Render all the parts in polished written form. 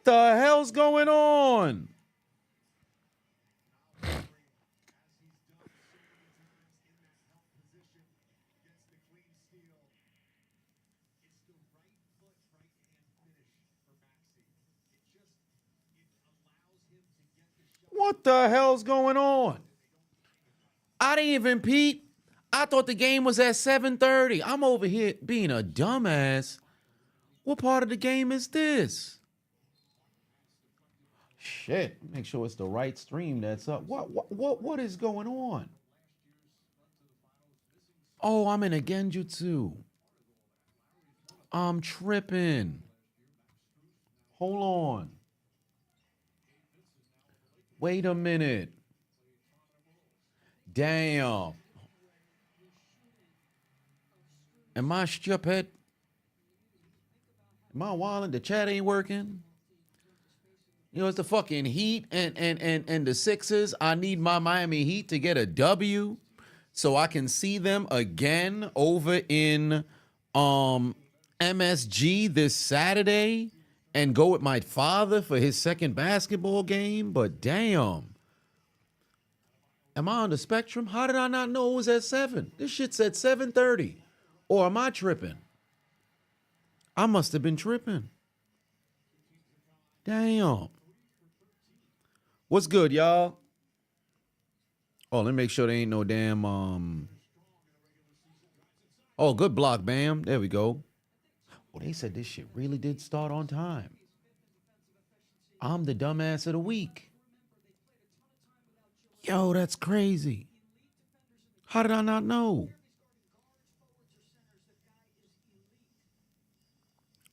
What the hell's going on? What the hell's going on? I didn't even peep. I thought the game was at 7:30. I'm over here being a dumbass. What part of the game is this? Shit. Make sure it's the right stream that's up. What is going on? Oh, I'm in a genjutsu. I'm tripping. Hold on. Wait a minute. Damn. Am I stupid? Am I wilding? The chat ain't working. You know, it's the fucking Heat and the Sixers. I need my Miami Heat to get a W so I can see them again over in MSG this Saturday and go with my father for his second basketball game. But damn. Am I on the spectrum? How did I not know it was at 7? This shit said 7:30. Or am I tripping? I must have been tripping. Damn. What's good, y'all? Oh, let me make sure there ain't no damn Oh, good block, bam. There we go. Well, they said this shit really did start on time. I'm the dumbass of the week. Yo, that's crazy. How did I not know?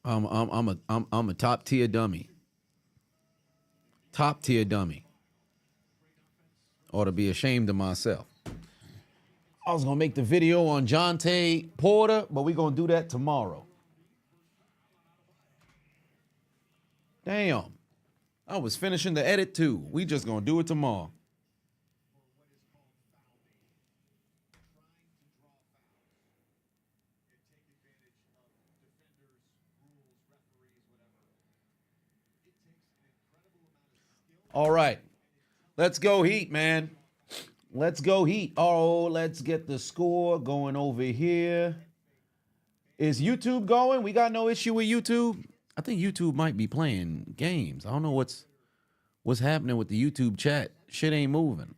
I'm a top tier dummy. Top tier dummy. Ought to be ashamed of myself. I was gonna make the video on Jonte Porter, but we're gonna do that tomorrow. Damn. I was finishing the edit too. We just gonna do it tomorrow. All right. Let's go Heat, man. Let's go Heat. Oh, let's get the score going over here. Is YouTube going? We got no issue with YouTube. I think YouTube might be playing games. I don't know what's happening with the YouTube chat. Shit ain't moving.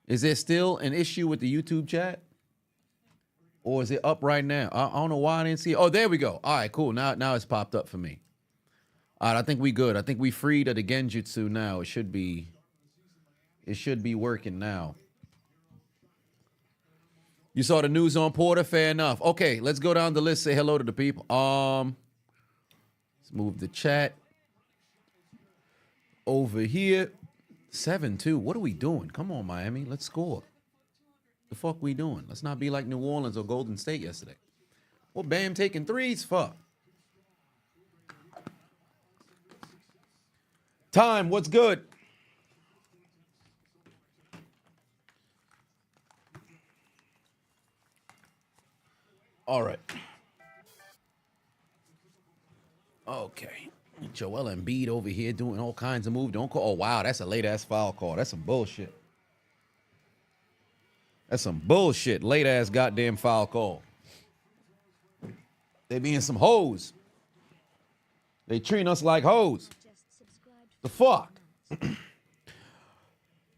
Is there still an issue with the YouTube chat? Or is it up right now? I don't know why I didn't see it. Oh, there we go. All right, cool. Now it's popped up for me. All right, I think we good. I think we freed of the genjutsu now. It should be working now. You saw the news on Porter? Fair enough. Okay, let's go down the list. Say hello to the people. Let's move the chat over here. 7-2. What are we doing? Come on, Miami. Let's score. The fuck we doing? Let's not be like New Orleans or Golden State yesterday. Well, Bam taking threes? Fuck. Time, what's good? All right. Okay. Joel Embiid over here doing all kinds of moves. Don't call. Oh, wow. That's a late-ass foul call. That's some bullshit. That's some bullshit. Late-ass goddamn foul call. They being some hoes. They treating us like hoes. The fuck?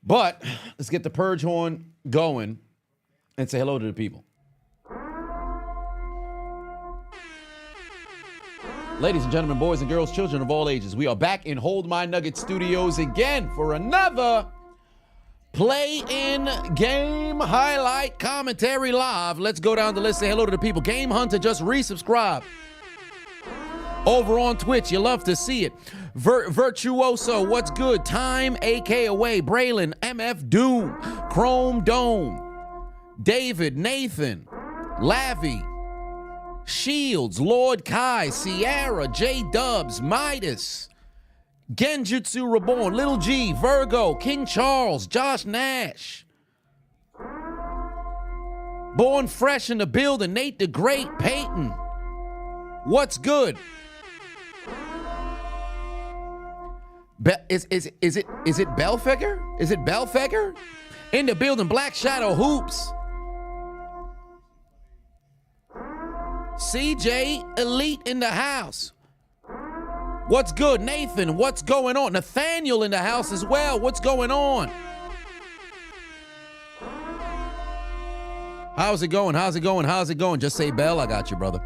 But let's get the purge horn going and say hello to the people. Ladies and gentlemen, boys and girls, children of all ages, we are back in Hold My Nugget Studios again for another play-in game highlight commentary live. Let's go down the list, say hello to the people. Game Hunter just resubscribed. Over on Twitch, you love to see it. Virtuoso, what's good? Time, AK Away, Braylon, MF Doom, Chrome Dome, David, Nathan, Lavi, Shields, Lord Kai, Sierra, J Dubs, Midas, Genjutsu Reborn, Little G, Virgo, King Charles, Josh Nash, Born Fresh in the building, Nate the Great, Peyton, What's good? Is it Belfegger? Is it Belfegger? In the building, Black Shadow Hoops. CJ Elite in the house. What's good, Nathan? What's going on? Nathaniel in the house as well. What's going on? How's it going? How's it going? How's it going? Just say Bell. I got you, brother.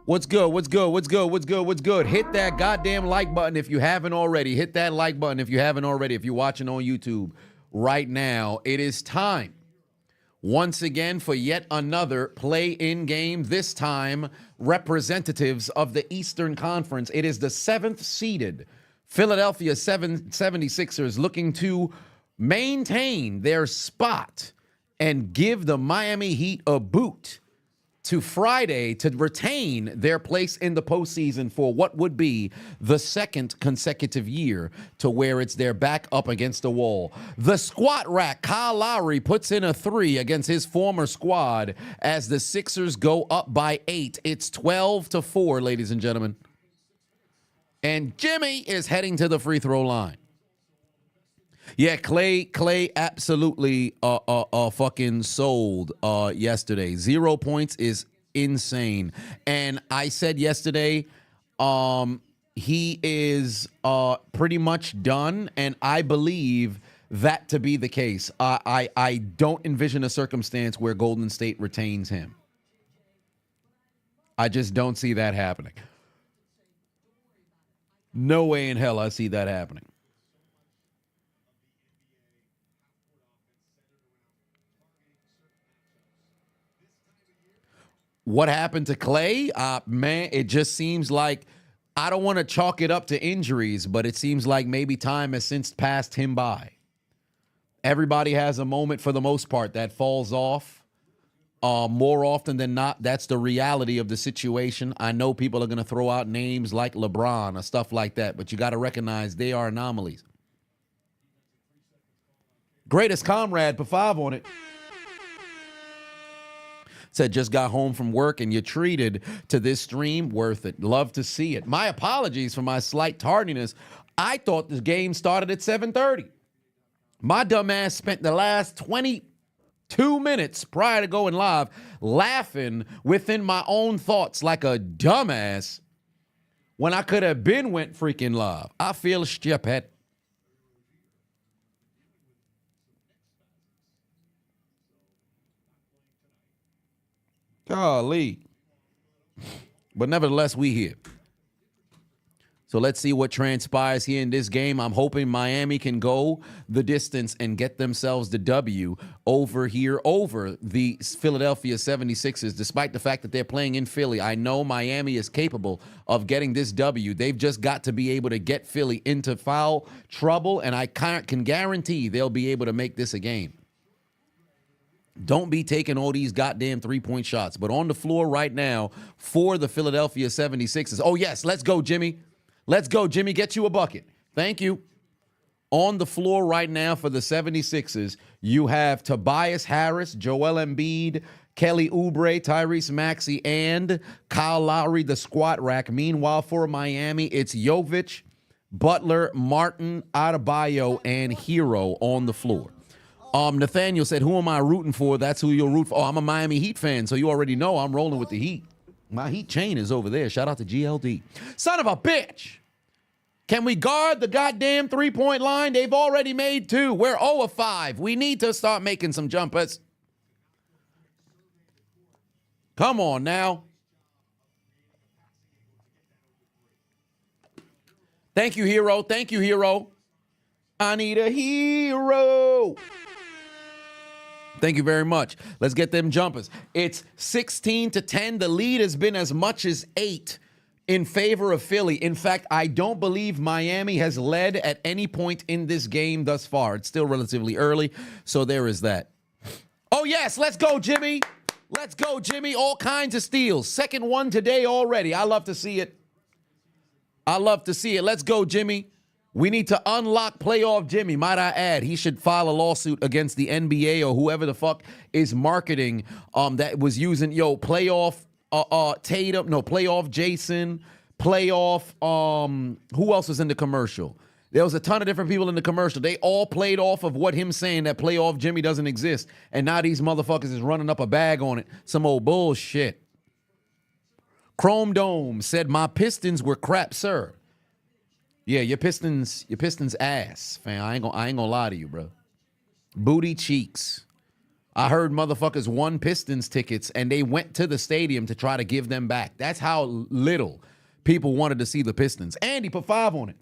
What's good? What's good? What's good? What's good? What's good? Hit that goddamn like button if you haven't already. Hit that like button if you haven't already. If you're watching on YouTube right now, it is time once again for yet another play-in game. This time, representatives of the Eastern Conference. It is the 7th seeded Philadelphia 76ers looking to maintain their spot and give the Miami Heat a boot to Friday to retain their place in the postseason for what would be the 2nd consecutive year to where it's their back up against the wall. The squat rack, Kyle Lowry, puts in a 3 against his former squad as the Sixers go up by 8. It's 12-4, ladies and gentlemen. And Jimmy is heading to the free throw line. Yeah, Klay absolutely fucking sold yesterday. 0 points is insane. And I said yesterday, he is pretty much done, and I believe that to be the case. I don't envision a circumstance where Golden State retains him. I just don't see that happening. No way in hell I see that happening. What happened to Klay? Man, it just seems like, I don't want to chalk it up to injuries, but it seems like maybe time has since passed him by. Everybody has a moment for the most part that falls off. More often than not, that's the reality of the situation. I know people are going to throw out names like LeBron or stuff like that, but you got to recognize they are anomalies. Greatest comrade, put 5 on it. Said just got home from work and you're treated to this stream. Worth it. Love to see it. My apologies for my slight tardiness. I thought this game started at 7:30. My dumb ass spent the last 22 minutes prior to going live laughing within my own thoughts like a dumbass when I could have been went freaking live. I feel stupid. Golly. But nevertheless, we here. So let's see what transpires here in this game. I'm hoping Miami can go the distance and get themselves the W over here over the Philadelphia 76ers, despite the fact that they're playing in Philly. I know Miami is capable of getting this W. They've just got to be able to get Philly into foul trouble, and I can guarantee they'll be able to make this a game. Don't be taking all these goddamn three-point shots. But on the floor right now for the Philadelphia 76ers. Oh, yes, let's go, Jimmy. Let's go, Jimmy. Get you a bucket. Thank you. On the floor right now for the 76ers, you have Tobias Harris, Joel Embiid, Kelly Oubre, Tyrese Maxey, and Kyle Lowry, the squat rack. Meanwhile, for Miami, it's Jovic, Butler, Martin, Adebayo, and Hero on the floor. Nathaniel said, who am I rooting for? That's who you'll root for. Oh, I'm a Miami Heat fan, so you already know I'm rolling with the Heat. My Heat chain is over there. Shout out to GLD. Son of a bitch. Can we guard the goddamn three-point line? They've already made 2. We're 0 of 5. We need to start making some jumpers. Come on now. Thank you, Hero. Thank you, Hero. I need a hero. Thank you very much. Let's get them jumpers. It's 16-10. The lead has been as much as 8 in favor of Philly. In fact, I don't believe Miami has led at any point in this game thus far. It's still relatively early, so there is that. Oh, yes. Let's go, Jimmy. Let's go, Jimmy. All kinds of steals. Second one today already. I love to see it. I love to see it. Let's go, Jimmy. We need to unlock playoff Jimmy. Might I add, he should file a lawsuit against the NBA or whoever the fuck is marketing that was using, playoff Tatum, no, playoff Jason, playoff, who else was in the commercial? There was a ton of different people in the commercial. They all played off of what him saying that playoff Jimmy doesn't exist. And now these motherfuckers is running up a bag on it. Some old bullshit. Chrome Dome said, my Pistons were crap, sir. Yeah, your Pistons ass, fam. I ain't gonna lie to you, bro. Booty cheeks. I heard motherfuckers won Pistons tickets and they went to the stadium to try to give them back. That's how little people wanted to see the Pistons. Andy put 5 on it.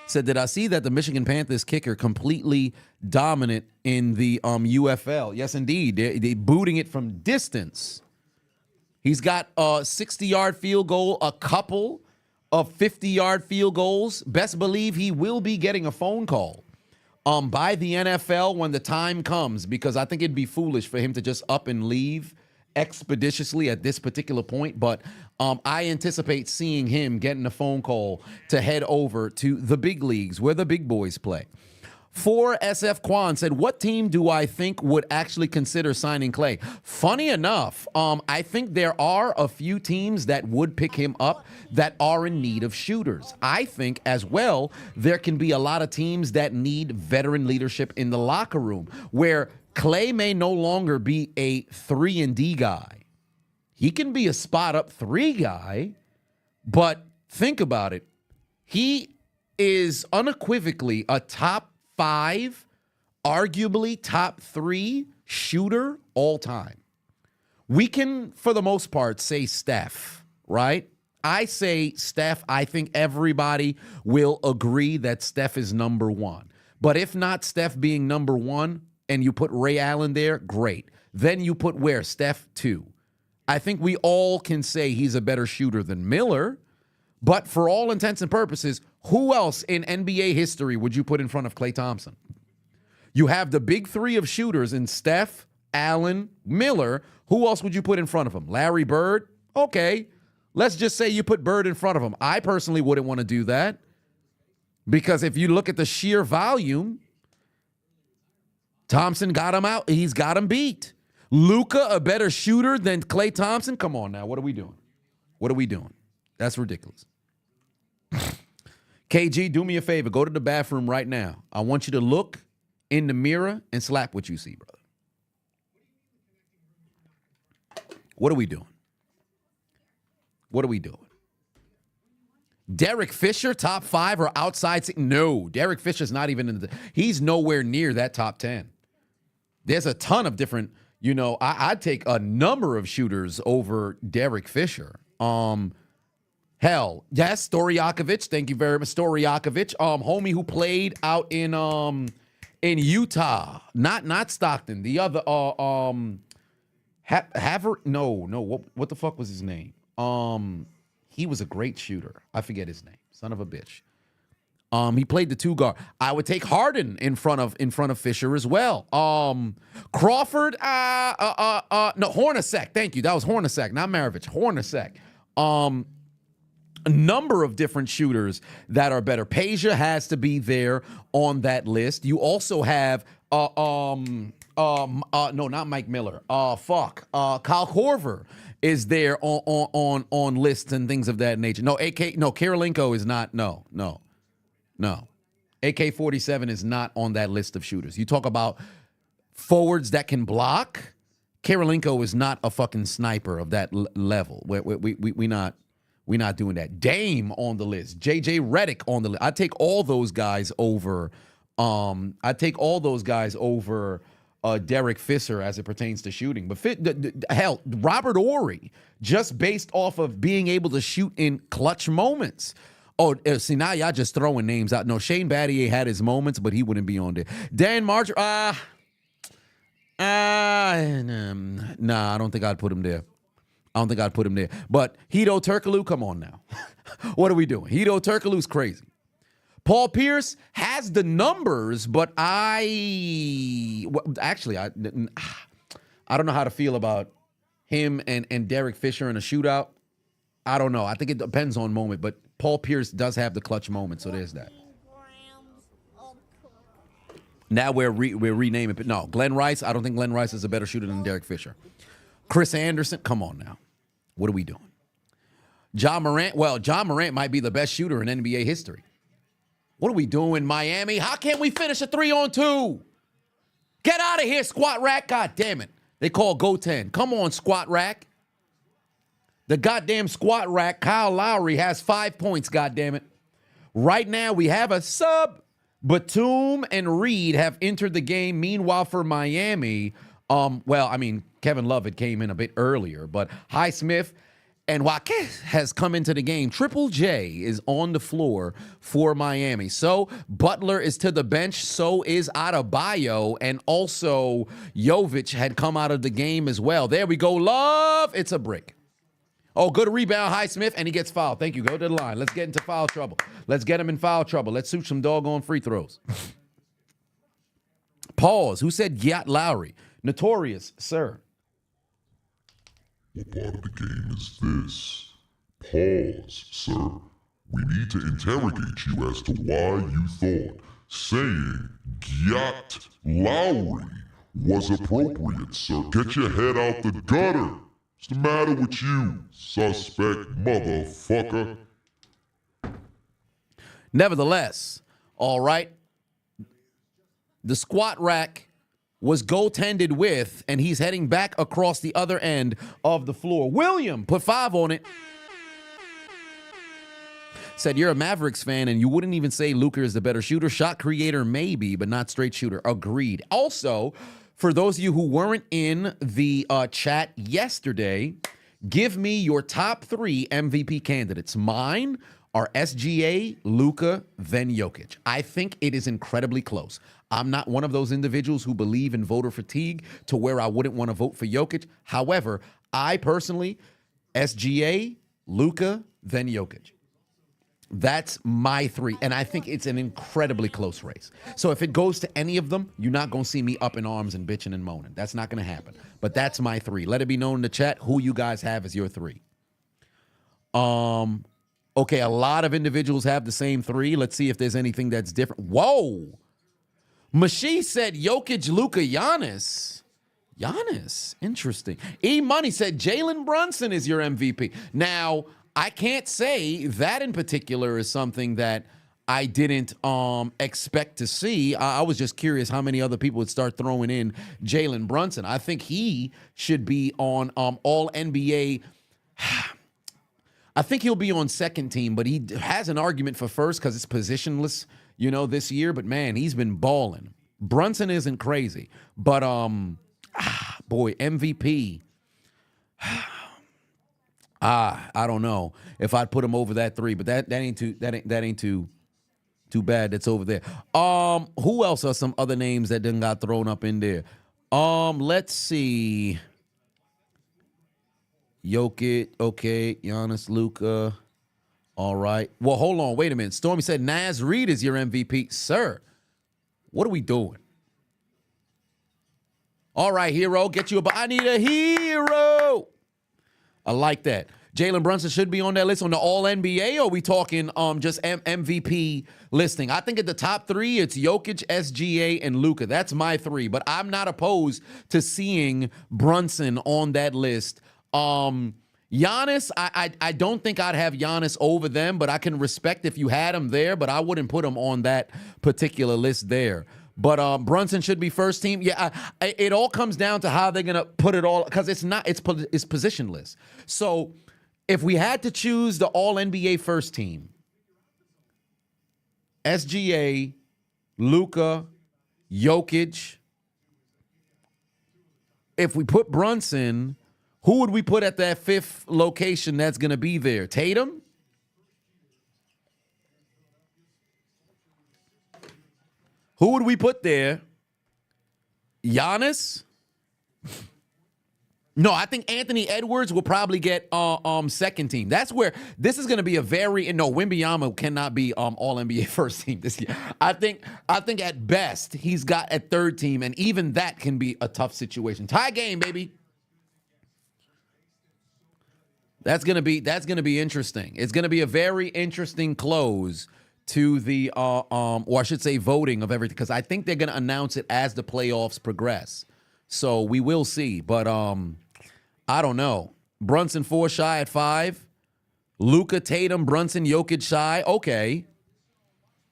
Said, did I see that the Michigan Panthers kicker completely dominant in the UFL? Yes, indeed. They're booting it from distance. He's got a 60-yard field goal, a couple of 50-yard field goals. Best believe he will be getting a phone call by the NFL when the time comes, because I think it'd be foolish for him to just up and leave expeditiously at this particular point. But I anticipate seeing him getting a phone call to head over to the big leagues where the big boys play. 4SF Quan said, what team do I think would actually consider signing Klay? Funny enough, I think there are a few teams that would pick him up that are in need of shooters. I think as well, there can be a lot of teams that need veteran leadership in the locker room, where Klay may no longer be a 3-and-D guy. He can be a spot-up 3 guy, but think about it. He is unequivocally a top 5, arguably top 3 shooter all time. We can, for the most part, say Steph, right? I say Steph. I think everybody will agree that Steph is number 1. But if not Steph being number 1 and you put Ray Allen there, great. Then you put where? Steph 2. I think we all can say he's a better shooter than Miller. But for all intents and purposes, who else in NBA history would you put in front of Klay Thompson? You have the big 3 of shooters in Steph, Allen, Miller. Who else would you put in front of him? Larry Bird? Okay. Let's just say you put Bird in front of him. I personally wouldn't want to do that, because if you look at the sheer volume, Thompson got him out. He's got him beat. Luka, a better shooter than Klay Thompson? Come on now. What are we doing? What are we doing? That's ridiculous. KG, do me a favor. Go to the bathroom right now. I want you to look in the mirror and slap what you see, brother. What are we doing? What are we doing? Derek Fisher, top 5 or outside? No, Derek Fisher's not even in the... He's nowhere near that top 10. There's a ton of different... I'd take a number of shooters over Derek Fisher. Hell, yes, Stojakovic. Thank you very much, Stojakovic. Homie who played out in Utah, not Stockton. The other what the fuck was his name? He was a great shooter. I forget his name. Son of a bitch. He played the 2 guard. I would take Harden in front of Fisher as well. Crawford, no, Hornacek. Thank you. That was Hornacek, not Maravich. Hornacek. A number of different shooters that are better. Peja has to be there on that list. You also have no, not Mike Miller. Kyle Korver is there on lists and things of that nature. No, Karolinko is not. No. AK-47 is not on that list of shooters. You talk about forwards that can block. Karolinko is not a fucking sniper of that level. We're not doing that. Dame on the list. JJ Redick on the list. I take all those guys over. Derek Fisher as it pertains to shooting. But hell, Robert Horry, just based off of being able to shoot in clutch moments. Oh, see, now y'all just throwing names out. No, Shane Battier had his moments, but he wouldn't be on there. Dan Marjorie, nah, I don't think I'd put him there. But Hedo Turkoglu, come on now. What are we doing? Hedo Turkoglu's crazy. Paul Pierce has the numbers, but I don't know how to feel about him and Derek Fisher in a shootout. I don't know. I think it depends on moment, but Paul Pierce does have the clutch moment, so there's that. Now we're renaming it. No, Glenn Rice. I don't think Glenn Rice is a better shooter than Derek Fisher. Chris Anderson. Come on now. What are we doing? John Morant. Well, John Morant might be the best shooter in NBA history. What are we doing, Miami? How can't we finish a 3-on-2? Get out of here, squat rack. God damn it. They call goaltend. Come on, squat rack. The goddamn squat rack, Kyle Lowry, has 5 points, God damn it. Right now, we have a sub. Batum and Reed have entered the game. Meanwhile, for Miami, Kevin Love had came in a bit earlier, but Highsmith and Joaquin has come into the game. Triple J is on the floor for Miami. So Butler is to the bench. So is Adebayo. And also Jovic had come out of the game as well. There we go. Love. It's a brick. Oh, good rebound, Highsmith, and he gets fouled. Thank you. Go to the line. Let's get into foul trouble. Let's get him in foul trouble. Let's shoot some doggone free throws. Pause. Who said Yacht Lowry? Notorious, sir. What part of the game is this? Pause, sir. We need to interrogate you as to why you thought saying Yacht Lowry was appropriate, sir. Get your head out the gutter. What's the matter with you, suspect motherfucker? Nevertheless, all right, the squat rack was goaltended with, and he's heading back across the other end of the floor. William put 5 on it. Said, you're a Mavericks fan, and you wouldn't even say Luka is the better shooter. Shot creator, maybe, but not straight shooter. Agreed. Also, for those of you who weren't in the chat yesterday, give me your top 3 MVP candidates. Mine are SGA, Luka, then Jokic. I think it is incredibly close. I'm not one of those individuals who believe in voter fatigue to where I wouldn't want to vote for Jokic. However, I personally, SGA, Luka, then Jokic. That's my 3, and I think it's an incredibly close race. So if it goes to any of them, you're not going to see me up in arms and bitching and moaning. That's not going to happen. But that's my 3. Let it be known in the chat who you guys have as your 3. Okay, a lot of individuals have the same 3. Let's see if there's anything that's different. Whoa! Mashi said Jokic, Luka, Giannis. Giannis, interesting. E-Money said Jaylen Brunson is your MVP. Now, I can't say that in particular is something that I didn't expect to see. I was just curious how many other people would start throwing in Jaylen Brunson. I think he should be on all NBA. I think he'll be on second team, but he has an argument for first because it's positionless, this year. But man, he's been balling. Brunson isn't crazy, but boy, MVP. I don't know if I'd put him over that 3, but that ain't too bad. That's over there. Who else are some other names that then got thrown up in there? Let's see. Jokic, okay, Giannis, Luka. All right. Well, hold on. Wait a minute. Stormy said Naz Reid is your MVP. Sir, what are we doing? All right, hero. Get you I need a hero. I like that. Jaylen Brunson should be on that list on the All-NBA, or are we talking just MVP listing? I think at the top 3, it's Jokic, SGA, and Luka. That's my 3, but I'm not opposed to seeing Brunson on that list. Giannis, I don't think I'd have Giannis over them, but I can respect if you had him there, but I wouldn't put him on that particular list there. But Brunson should be first team. Yeah, it all comes down to how they're going to put it all, because it's positionless. So if we had to choose the All-NBA first team, SGA, Luka, Jokic, if we put Brunson, who would we put at that 5th location that's going to be there? Tatum? Who would we put there? Giannis? No, I think Anthony Edwards will probably get second team. That's where this is going to be a Wembanyama cannot be all NBA first team this year. I think at best he's got at third team, and even that can be a tough situation. Tie game, baby. That's gonna be interesting. It's gonna be a very interesting close to the or I should say voting of everything, because I think they're gonna announce it as the playoffs progress. So we will see. But I don't know. Brunson 4 shy at 5. Luka, Tatum, Brunson, Jokic shy. Okay.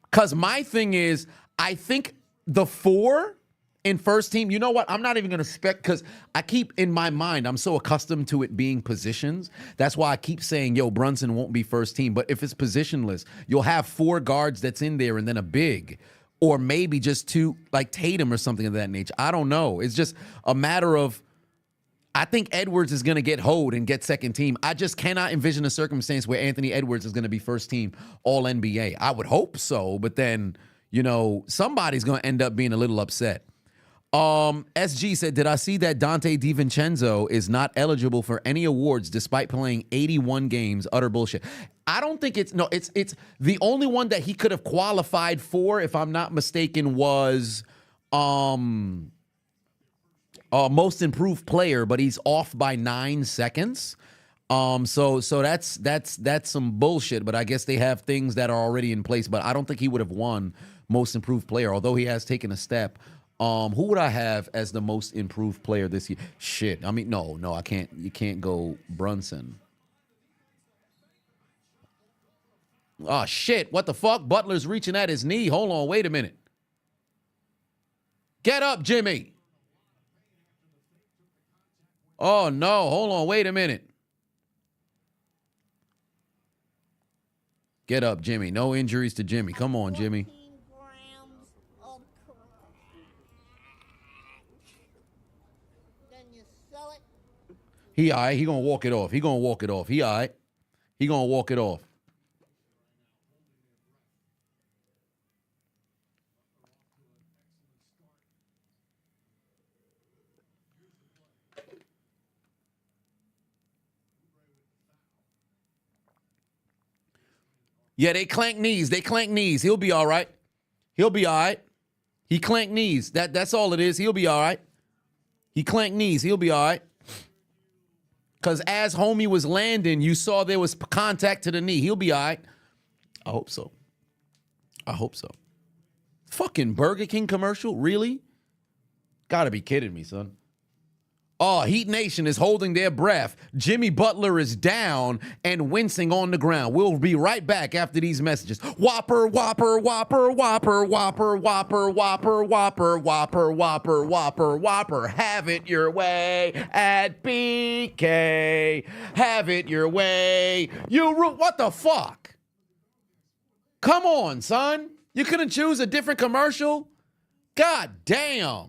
Because my thing is, I think the 4 in first team, you know what? I'm not even going to spec, because I keep in my mind, I'm so accustomed to it being positions. That's why I keep saying, yo, Brunson won't be first team. But if it's positionless, you'll have 4 guards that's in there and then a big. Or maybe just 2, like Tatum or something of that nature. I don't know. It's just a matter of, I think Edwards is going to get hoed and get second team. I just cannot envision a circumstance where Anthony Edwards is going to be first team All NBA. I would hope so, but then, you know, somebody's going to end up being a little upset. SG said, did I see that Dante DiVincenzo is not eligible for any awards despite playing 81 games? Utter bullshit. I don't think it's the only one that he could have qualified for, if I'm not mistaken, was most improved player, but he's off by 9 seconds. So that's some bullshit, but I guess they have things that are already in place, but I don't think he would have won most improved player, although he has taken a step. Who would I have as the most improved player this year? Shit. I mean, no, I can't. You can't go Brunson. Oh, shit. What the fuck? Butler's reaching at his knee. Hold on. Wait a minute. Get up, Jimmy. Oh, no. Hold on. Wait a minute. Get up, Jimmy. No injuries to Jimmy. Come on, Jimmy. He all right. He gonna walk it off. He gonna walk it off. He all right. He gonna walk it off. Yeah, they clank knees. They clank knees. He'll be all right. He'll be all right. He clanked knees. That's all it is. He'll be all right. He clanked knees. He'll be all right. Because as homie was landing, you saw there was contact to the knee. He'll be all right. I hope so. I hope so. Fucking Burger King commercial? Really? Gotta be kidding me, son. Oh, Heat Nation is holding their breath. Jimmy Butler is down and wincing on the ground. We'll be right back after these messages. Whopper, whopper, whopper, whopper, whopper, whopper, whopper, whopper, whopper, whopper, whopper, whopper. Have it your way at BK. Have it your way. What the fuck? Come on, son. You couldn't choose a different commercial? God damn.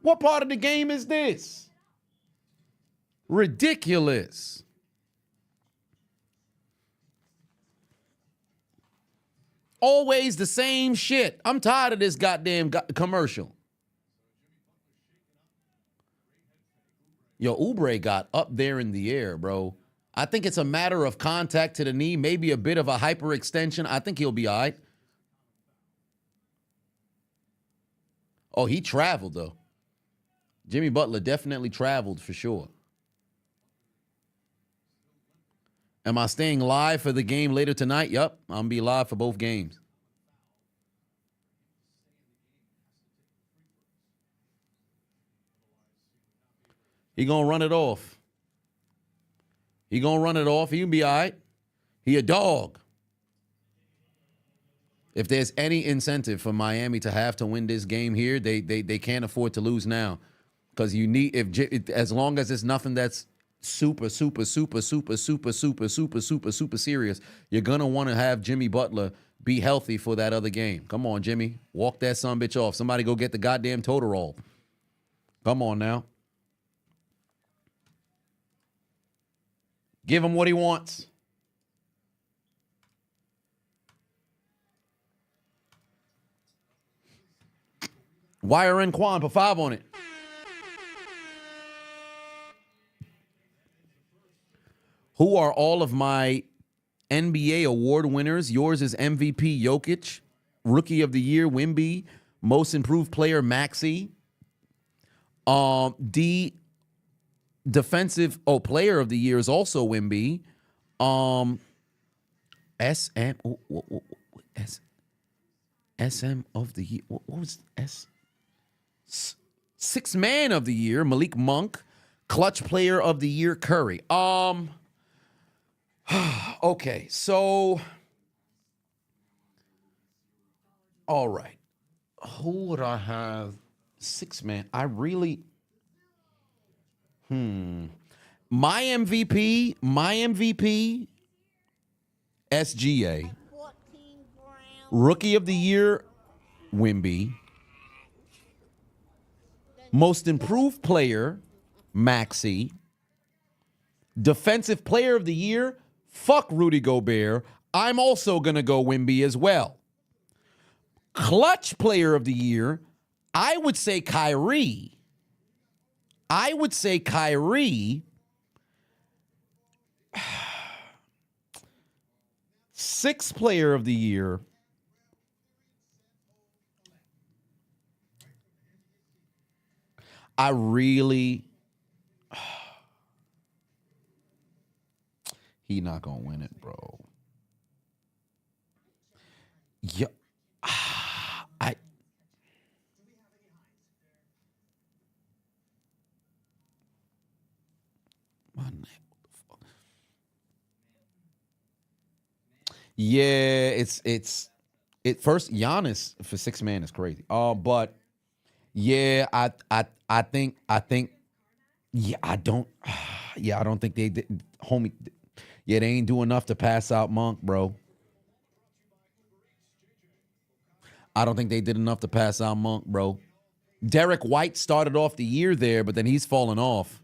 What part of the game is this? Ridiculous. Always the same shit. I'm tired of this goddamn commercial. Yo, Oubre got up there in the air, bro. I think it's a matter of contact to the knee, maybe a bit of a hyperextension. I think he'll be all right. Oh, he traveled, though. Jimmy Butler definitely traveled for sure. Am I staying live for the game later tonight? Yup, I'm going to be live for both games. He going to run it off. He going to run it off. He'll be all right. He a dog. If there's any incentive for Miami to have to win this game here, they can't afford to lose now. Because you need, as long as it's nothing that's super serious, you're going to want to have Jimmy Butler be healthy for that other game. Come on, Jimmy. Walk that sumbitch off. Somebody go get the goddamn total roll. Come on now. Give him what he wants. Wire in Quan, put 5 on it. Who are all of my NBA award winners? Yours is MVP Jokic, Rookie of the Year Wemby, Most Improved Player Maxey, Defensive Player of the Year is also Wemby. SM. SM of the year. What was sixth man of the year? Malik Monk. Clutch player of the year, Curry. Okay, so all right. Who would I have? Six man. I really. My MVP, SGA. Rookie of the year, Wemby. Most improved player, Maxey. Defensive player of the year, fuck Rudy Gobert. I'm also going to go Wemby as well. Clutch player of the year, I would say Kyrie. Sixth player of the year, I really... He not going to win it, bro. Yeah. Yeah, it's first Giannis for six man is crazy. But yeah, I think yeah, I don't think they did, homie. Yeah, they ain't doing enough to pass out Monk, bro. I don't think they did enough to pass out Monk, bro. Derek White started off the year there, but then he's fallen off.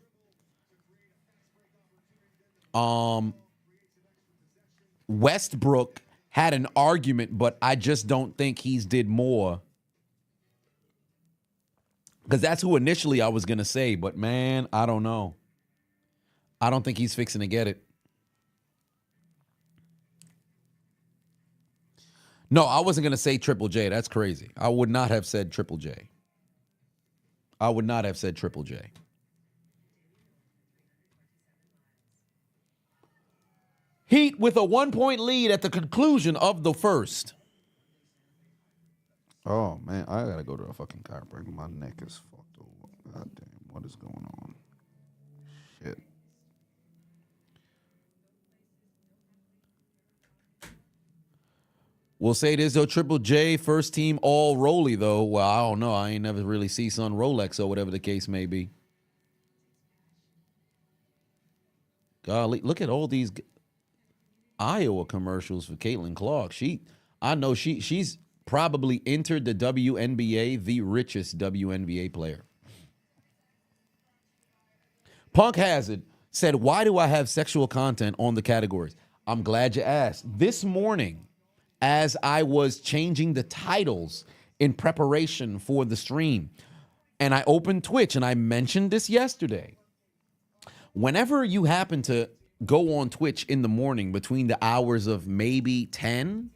Westbrook had an argument, but I just don't think he's did more. Because that's who initially I was going to say, but man, I don't know. I don't think he's fixing to get it. No, I wasn't going to say Triple J. That's crazy. I would not have said Triple J. Heat with a 1-point lead at the conclusion of the first. Oh, man, I got to go to a fucking chiropractor. My neck is fucked over. God damn, what is going on? Shit. We'll say this, though, Triple J, first team all Rolly, though. Well, I don't know. I ain't never really see son Rolex or whatever the case may be. Golly, look at all these Iowa commercials for Caitlin Clark. I know she's probably entered the WNBA, the richest WNBA player. Punk Hazard said, why do I have sexual content on the categories? I'm glad you asked. This morning, as I was changing the titles in preparation for the stream, and I opened Twitch, and I mentioned this yesterday. Whenever you happen to go on Twitch in the morning between the hours of maybe 10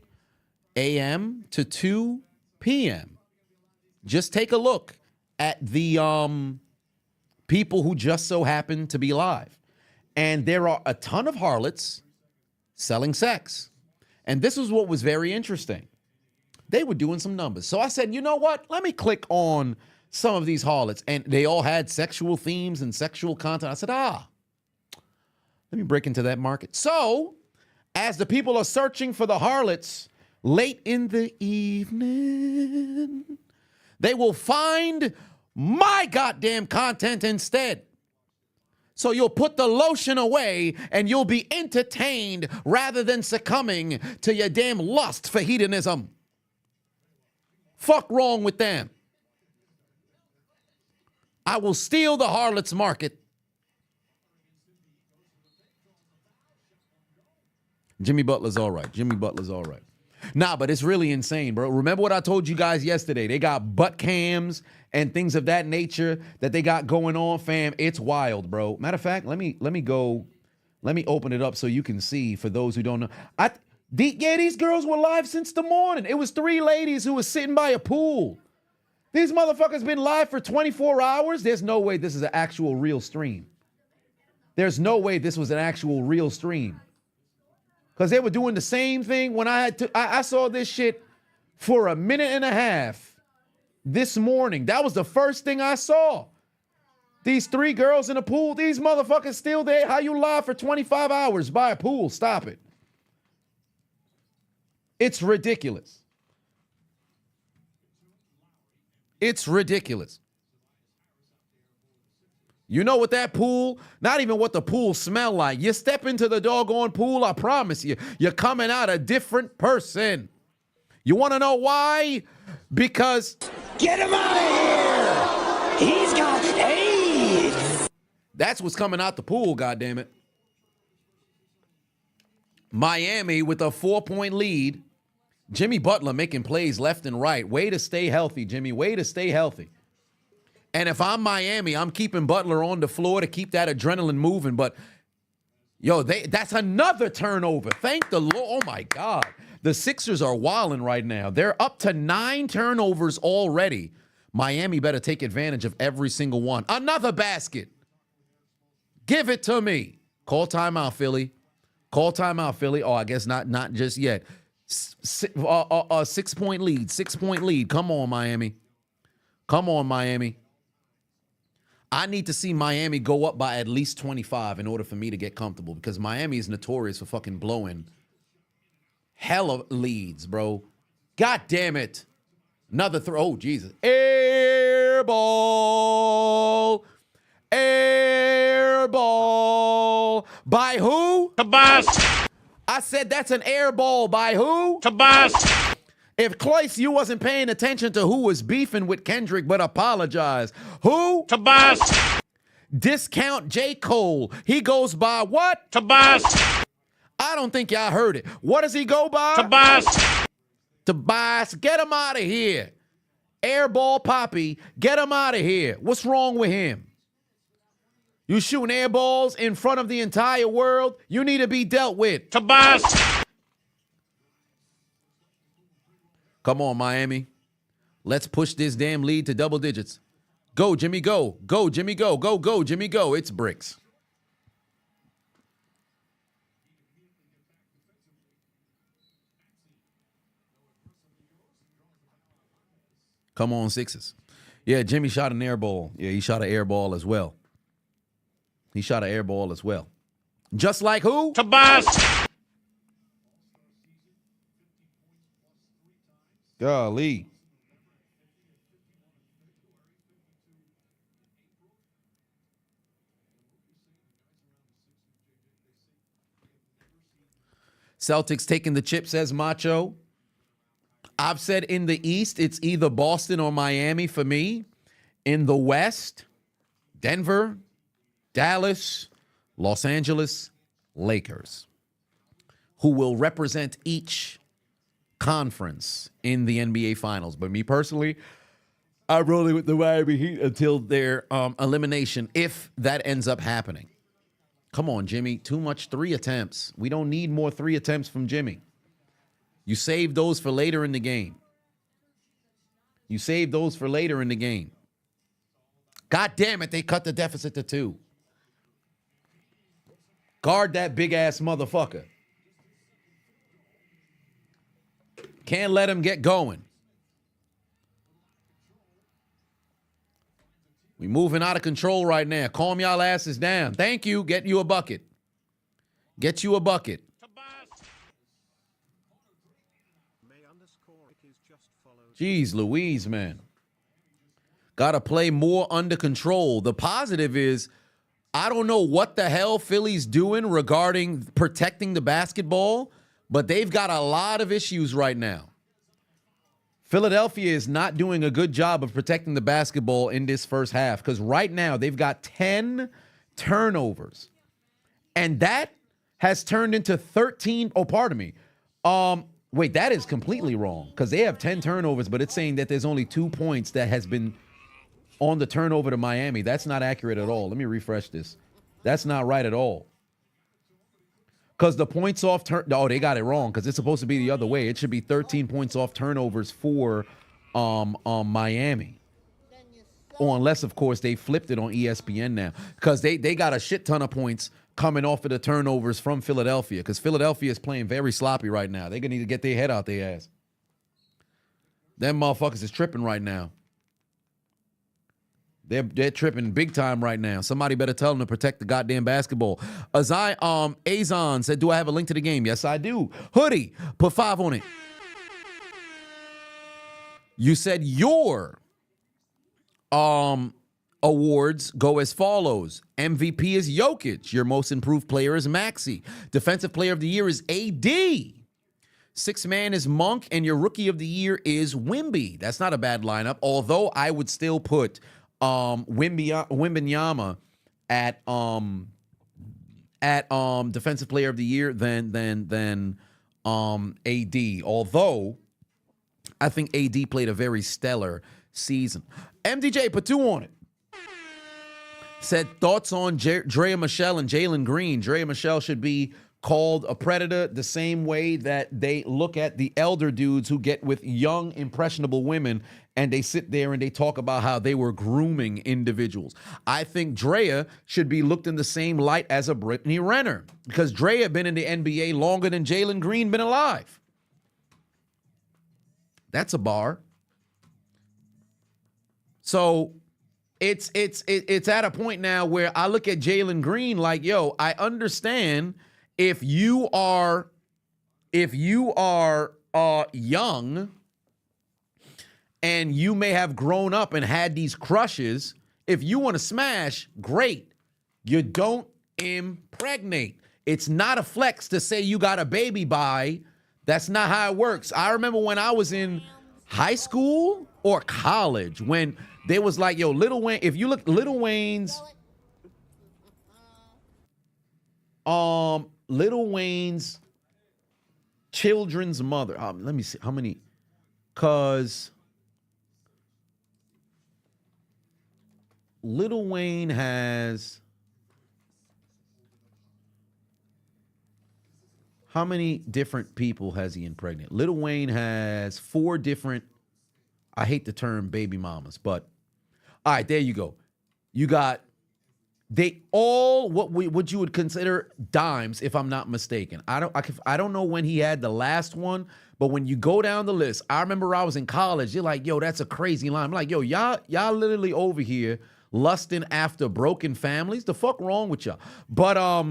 a.m. to 2 p.m., just take a look at the people who just so happen to be live. And there are a ton of harlots selling sex. And this is what was very interesting. They were doing some numbers. So I said, you know what? Let me click on some of these harlots. And they all had sexual themes and sexual content. I said, let me break into that market. So as the people are searching for the harlots late in the evening, they will find my goddamn content instead. So you'll put the lotion away and you'll be entertained rather than succumbing to your damn lust for hedonism. Fuck wrong with them. I will steal the harlots market. Jimmy Butler's all right. Nah, but it's really insane, bro. Remember what I told you guys yesterday? They got butt cams and things of that nature that they got going on, fam. It's wild, bro. Matter of fact, let me open it up so you can see for those who don't know. These girls were live since the morning. It was 3 ladies who was sitting by a pool. These motherfuckers been live for 24 hours. There's no way this is an actual real stream. There's no way this was an actual real stream. Because they were doing the same thing when I saw this shit for a minute and a half this morning. That was the first thing I saw. These 3 girls in a pool, these motherfuckers still there. How you lie for 25 hours by a pool? Stop it. It's ridiculous. It's ridiculous. You know what that pool, not even what the pool smell like. You step into the doggone pool, I promise you, you're coming out a different person. You want to know why? Because... Get him out of here! He's got AIDS! That's what's coming out the pool, goddammit. Miami with a 4-point lead. Jimmy Butler making plays left and right. Way to stay healthy, Jimmy. Way to stay healthy. And if I'm Miami, I'm keeping Butler on the floor to keep that adrenaline moving. But, yo, that's another turnover. Thank the Lord. Oh, my God. The Sixers are wilding right now. They're up to 9 turnovers already. Miami better take advantage of every single one. Another basket. Give it to me. Call timeout, Philly. Call timeout, Philly. Oh, I guess not just yet. 6-point lead. 6-point lead. Come on, Miami. Come on, Miami. I need to see Miami go up by at least 25 in order for me to get comfortable because Miami is notorious for fucking blowing hella leads, bro. God damn it. Another throw. Oh, Jesus. Air ball. Air ball. By who? Tobias. I said that's an air ball. By who? Tobias. If Klay, you wasn't paying attention to who was beefing with Kendrick, but apologize. Who? Tobias. Discount J. Cole. He goes by what? Tobias. I don't think y'all heard it. What does he go by? Tobias. Tobias. Get him out of here. Airball Poppy. Get him out of here. What's wrong with him? You shooting air balls in front of the entire world? You need to be dealt with. Tobias. Come on, Miami. Let's push this damn lead to double digits. Go, Jimmy, go. Go, Jimmy, go. Go, Jimmy, go. It's bricks. Come on, Sixers. Yeah, Jimmy shot an air ball. Yeah, he shot an air ball as well. He shot an air ball as well. Just like who? Tobias. Golly. Celtics taking the chip, says Macho. I've said in the East, it's either Boston or Miami for me. In the West, Denver, Dallas, Los Angeles, Lakers, who will represent each conference in the NBA Finals. But me personally, I'm rolling with the Miami Heat until their elimination, if that ends up happening. Come on, Jimmy. Too much 3 attempts. We don't need more 3 attempts from Jimmy. You save those for later in the game. You save those for later in the game. God damn it, they cut the deficit to 2. Guard that big-ass motherfucker. Can't let him get going. We moving out of control right now. Calm y'all asses down. Thank you. Get you a bucket. Get you a bucket. Jeez Louise, man. Got to play more under control. The positive is, I don't know what the hell Philly's doing regarding protecting the basketball, but they've got a lot of issues right now. Philadelphia is not doing a good job of protecting the basketball in this first half because right now they've got 10 turnovers. And that has turned into 13. Oh, pardon me. Wait, that is completely wrong because they have 10 turnovers, but it's saying that there's only 2 points that has been on the turnover to Miami. That's not accurate at all. Let me refresh this. That's not right at all. Because the points off they got it wrong because it's supposed to be the other way. It should be 13 points off turnovers for Miami. Or unless, of course, they flipped it on ESPN now. Because they got a shit ton of points coming off of the turnovers from Philadelphia. Because Philadelphia is playing very sloppy right now. They're going to need to get their head out their ass. Them motherfuckers is tripping right now. They're tripping big time right now. Somebody better tell them to protect the goddamn basketball. Azan said, do I have a link to the game? Yes, I do. Hoodie, put 5 on it. You said your awards go as follows. MVP is Jokic. Your most improved player is Maxey. Defensive player of the year is AD. Sixth man is Monk, and your rookie of the year is Wimby. That's not a bad lineup, although I would still put Wembanyama at defensive player of the year than AD. Although I think AD played a very stellar season. MDJ, put 2 on it. Said thoughts on Drea Michelle and Jaylen Green. Drea Michelle should be called a predator the same way that they look at the elder dudes who get with young, impressionable women and they sit there and they talk about how they were grooming individuals. I think Drea should be looked in the same light as a Brittany Renner because Drea been in the NBA longer than Jaylen Green been alive. That's a bar. So it's at a point now where I look at Jaylen Green like, yo, I understand if you are young and you may have grown up and had these crushes, if you want to smash, great. You don't impregnate. It's not a flex to say you got a baby by. That's not how it works. I remember when I was in high school or college when they was like, yo, Lil Wayne, if you look, Lil Wayne's children's mother. Let me see how many, cause Lil Wayne has how many different people has he impregnated? Lil Wayne has 4 different, I hate the term baby mamas, but all right, there you go. You got, they all what you would consider dimes, if I'm not mistaken. I don't know when he had the last one, but when you go down the list, I remember I was in college. You're like, yo, that's a crazy line. I'm like, yo, y'all literally over here lusting after broken families. The fuck wrong with y'all? But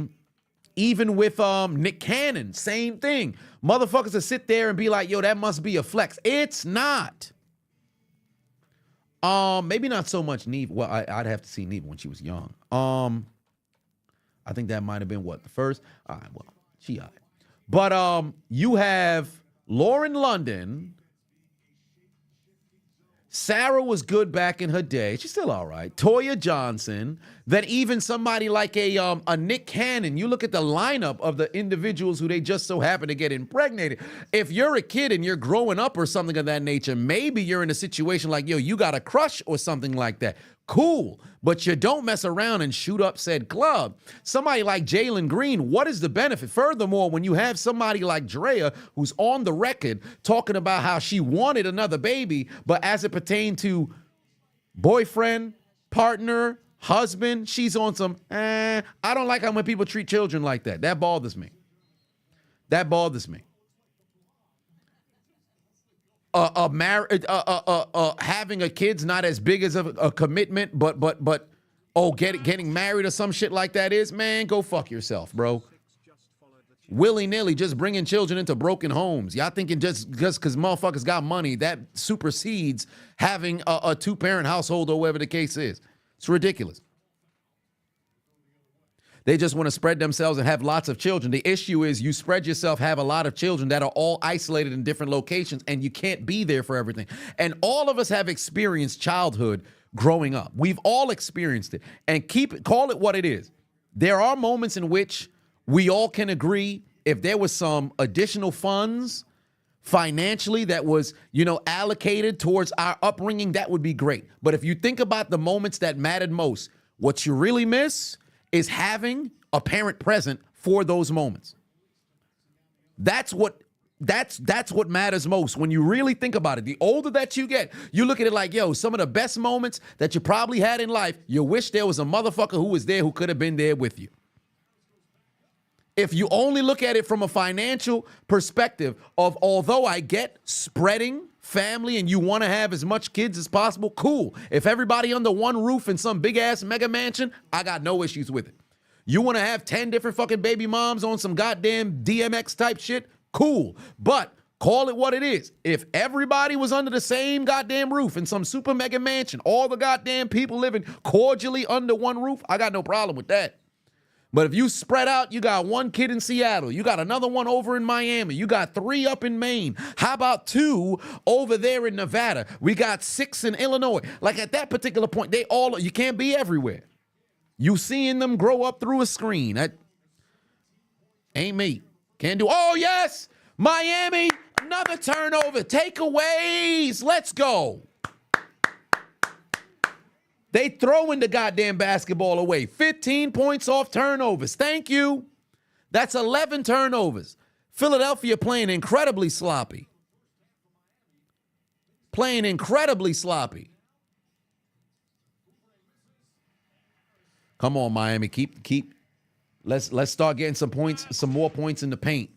even with Nick Cannon, same thing. Motherfuckers will sit there and be like, yo, that must be a flex. It's not. Maybe not so much Neve. Well, I'd have to see Neve when she was young. I think that might have been what, the first? All right, well, she all right. But you have Lauren London. Sarah was good back in her day. She's still all right. Toya Johnson. Then even somebody like a Nick Cannon. You look at the lineup of the individuals who they just so happen to get impregnated. If you're a kid and you're growing up or something of that nature, maybe you're in a situation like, yo, you got a crush or something like that. Cool. But you don't mess around and shoot up said club. Somebody like Jaylen Green, what is the benefit? Furthermore, when you have somebody like Drea who's on the record talking about how she wanted another baby, but as it pertained to boyfriend, partner, husband, she's on some, I don't like how when people treat children like that. That bothers me. That bothers me. Having a kid's not as big as a commitment, but getting married or some shit like that is, man, go fuck yourself, bro. Willy-nilly just bringing children into broken homes. Y'all thinking just because motherfuckers got money, that supersedes having a 2-parent household or whatever the case is. It's ridiculous. They just want to spread themselves and have lots of children. The issue is you spread yourself, have a lot of children that are all isolated in different locations, and you can't be there for everything. And all of us have experienced childhood growing up. We've all experienced it. And call it what it is. There are moments in which we all can agree if there was some additional funds financially that was, allocated towards our upbringing, that would be great. But if you think about the moments that mattered most, what you really miss is having a parent present for those moments. That's what That's what matters most when you really think about it. The older that you get, you look at it like, yo, some of the best moments that you probably had in life, you wish there was a motherfucker who was there who could have been there with you. If you only look at it from a financial perspective of, although I get spreading family and you want to have as much kids as possible, cool. If everybody under one roof in some big-ass mega mansion, I got no issues with it. You want to have 10 different fucking baby moms on some goddamn DMX type shit? Cool. But call it what it is. If everybody was under the same goddamn roof in some super mega mansion, all the goddamn people living cordially under one roof, I got no problem with that. But if you spread out, you got one kid in Seattle, you got another one over in Miami, you got 3 up in Maine. How about 2 over there in Nevada? We got 6 in Illinois. Like at that particular point, you can't be everywhere. You seeing them grow up through a screen. That ain't me. Can't do. Oh, yes. Miami, another turnover. Takeaways. Let's go. They throwing the goddamn basketball away. 15 points off turnovers. Thank you. That's 11 turnovers. Philadelphia playing incredibly sloppy. Playing incredibly sloppy. Come on, Miami. Keep. Let's start getting some points, some more points in the paint.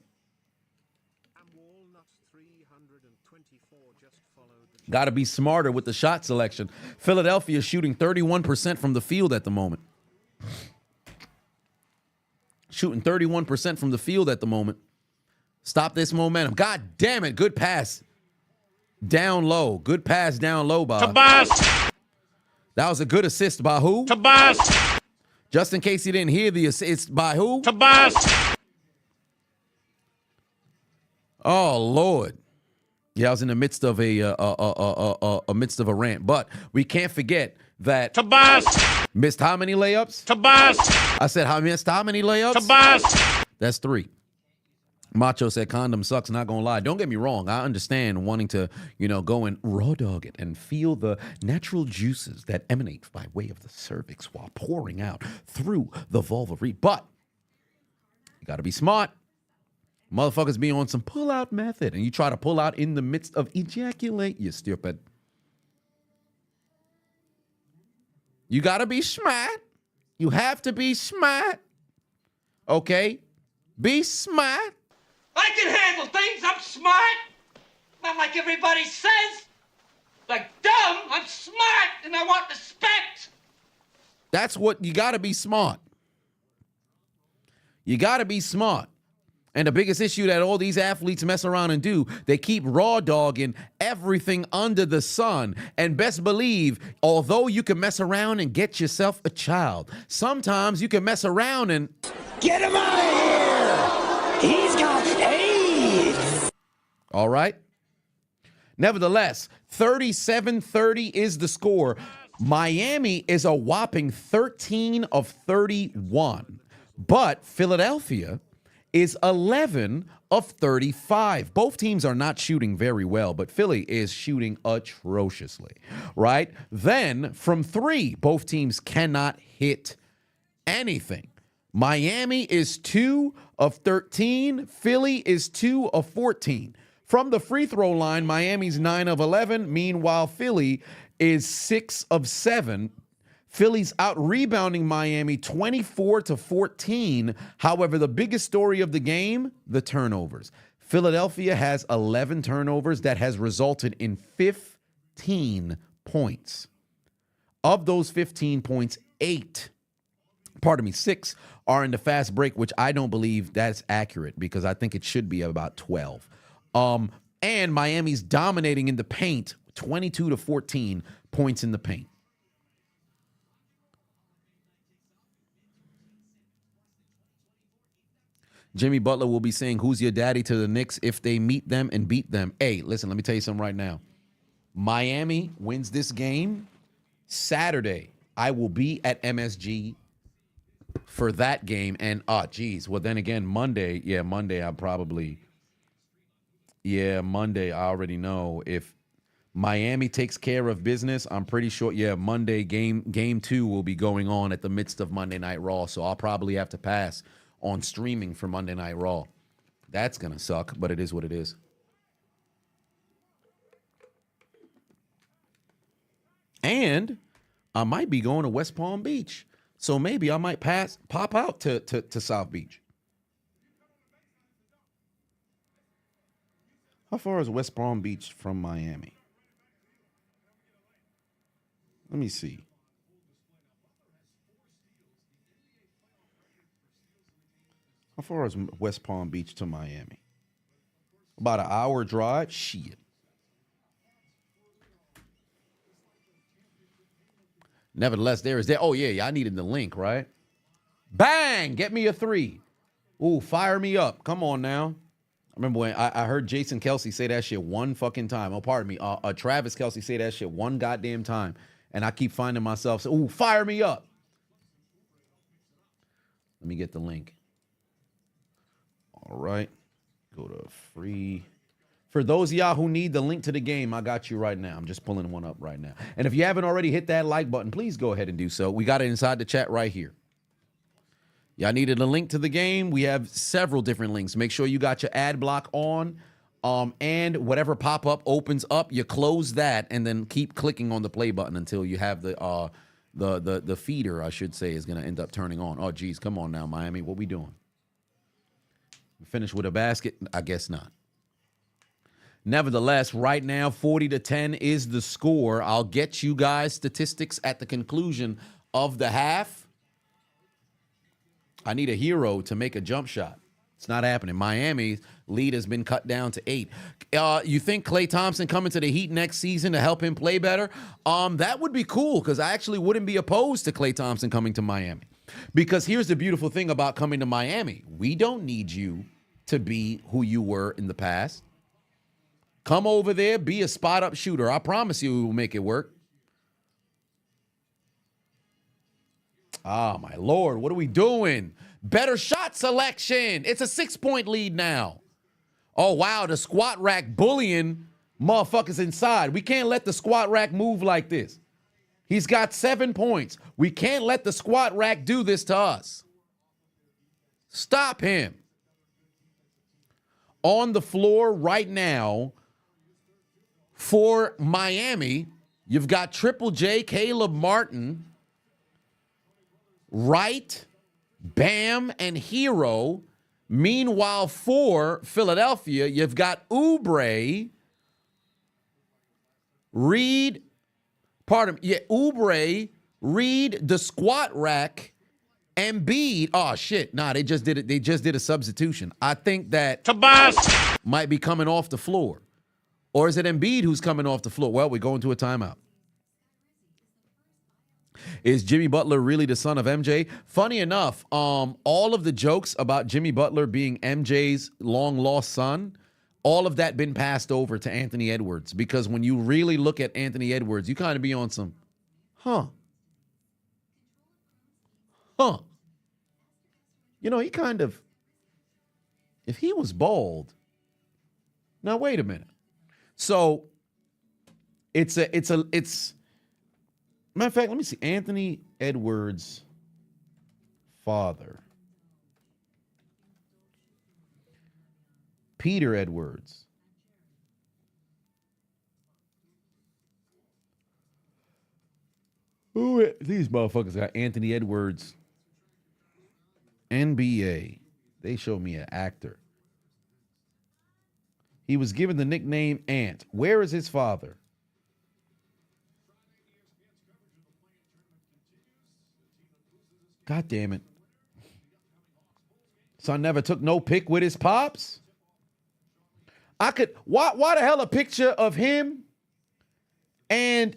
Got to be smarter with the shot selection. Philadelphia is shooting 31% from the field at the moment. Shooting 31% from the field at the moment. Stop this momentum. God damn it. Good pass. Down low. Good pass down low, by Tobias. That was a good assist by who? Tobias. Just in case you didn't hear the assist by who? Tobias. Oh, Lord. Yeah, I was in the midst of a rant, but we can't forget that Tobias. Missed how many layups? Tobias. I said missed how many layups? Tobias. That's 3. Macho said condom sucks, not gonna lie. Don't get me wrong. I understand wanting to, go and raw dog it and feel the natural juices that emanate by way of the cervix while pouring out through the vulva. But you gotta be smart. Motherfuckers be on some pull-out method, and you try to pull out in the midst of ejaculate, you stupid. You got to be smart. You have to be smart. Okay? Be smart. I can handle things. I'm smart. Not like everybody says. Like dumb. I'm smart and I want respect. That's what you got to be smart. You got to be smart. And the biggest issue that all these athletes mess around and do, they keep raw dogging everything under the sun. And best believe, although you can mess around and get yourself a child, sometimes you can mess around and... Get him out of here. He's got AIDS. All right? Nevertheless, 37-30 is the score. Miami is a whopping 13 of 31. But Philadelphia is 11 of 35. Both teams are not shooting very well, but Philly is shooting atrociously, right? Then from 3, both teams cannot hit anything. Miami is 2 of 13. Philly is 2 of 14. From the free throw line, Miami's 9 of 11. Meanwhile, Philly is 6 of 7. Philly's out-rebounding Miami 24-14. However, the biggest story of the game, the turnovers. Philadelphia has 11 turnovers. That has resulted in 15 points. Of those 15 points, 6 are in the fast break, which I don't believe that's accurate because I think it should be about 12. And Miami's dominating in the paint, 22-14 points in the paint. Jimmy Butler will be saying, who's your daddy to the Knicks if they meet them and beat them. Hey, listen, let me tell you something right now. Miami wins this game Saturday. I will be at MSG for that game. And, well, then again, Monday, Monday I already know. If Miami takes care of business, I'm pretty sure, Monday game 2 will be going on at the midst of Monday Night Raw. So I'll probably have to pass on streaming for Monday Night Raw. That's going to suck, but it is what it is. And I might be going to West Palm Beach. So maybe I might pop out to South Beach. How far is West Palm Beach from Miami? Let me see. How far is West Palm Beach to Miami? About an hour drive? Shit. Nevertheless, there is that. Oh, yeah, I needed the link, right? Bang! Get me a 3. Ooh, fire me up. Come on now. I remember when I heard Jason Kelsey say that shit one fucking time. Oh, pardon me. Travis Kelsey say that shit one goddamn time. And I keep finding myself saying, ooh, fire me up. Let me get the link. All right. Go to free. For those of y'all who need the link to the game, I got you right now. I'm just pulling one up right now. And if you haven't already hit that like button, please go ahead and do so. We got it inside the chat right here. Y'all needed a link to the game. We have several different links. Make sure you got your ad block on. And whatever pop-up opens up, you close that and then keep clicking on the play button until you have the feeder, I should say, is going to end up turning on. Oh, geez, come on now, Miami. What we doing? Finish with a basket? I guess not. Nevertheless, right now, 40-10 is the score. I'll get you guys statistics at the conclusion of the half. I need a hero to make a jump shot. It's not happening. Miami's lead has been cut down to 8. You think Klay Thompson coming to the Heat next season to help him play better? That would be cool because I actually wouldn't be opposed to Klay Thompson coming to Miami. Because here's the beautiful thing about coming to Miami. We don't need you to be who you were in the past. Come over there, be a spot-up shooter. I promise you we will make it work. Oh, my Lord, what are we doing? Better shot selection. It's a 6-point lead now. Oh, wow, the squat rack bullying motherfuckers inside. We can't let the squat rack move like this. He's got 7 points. We can't let the squat rack do this to us. Stop him. On the floor right now for Miami, you've got Triple J, Caleb Martin, Wright, Bam, and Hero. Meanwhile, for Philadelphia, you've got Oubre, Reed, Oubre, Reed, the squat rack, Embiid. Oh, shit. Nah, they just did it. They just did a substitution. I think that Tobias might be coming off the floor. Or is it Embiid who's coming off the floor? Well, we're going to a timeout. Is Jimmy Butler really the son of MJ? Funny enough, all of the jokes about Jimmy Butler being MJ's long-lost son, all of that been passed over to Anthony Edwards. Because when you really look at Anthony Edwards, you kind of be on some, You know, he kind of, if he was bald, now wait a minute. So it's matter of fact, let me see. Anthony Edwards' father. Peter Edwards. Ooh, these motherfuckers got Anthony Edwards. NBA. They show me an actor. He was given the nickname Ant. Where is his father? God damn it. Son never took no pic with his pops? Why the hell a picture of him and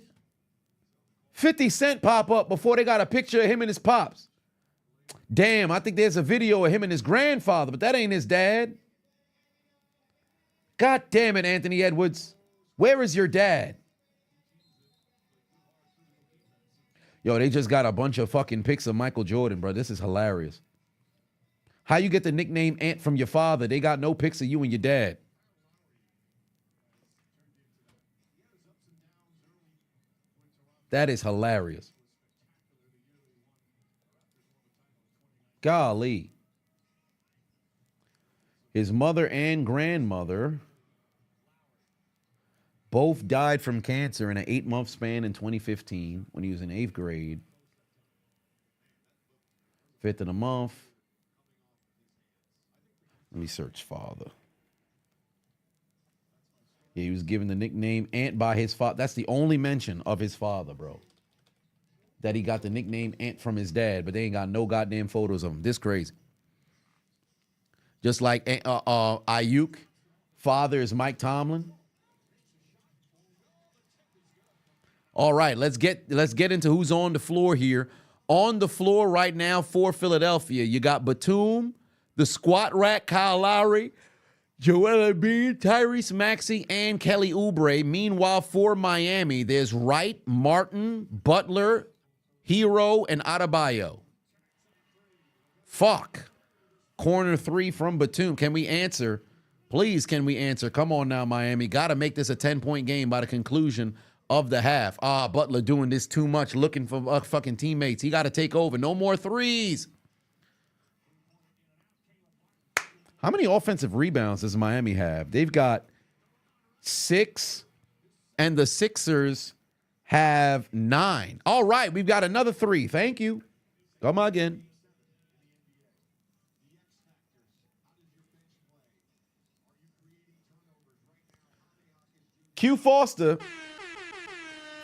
50 Cent pop up before they got a picture of him and his pops? Damn, I think there's a video of him and his grandfather, but that ain't his dad. God damn it, Anthony Edwards. Where is your dad? Yo, they just got a bunch of fucking pics of Michael Jordan, bro. This is hilarious. How you get the nickname Ant from your father? They got no pics of you and your dad. That is hilarious. Golly. His mother and grandmother both died from cancer in an 8-month span in 2015 when he was in 8th grade. 5th of the month. Let me search father. Yeah, he was given the nickname Ant by his father. That's the only mention of his father, bro. That he got the nickname Ant from his dad, but they ain't got no goddamn photos of him. This crazy. Just like Ayuk, father is Mike Tomlin. All right, let's get into who's on the floor here. On the floor right now for Philadelphia, you got Batum, the squat rack Kyle Lowry, Joel Embiid, Tyrese Maxey, and Kelly Oubre. Meanwhile, for Miami, there's Wright, Martin, Butler, Hero, and Adebayo. Fuck. Corner 3 from Batum. Can we answer? Please, can we answer? Come on now, Miami. Got to make this a 10-point game by the conclusion of the half. Butler doing this too much, looking for fucking teammates. He got to take over. No more threes. How many offensive rebounds does Miami have? They've got 6, and the Sixers have 9. All right, we've got another 3. Thank you. Come again. Q Foster.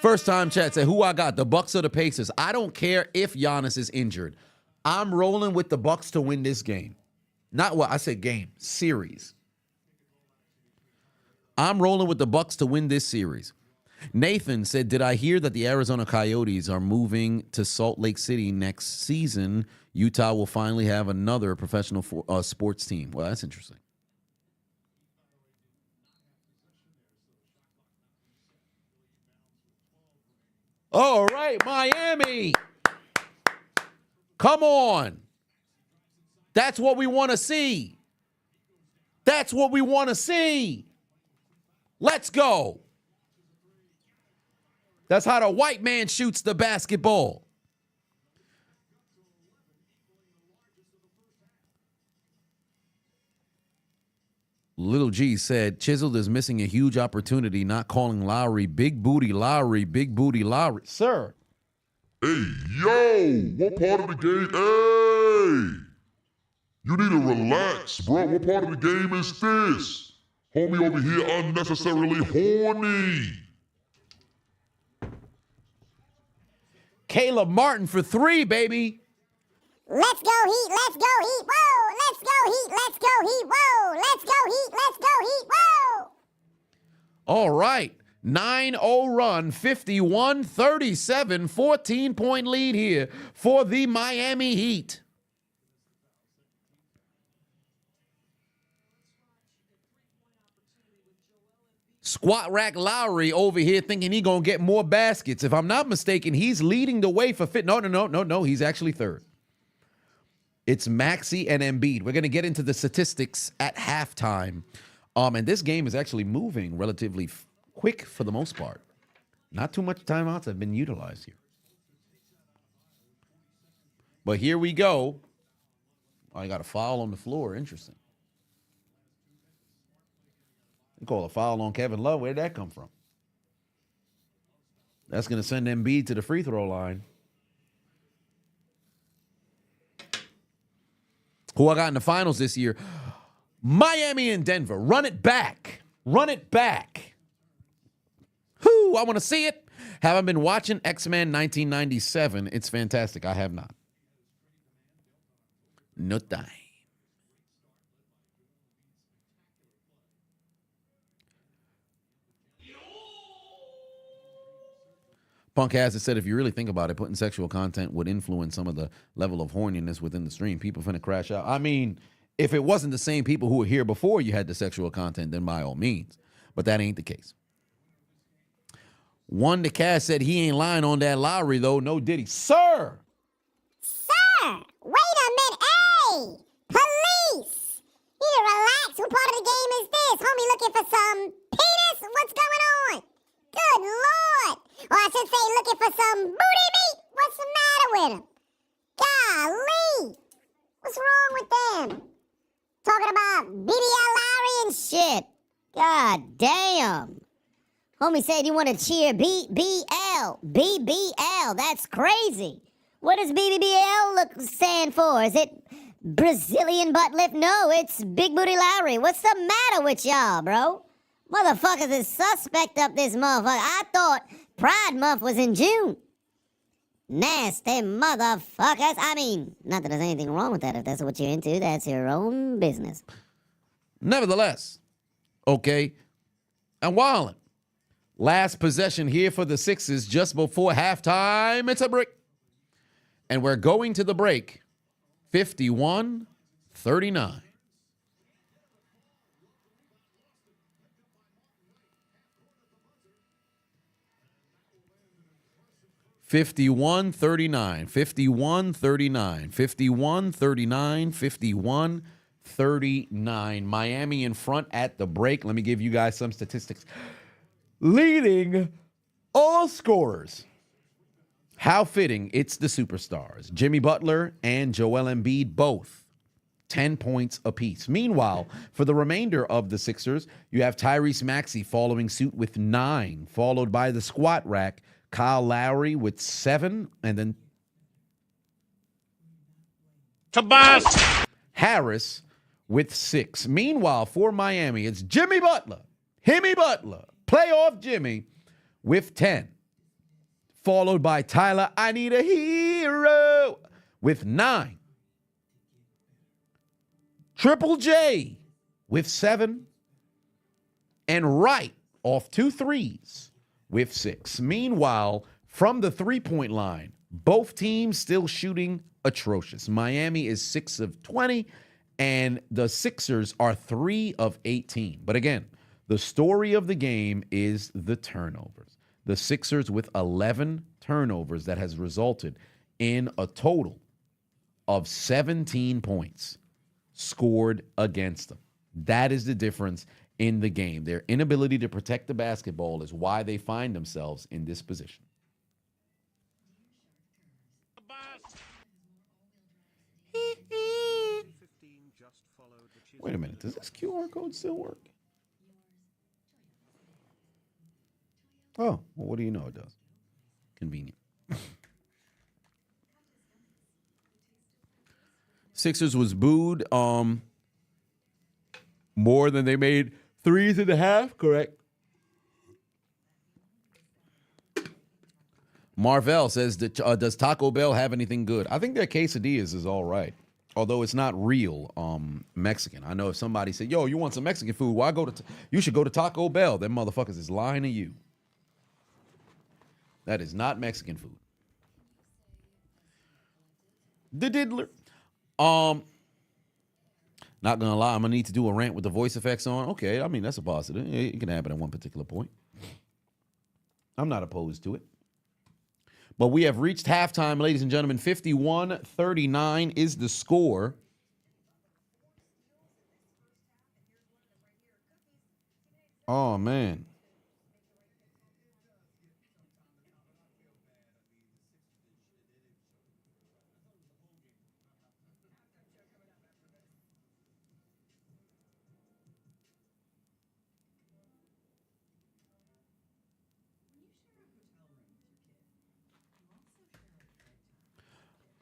First time chat said, who I got, the Bucks or the Pacers? I don't care if Giannis is injured. I'm rolling with the Bucks to win this game. Not what I said game, series. I'm rolling with the Bucks to win this series. Nathan said, did I hear that the Arizona Coyotes are moving to Salt Lake City next season? Utah will finally have another professional sports team. Well, that's interesting. All right, Miami. Come on. That's what we want to see. That's what we want to see. Let's go. That's how the white man shoots the basketball. Little G said, Chiseled is missing a huge opportunity not calling Lowry Big Booty Lowry, Big Booty Lowry. Sir. Hey, yo, what part of the game? Hey, you need to relax, bro. What part of the game is this? Homie over here unnecessarily horny. Caleb Martin for 3, baby. Let's go Heat, let's go Heat, whoa! Let's go Heat, let's go Heat, whoa! Let's go Heat, let's go Heat, whoa! All right. 9-0 run, 51-37, 14-point lead here for the Miami Heat. Squat rack Lowry over here thinking he gonna get more baskets. If I'm not mistaken, he's leading the way for fit. No. He's actually third. It's Maxey and Embiid. We're gonna get into the statistics at halftime. And this game is actually moving relatively quick for the most part. Not too much timeouts have been utilized here. But here we go. Oh, you got a foul on the floor. Interesting. They call a foul on Kevin Love. Where'd that come from? That's going to send Embiid to the free throw line. Who I got in the finals this year? Miami and Denver. Run it back. Run it back. Whoo, I want to see it. Have I been watching X-Men 1997? It's fantastic. I have not. No time. Punk has it said, if you really think about it, putting sexual content would influence some of the level of horniness within the stream. People finna crash out. I mean, if it wasn't the same people who were here before you had the sexual content, then by all means. But that ain't the case. One to Cass said he ain't lying on that Lowry, though. No diddy. Sir! Sir! Wait a minute! Hey! Police! You need to relax. What part of the game is this? Homie looking for some penis? What's going on? Good Lord! Or I should say looking for some booty meat? What's the matter with him? Golly! What's wrong with them? talking about BBL Lowry and shit. God damn. Homie said you want to cheer BBL. BBL. That's crazy. What does BBL stand for? Is it Brazilian butt lift? No, it's Big Booty Lowry. What's the matter with y'all, bro? Motherfuckers is suspect up this motherfucker. I thought Pride Month was in June. Nasty motherfuckers. I mean, not that there's anything wrong with that. If that's what you're into, that's your own business. Nevertheless, okay, and Wallen, last possession here for the Sixers just before halftime. It's a break. And we're going to the break, 51-39. 51-39, 51-39, 51-39, 51-39. Miami in front at the break. Let me give you guys some statistics. Leading all scorers. How fitting, it's the superstars. Jimmy Butler and Joel Embiid both 10 points apiece. Meanwhile, for the remainder of the Sixers, you have Tyrese Maxey following suit with 9, followed by the squat rack, Kyle Lowry with 7, and then Tobias Harris with 6. Meanwhile, for Miami, it's Jimmy Butler, playoff Jimmy, with 10. Followed by Tyler, I need a hero, with 9. Triple J with 7. And Wright off 2 threes with 6. Meanwhile, from the three-point line, both teams still shooting atrocious. Miami is 6 of 20, and the Sixers are 3 of 18. But again, the story of the game is the turnovers. The Sixers with 11 turnovers that has resulted in a total of 17 points scored against them. That is the difference in the game. Their inability to protect the basketball is why they find themselves in this position. Wait a minute. Does this QR code still work? Oh, well, what do you know it does? Convenient. Sixers was booed more than they made threes in the half, correct? Marvell says, does Taco Bell have anything good? I think their quesadillas is all right, although it's not real Mexican. I know if somebody said, yo, you want some Mexican food, why go to you should go to Taco Bell. Them motherfuckers is lying to you. That is not Mexican food. The Diddler. Not gonna lie, I'm gonna need to do a rant with the voice effects on. Okay, I mean, that's a positive. It can happen at one particular point. I'm not opposed to it. But we have reached halftime, ladies and gentlemen. 51-39 is the score. Oh, man.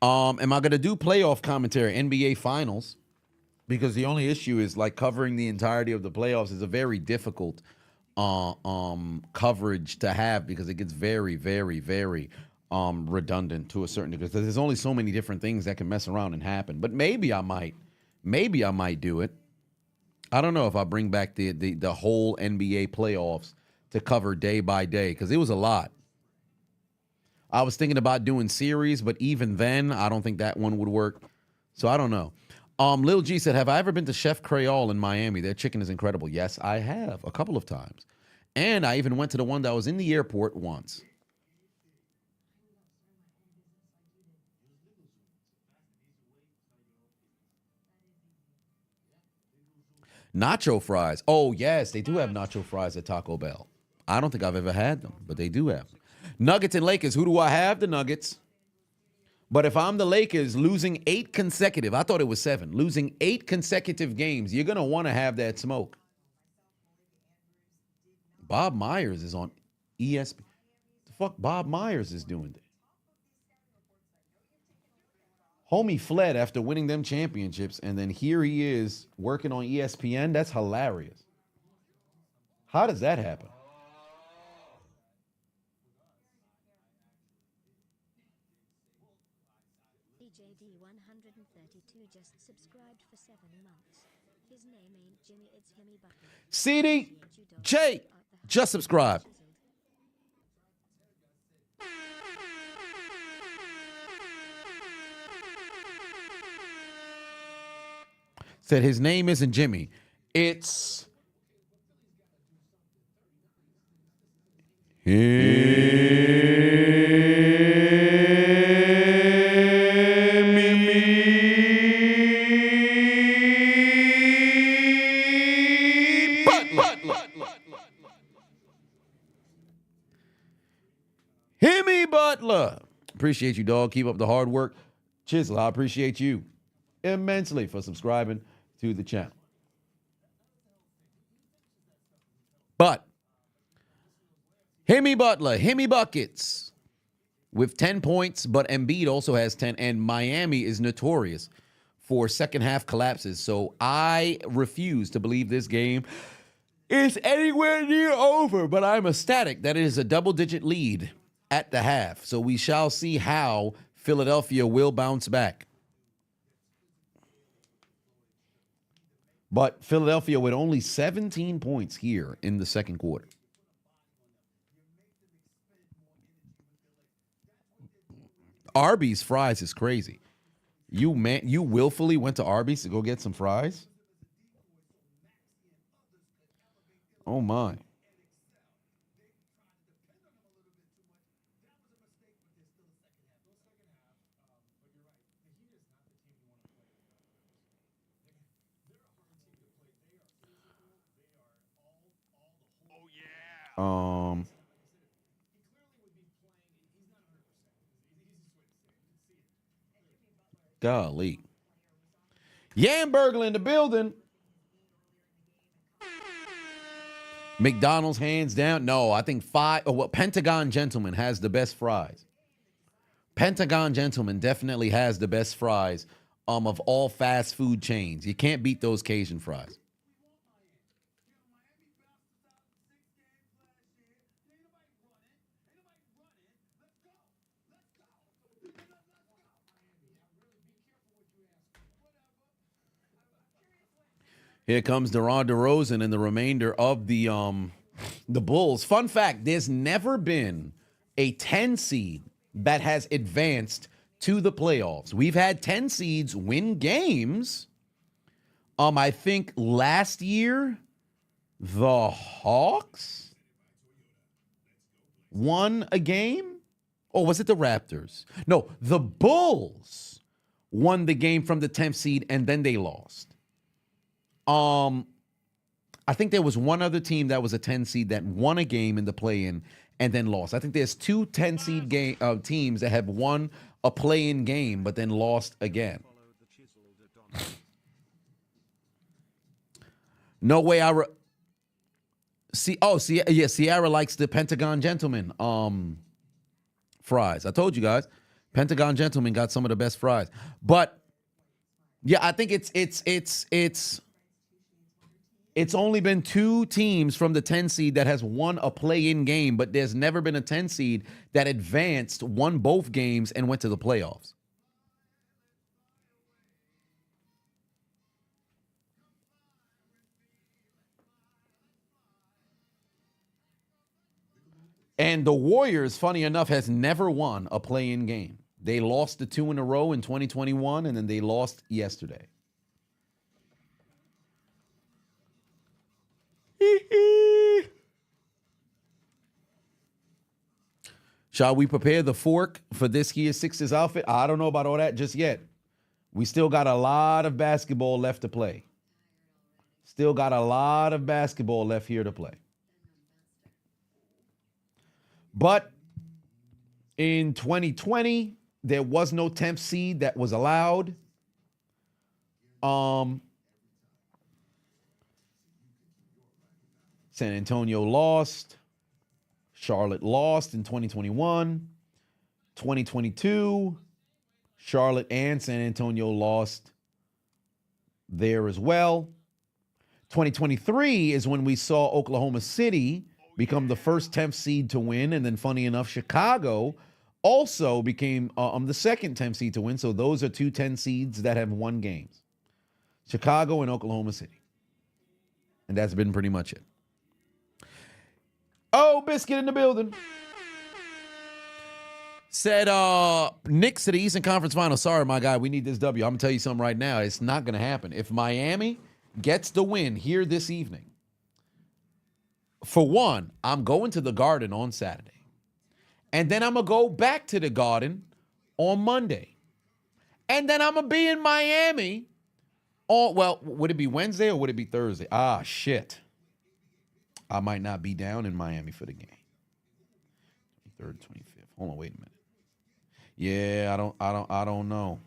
Am I going to do playoff commentary, NBA Finals? Because the only issue is like covering the entirety of the playoffs is a very difficult coverage to have because it gets very, very, very redundant to a certain degree. Because there's only so many different things that can mess around and happen. But maybe I might do it. I don't know if I bring back the whole NBA playoffs to cover day by day because it was a lot. I was thinking about doing series, but even then, I don't think that one would work. So I don't know. Lil G said, have I ever been to Chef Creole in Miami? Their chicken is incredible. Yes, I have a couple of times. And I even went to the one that was in the airport once. Nacho fries. Oh, yes, they do have nacho fries at Taco Bell. I don't think I've ever had them, but they do have them. Nuggets and Lakers. Who do I have? The Nuggets. But if I'm the Lakers losing 8 consecutive, I thought it was 7, losing 8 consecutive games, you're going to want to have that smoke. Bob Myers is on ESPN. The fuck Bob Myers is doing there? Homie fled after winning them championships, and then here he is working on ESPN. That's hilarious. How does that happen? JD 132 just subscribed for 7 months. His name ain't Jimmy, it's Himmy Butler. CD J just subscribe. Said his name isn't Jimmy. It's Himmy Butler. Appreciate you, dog. Keep up the hard work. Chiseled, I appreciate you immensely for subscribing to the channel. But Himmy Butler, Himmy Buckets with 10 points, but Embiid also has 10, and Miami is notorious for second half collapses. So I refuse to believe this game is anywhere near over, but I'm ecstatic that it is a double-digit lead at the half. So we shall see how Philadelphia will bounce back. But Philadelphia with only 17 points here in the second quarter. Arby's fries is crazy. You willfully went to Arby's to go get some fries? Oh my. Golly. Yamburglar in the building. McDonald's hands down. No, I think Pentagon Gentleman has the best fries. Pentagon Gentleman definitely has the best fries of all fast food chains. You can't beat those Cajun fries. Here comes DeMar DeRozan and the remainder of the Bulls. Fun fact, there's never been a 10 seed that has advanced to the playoffs. We've had 10 seeds win games. I think last year, the Hawks won a game. Or was it the Raptors? No, the Bulls won the game from the 10th seed, and then they lost. I think there was one other team that was a 10 seed that won a game in the play-in and then lost. I think there's 2 10 seed teams that have won a play-in game but then lost again. No way. Sierra likes the Pentagon Gentleman fries. I told you guys, Pentagon Gentleman got some of the best fries. But yeah, I think it's only been 2 teams from the 10 seed that has won a play-in game, but there's never been a 10 seed that advanced, won both games, and went to the playoffs. And the Warriors, funny enough, has never won a play-in game. They lost the 2 in a row in 2021, and then they lost yesterday. Shall we prepare the fork for this year's Sixers outfit? I don't know about all that just yet. We still got a lot of basketball left to play. Still got a lot of basketball left here to play. But in 2020, There was no 10th seed that was allowed. San Antonio lost. Charlotte lost in 2021. 2022, Charlotte and San Antonio lost there as well. 2023 is when we saw Oklahoma City become the first 10th seed to win. And then funny enough, Chicago also became the second 10th seed to win. So those are two 10 seeds that have won games. Chicago and Oklahoma City. And that's been pretty much it. Oh, Biscuit in the building. Said Knicks to the Eastern Conference Finals. Sorry, my guy, we need this W. I'm going to tell you something right now. It's not going to happen. If Miami gets the win here this evening, for one, I'm going to the Garden on Saturday. And then I'm going to go back to the Garden on Monday. And then I'm going to be in Miami on, well, would it be Wednesday or would it be Thursday? Ah, shit. I might not be down in Miami for the game. 23rd, 25th. Hold on, wait a minute. Yeah, I don't know.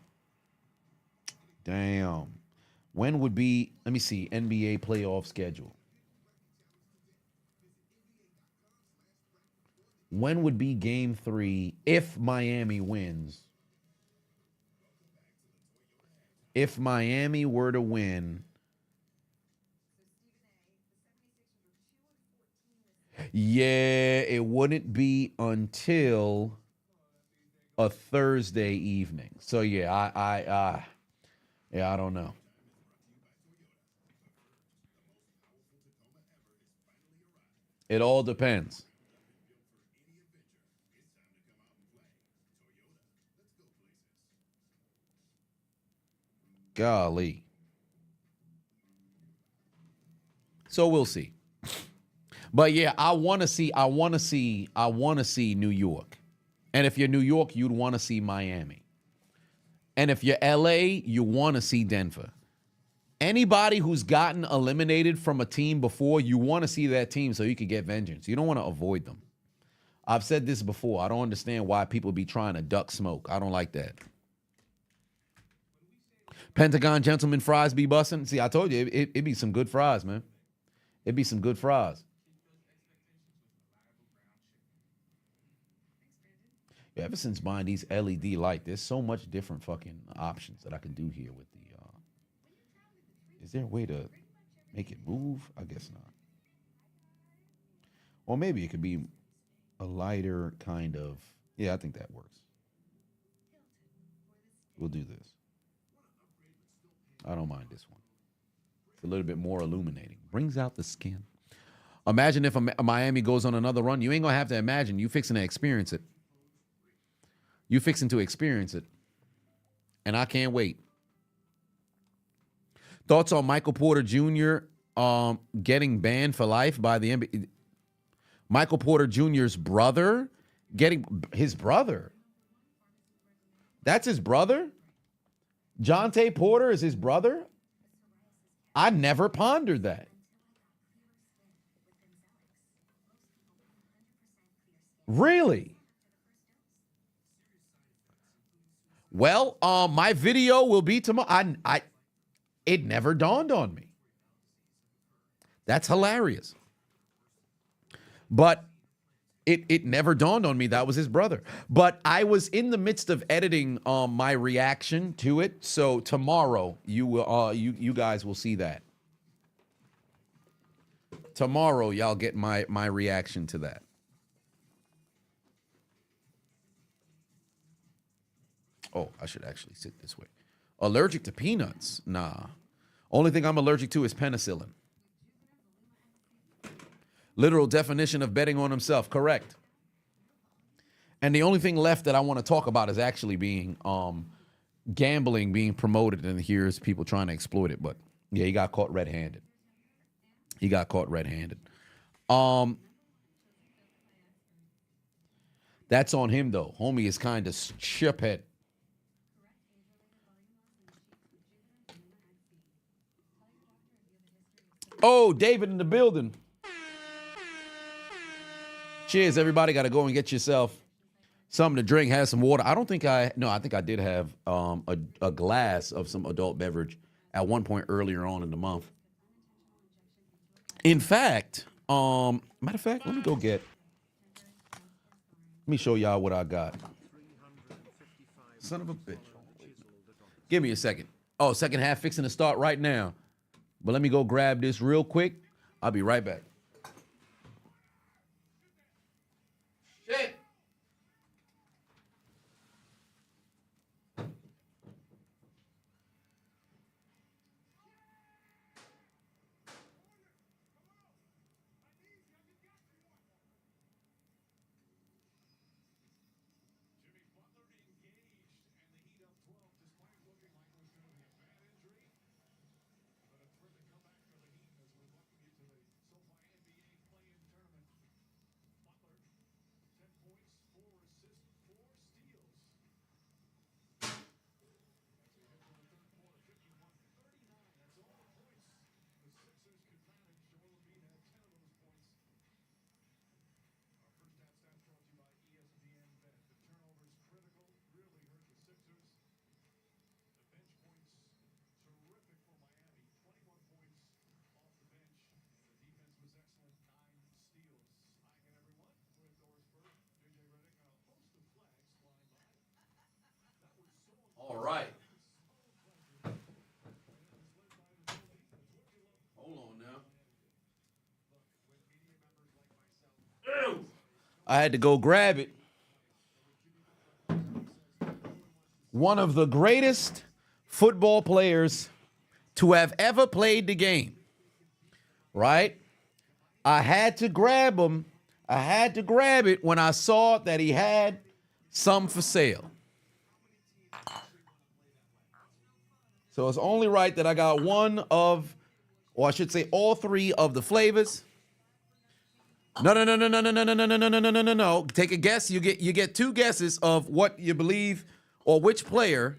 Damn. When would be, let me see, NBA playoff schedule. When would be game 3 if Miami wins? If Miami were to win, yeah, it wouldn't be until a Thursday evening. So yeah, I don't know. It all depends. Golly. So we'll see. But yeah, I want to see New York. And if you're New York, you'd want to see Miami. And if you're LA, you want to see Denver. Anybody who's gotten eliminated from a team before, you want to see that team so you can get vengeance. You don't want to avoid them. I've said this before. I don't understand why people be trying to duck smoke. I don't like that. Pentagon Gentleman fries be busting. See, I told you, it be some good fries, man. It be some good fries. Yeah, ever since buying these LED light, there's so much different fucking options that I can do here with the, is there a way to make it move? I guess not. Or maybe it could be a lighter kind of, yeah, I think that works. We'll do this. I don't mind this one. It's a little bit more illuminating. Brings out the skin. Imagine if a Miami goes on another run. You ain't going to have to imagine. You fixing to experience it. You fixing to experience it. And I can't wait. Thoughts on Michael Porter Jr. Getting banned for life by the NBA? Michael Porter Jr.'s brother getting his brother. That's his brother? Jonte Porter is his brother? I never pondered that. Really? Well, my video will be tomorrow. It never dawned on me. That's hilarious. But it never dawned on me that was his brother. But I was in the midst of editing my reaction to it. So tomorrow you will you guys will see that. Tomorrow y'all get my reaction to that. Oh, I should actually sit this way. Allergic to peanuts? Nah. Only thing I'm allergic to is penicillin. Literal definition of betting on himself. Correct. And the only thing left that I want to talk about is actually being gambling being promoted, and here's people trying to exploit it. But yeah, he got caught red-handed. That's on him though. Homie is kind of chiphead. Oh, David in the building. Cheers, everybody. Got to go and get yourself something to drink, had some water. I think I did have a glass of some adult beverage at one point earlier on in the month. In fact, matter of fact, let me show y'all what I got. Son of a bitch. Give me a second. Oh, second half fixing to start right now. But let me go grab this real quick. I'll be right back. Shit. All right. Hold on now. Ew. I had to go grab it. One of the greatest football players to have ever played the game. Right? I had to grab him. I had to grab it when I saw that he had some for sale. So it's only right that I got one of, or I should say all three of the flavors. No. Take a guess. You get two guesses of what you believe or which player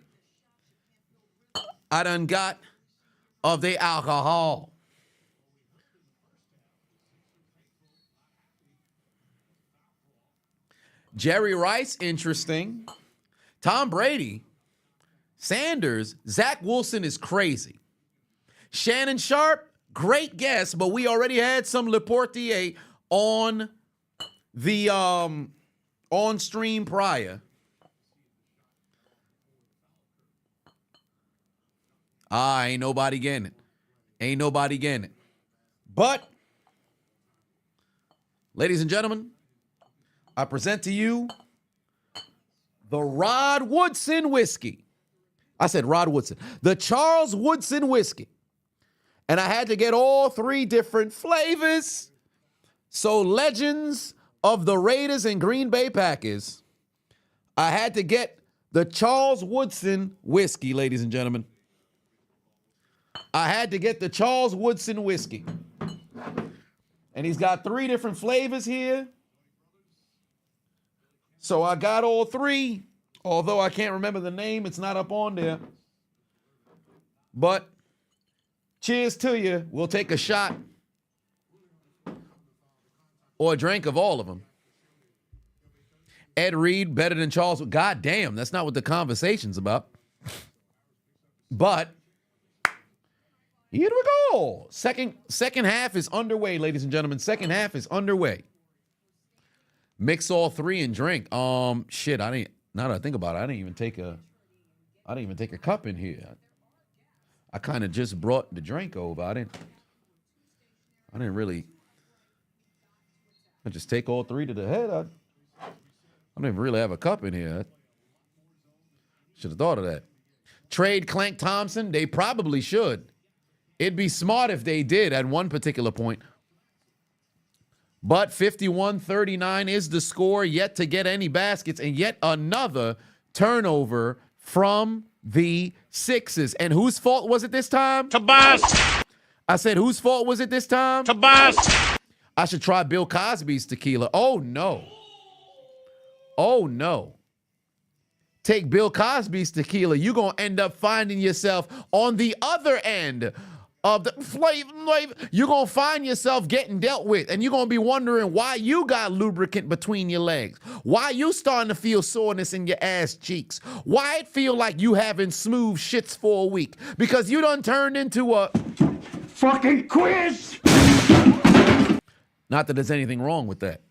I done got of the alcohol. Jerry Rice, interesting. Tom Brady. Sanders, Zach Wilson is crazy. Shannon Sharp, great guess, but we already had some Leportier on the on stream prior. Ain't nobody getting it. But, ladies and gentlemen, I present to you the Rod Woodson whiskey. I said Rod Woodson. The Charles Woodson whiskey. And I had to get all three different flavors. So legends of the Raiders and Green Bay Packers. I had to get the Charles Woodson whiskey, ladies and gentlemen. I had to get the Charles Woodson whiskey. And he's got three different flavors here. So I got all three. Although I can't remember the name, it's not up on there. But cheers to you. We'll take a shot or a drink of all of them. Ed Reed better than Charles. God damn, that's not what the conversation's about. But here we go. Second half is underway, ladies and gentlemen. Second half is underway. Mix all three and drink. Shit, now that I think about it, I didn't even take a cup in here. I kind of just brought the drink over. I didn't really. I just take all three to the head. I don't even really have a cup in here. Should have thought of that. Trade Clank Thompson. They probably should. It'd be smart if they did at one particular point. But 51-39 is the score, yet to get any baskets, and yet another turnover from the Sixers. And whose fault was it this time? Tobias! I said, whose fault was it this time? Tobias! I should try Bill Cosby's tequila. Oh, no. Oh, no. Take Bill Cosby's tequila. You're going to end up finding yourself on the other end of the flavor, you're going to find yourself getting dealt with, and you're going to be wondering why you got lubricant between your legs, why you starting to feel soreness in your ass cheeks, why it feel like you having smooth shits for a week, because you done turned into a Fucking quiz! Not that there's anything wrong with that.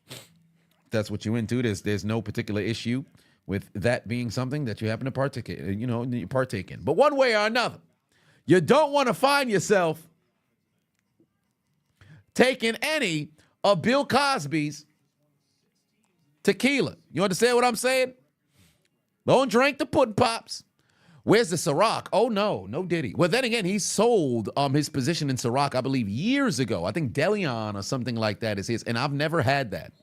If that's what you're into. There's no particular issue with that being something that you happen to partake in. But one way or another, you don't want to find yourself taking any of Bill Cosby's tequila. You understand what I'm saying? Don't drink the pudding pops. Where's the Ciroc? Oh, no Diddy. Well, then again, he sold his position in Ciroc, I believe, years ago. I think Deleon or something like that is his, and I've never had that.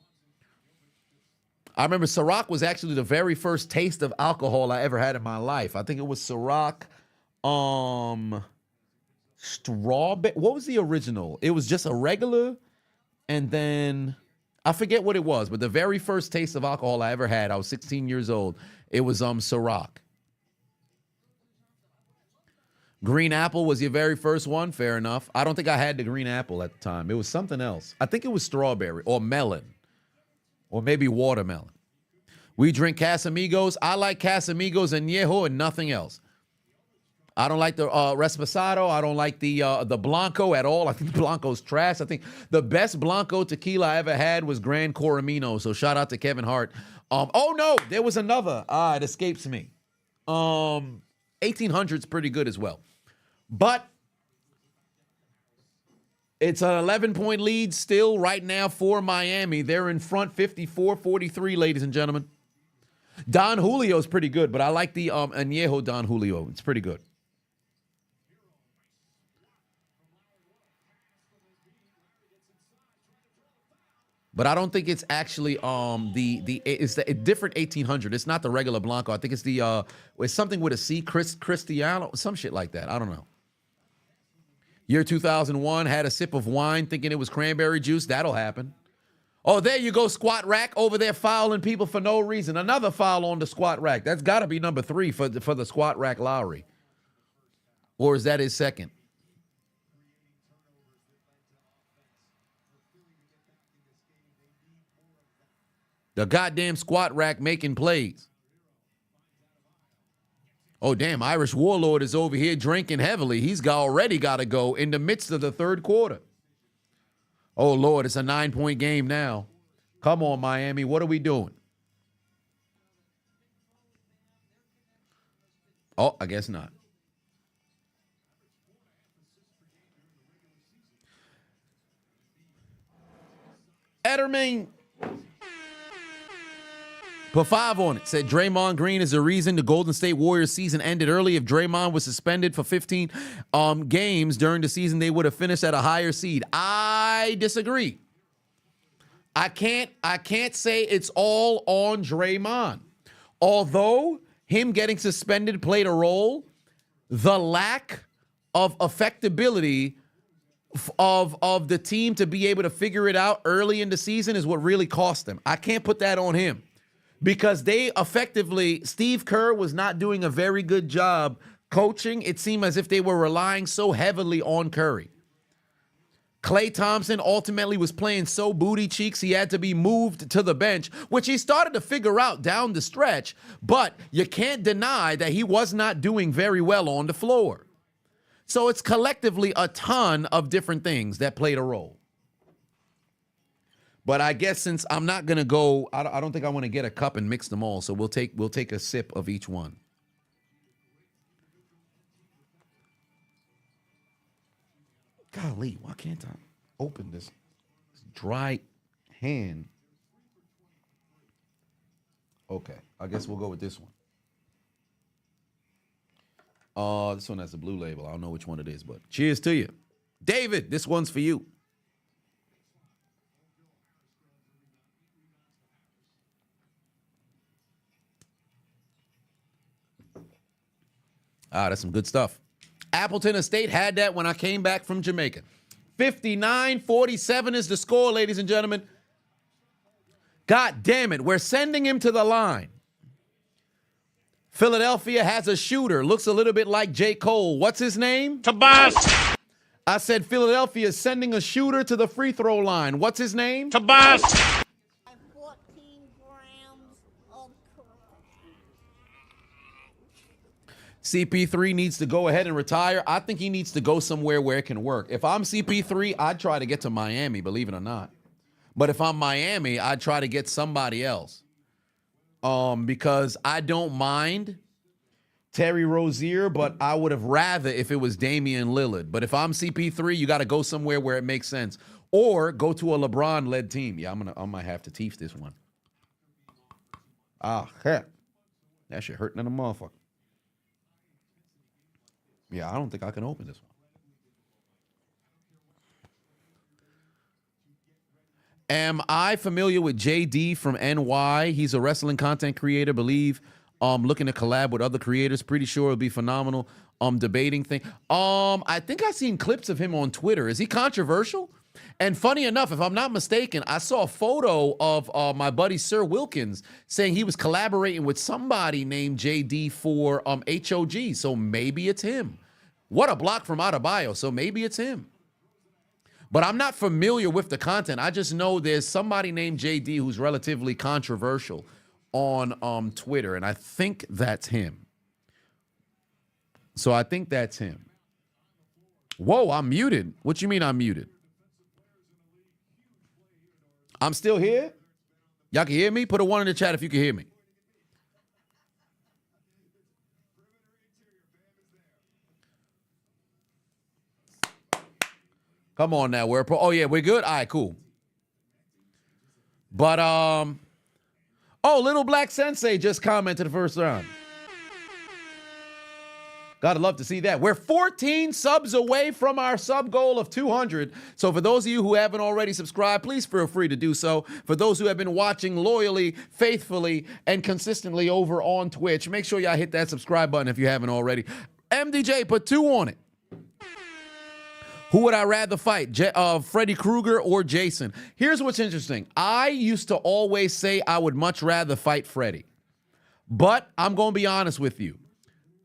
I remember Ciroc was actually the very first taste of alcohol I ever had in my life. I think it was Ciroc, strawberry. What was the original? It was just a regular, and then I forget what it was, but the very first taste of alcohol I ever had, I was 16 years old. It was Ciroc. Green apple was your very first one. Fair enough. I don't think I had the green apple at the time. It was something else. I think it was strawberry or melon or maybe watermelon. We drink Casamigos. I like Casamigos and Añejo and nothing else. I don't like the Reposado. I don't like the Blanco at all. I think Blanco's trash. I think the best Blanco tequila I ever had was Gran Coramino. So shout out to Kevin Hart. Oh no, there was another. It escapes me. 1800's pretty good as well. But it's an 11-point lead still right now for Miami. They're in front 54-43, ladies and gentlemen. Don Julio's pretty good, but I like the Añejo Don Julio. It's pretty good. But I don't think it's actually it's a different 1800. It's not the regular Blanco. I think it's it's something with a C, Cristiano, some shit like that. I don't know. Year 2001, had a sip of wine thinking it was cranberry juice. That'll happen. Oh, there you go, Squat Rack over there fouling people for no reason. Another foul on the Squat Rack. That's got to be number 3 for the Squat Rack Lowry. Or is that his second? The goddamn Squat Rack making plays. Oh, damn, Irish Warlord is over here drinking heavily. He's already got to go in the midst of the third quarter. Oh, Lord, it's a 9-point game now. Come on, Miami. What are we doing? Oh, I guess not. Ederman put 5 on it. Said Draymond Green is the reason the Golden State Warriors season ended early. If Draymond was suspended for 15 games during the season, they would have finished at a higher seed. I disagree. I can't say it's all on Draymond. Although him getting suspended played a role, the lack of effectability of the team to be able to figure it out early in the season is what really cost them. I can't put that on him. Because they effectively, Steve Kerr was not doing a very good job coaching. It seemed as if they were relying so heavily on Curry. Klay Thompson ultimately was playing so booty cheeks, he had to be moved to the bench, which he started to figure out down the stretch. But you can't deny that he was not doing very well on the floor. So it's collectively a ton of different things that played a role. But I guess since I'm not going to go, I don't think I want to get a cup and mix them all. So we'll take a sip of each one. Golly, why can't I open this dry hand? Okay, I guess we'll go with this one. This one has a blue label. I don't know which one it is, but cheers to you. David, this one's for you. That's some good stuff. Appleton Estate had that when I came back from Jamaica. 59-47 is the score, ladies and gentlemen. God damn it, we're sending him to the line. Philadelphia has a shooter. Looks a little bit like J. Cole. What's his name? Tobias. I said Philadelphia is sending a shooter to the free throw line. What's his name? Tobias. 14 grams of CP3 needs to go ahead and retire. I think he needs to go somewhere where it can work. If I'm CP3, I'd try to get to Miami, believe it or not. But if I'm Miami, I'd try to get somebody else. Because I don't mind Terry Rozier, but I would have rather if it was Damian Lillard. But if I'm CP3, you got to go somewhere where it makes sense. Or go to a LeBron-led team. Yeah, I might have to teach this one. Ah, heck. That shit hurting in a motherfucker. Yeah, I don't think I can open this one. Am I familiar with JD from NY? He's a wrestling content creator. Believe looking to collab with other creators. Pretty sure it'll be phenomenal. Debating thing. I think I've seen clips of him on Twitter. Is he controversial? And funny enough, if I'm not mistaken, I saw a photo of my buddy Sir Wilkins saying he was collaborating with somebody named JD for HOG. So maybe it's him. What a block from Adebayo. So maybe it's him. But I'm not familiar with the content. I just know there's somebody named JD who's relatively controversial on Twitter, and I think that's him. So I think that's him. Whoa, I'm muted. What you mean I'm muted? I'm still here? Y'all can hear me? Put a 1 in the chat if you can hear me. Come on now, we're oh yeah, we're good. All right, cool. But oh, Little Black Sensei just commented the first round. Gotta love to see that. We're 14 subs away from our sub goal of 200. So for those of you who haven't already subscribed, please feel free to do so. For those who have been watching loyally, faithfully, and consistently over on Twitch, make sure y'all hit that subscribe button if you haven't already. MDJ, put 2 on it. Who would I rather fight, Freddy Krueger or Jason? Here's what's interesting. I used to always say I would much rather fight Freddy. But I'm going to be honest with you.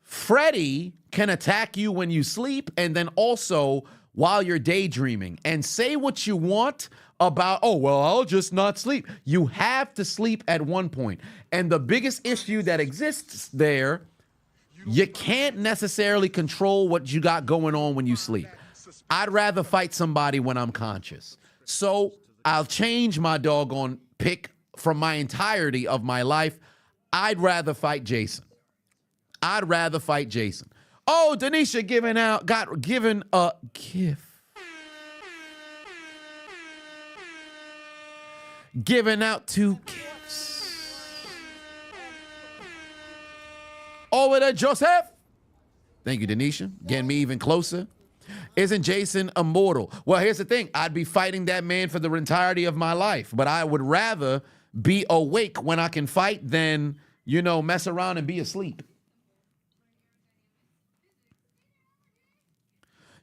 Freddy can attack you when you sleep and then also while you're daydreaming. And say what you want about, oh, well, I'll just not sleep. You have to sleep at one point. And the biggest issue that exists there, you can't necessarily control what you got going on when you sleep. I'd rather fight somebody when I'm conscious. So I'll change my doggone pick from my entirety of my life. I'd rather fight Jason. I'd rather fight Jason. Oh, Denisha got given a gift. Giving out 2 gifts. Over to Joseph. Thank you, Denisha. Getting me even closer. Isn't Jason immortal? Well, here's the thing. I'd be fighting that man for the entirety of my life, but I would rather be awake when I can fight than, mess around and be asleep.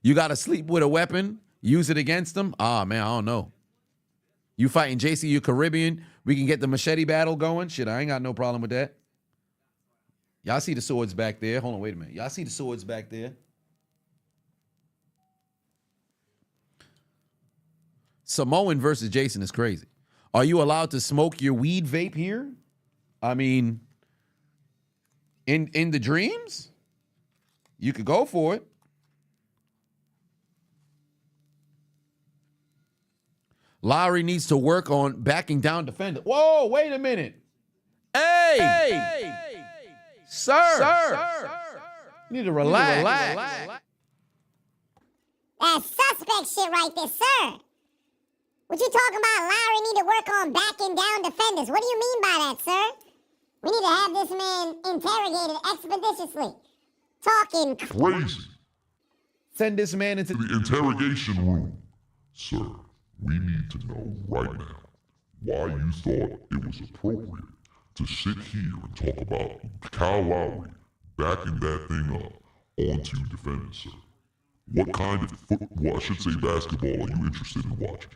You got to sleep with a weapon, use it against them? Ah, man, I don't know. You fighting JC, you Caribbean, we can get the machete battle going? Shit, I ain't got no problem with that. Y'all see the swords back there? Hold on, wait a minute. Y'all see the swords back there? Samoan versus Jason is crazy. Are you allowed to smoke your weed vape here? I mean, in the dreams? You could go for it. Lowry needs to work on backing down defender. Whoa, wait a minute. Hey. Sir. You need to relax. That's suspect shit right there, sir. What you talking about? Lowry need to work on backing down defenders. What do you mean by that, sir? We need to have this man interrogated expeditiously. Talking Crazy. Send this man into The interrogation room. Sir, we need to know right now why you thought it was appropriate to sit here and talk about Kyle Lowry backing that thing up onto defenders, sir. What kind of I should say basketball are you interested in watching?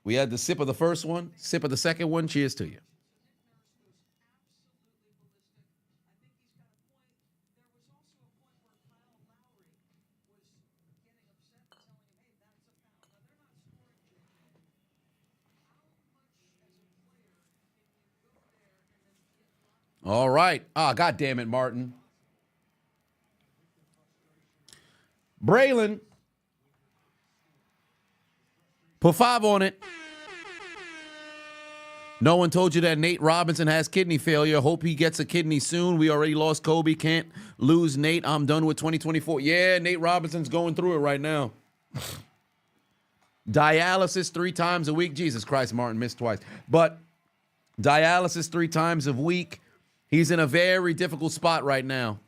We had the sip of the first one, sip of the second one. Cheers to you. All right. Ah, God damn it, Martin. Braylon. Put 5 on it. No one told you that Nate Robinson has kidney failure. Hope he gets a kidney soon. We already lost Kobe. Can't lose Nate. I'm done with 2024. Yeah, Nate Robinson's going through it right now. Dialysis 3 times a week. Jesus Christ, Martin missed twice. But dialysis 3 times a week. He's in a very difficult spot right now.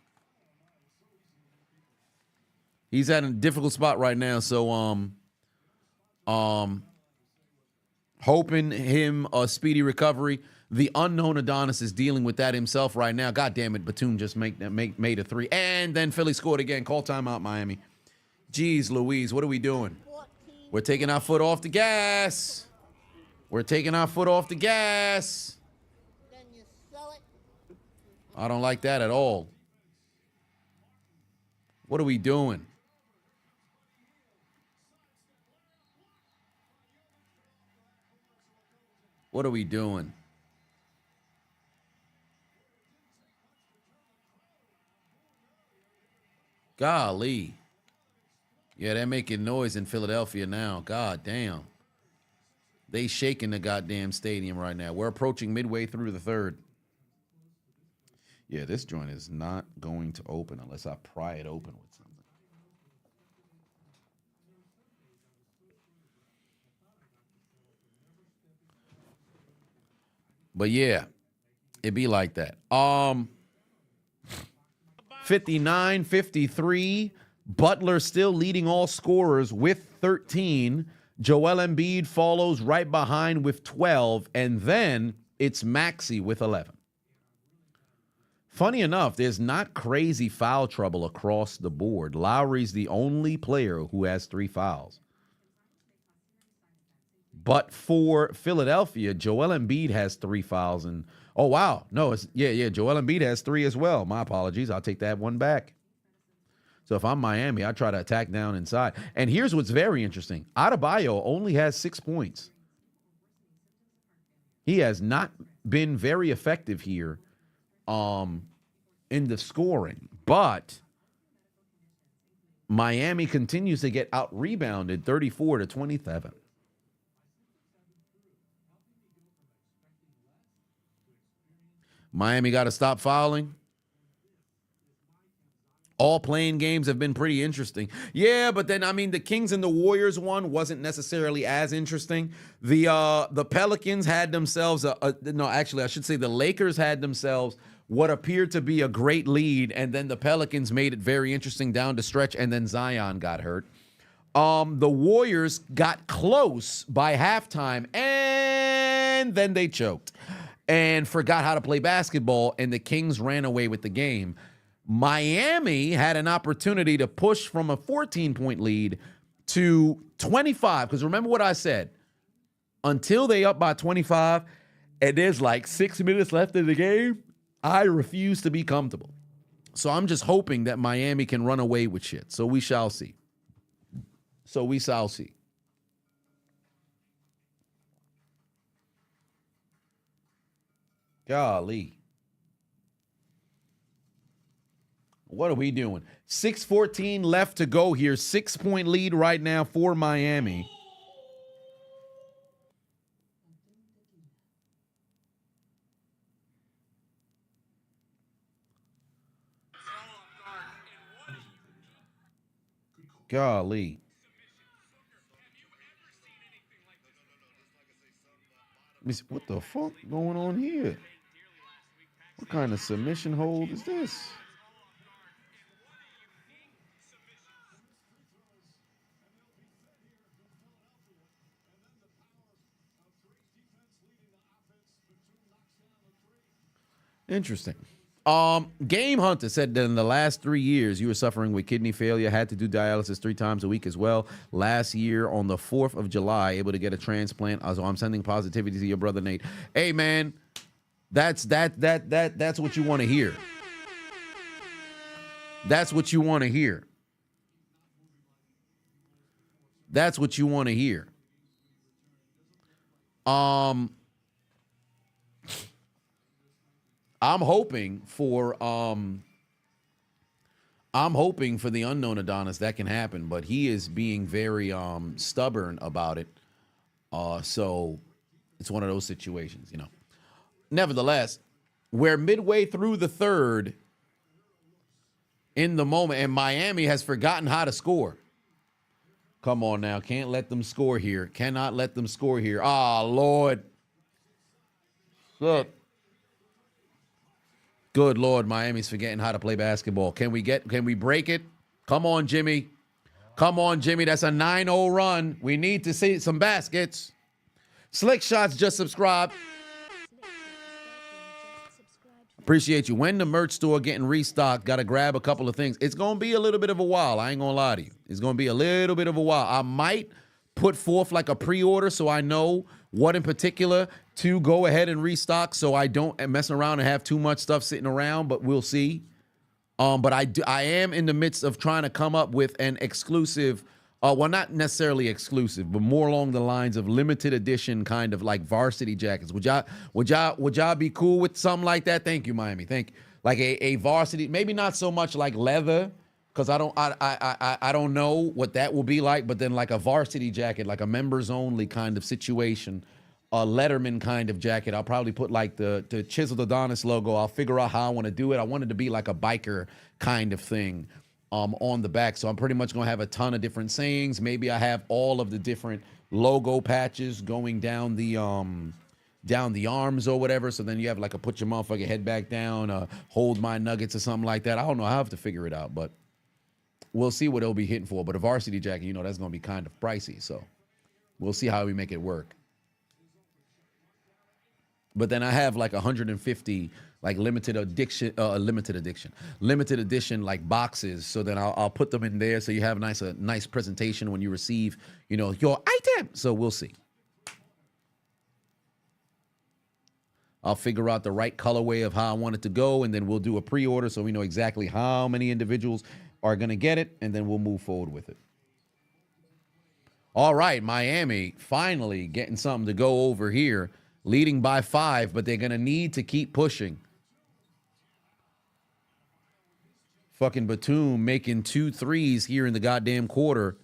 He's at a difficult spot right now. So, hoping him a speedy recovery. The unknown Adonis is dealing with that himself right now. God damn it, Batum just made a 3. And then Philly scored again. Call timeout, Miami. Jeez Louise, what are we doing? We're taking our foot off the gas. We're taking our foot off the gas. I don't like that at all. What are we doing? What are we doing? Golly. Yeah, they're making noise in Philadelphia now. God damn. They shaking the goddamn stadium right now. We're approaching midway through the third. Yeah, this joint is not going to open unless I pry it open with something. But yeah, it be like that. 59-53. Butler still leading all scorers with 13. Joel Embiid follows right behind with 12. And then it's Maxey with 11. Funny enough, there's not crazy foul trouble across the board. Lowry's the only player who has 3 fouls. But for Philadelphia, Joel Embiid has 3 fouls. And oh, wow. No, Joel Embiid has 3 as well. My apologies. I'll take that one back. So if I'm Miami, I try to attack down inside. And here's what's very interesting. Adebayo only has 6 points. He has not been very effective here in the scoring. But Miami continues to get out-rebounded 34-27. Miami got to stop fouling. All playing games have been pretty interesting. Yeah, but then, I mean, the Kings and the Warriors one wasn't necessarily as interesting. The Pelicans had themselves, I should say the Lakers had themselves what appeared to be a great lead, and then the Pelicans made it very interesting down the stretch, and then Zion got hurt. The Warriors got close by halftime, and then they choked and forgot how to play basketball, and the Kings ran away with the game. Miami had an opportunity to push from a 14-point lead to 25, because remember what I said. Until they up by 25, and there's like 6 minutes left in the game, I refuse to be comfortable. So I'm just hoping that Miami can run away with shit. So we shall see. Golly. What are we doing? 6:14 left to go here. 6-point lead right now for Miami. Golly. What the fuck going on here? What kind of submission hold is this? Interesting. Game Hunter said that in the last 3 years, you were suffering with kidney failure, had to do dialysis 3 times a week as well. Last year, on the 4th of July, able to get a transplant. So I'm sending positivity to your brother Nate. Hey, man, that's what you want to hear. That's what you want to hear. That's what you want to hear. I'm hoping for the unknown Adonis that can happen, but he is being very stubborn about it. So it's one of those situations, you know. Nevertheless, we're midway through the third in the moment, and Miami has forgotten how to score. Come on now. Can't let them score here. Cannot let them score here. Ah, Lord. Shit. Good Lord, Miami's forgetting how to play basketball. Can we break it? Come on, Jimmy. Come on, Jimmy. That's a 9-0 run. We need to see some baskets. Slick Shots just subscribed. Appreciate you. When the merch store getting restocked, got to grab a couple of things. It's going to be a little bit of a while. I ain't going to lie to you. It's going to be a little bit of a while. I might put forth like a pre-order so I know what in particular to go ahead and restock so I don't mess around and have too much stuff sitting around, but we'll see. But I am in the midst of trying to come up with an exclusive, well, not necessarily exclusive, but more along the lines of limited edition kind of like varsity jackets. Would y'all be cool with something like that? Thank you, Miami. Thank you. Like a varsity, maybe not so much like leather, because I don't know what that will be like, but then like a varsity jacket, like a members only kind of situation, a Letterman kind of jacket. I'll probably put like the Chiseled Adonis logo. I'll figure out how I want to do it. I want it to be like a biker kind of thing on the back. So I'm pretty much going to have a ton of different sayings. Maybe I have all of the different logo patches going down the arms or whatever. So then you have like a put your motherfucking head back down, hold my nuggets or something like that. I don't know. I have to figure it out, but we'll see what it'll be hitting for. But a varsity jacket, you know, that's going to be kind of pricey. So we'll see how we make it work. But then I have like 150 like limited edition like boxes. So then I'll put them in there so you have a nice presentation when you receive, you know, your item. So we'll see. I'll figure out the right colorway of how I want it to go, and then we'll do a pre-order so we know exactly how many individuals are going to get it, and then we'll move forward with it. All right, Miami finally getting something to go over here, leading by 5, but they're going to need to keep pushing. Fucking Batum making 2 threes here in the goddamn quarter.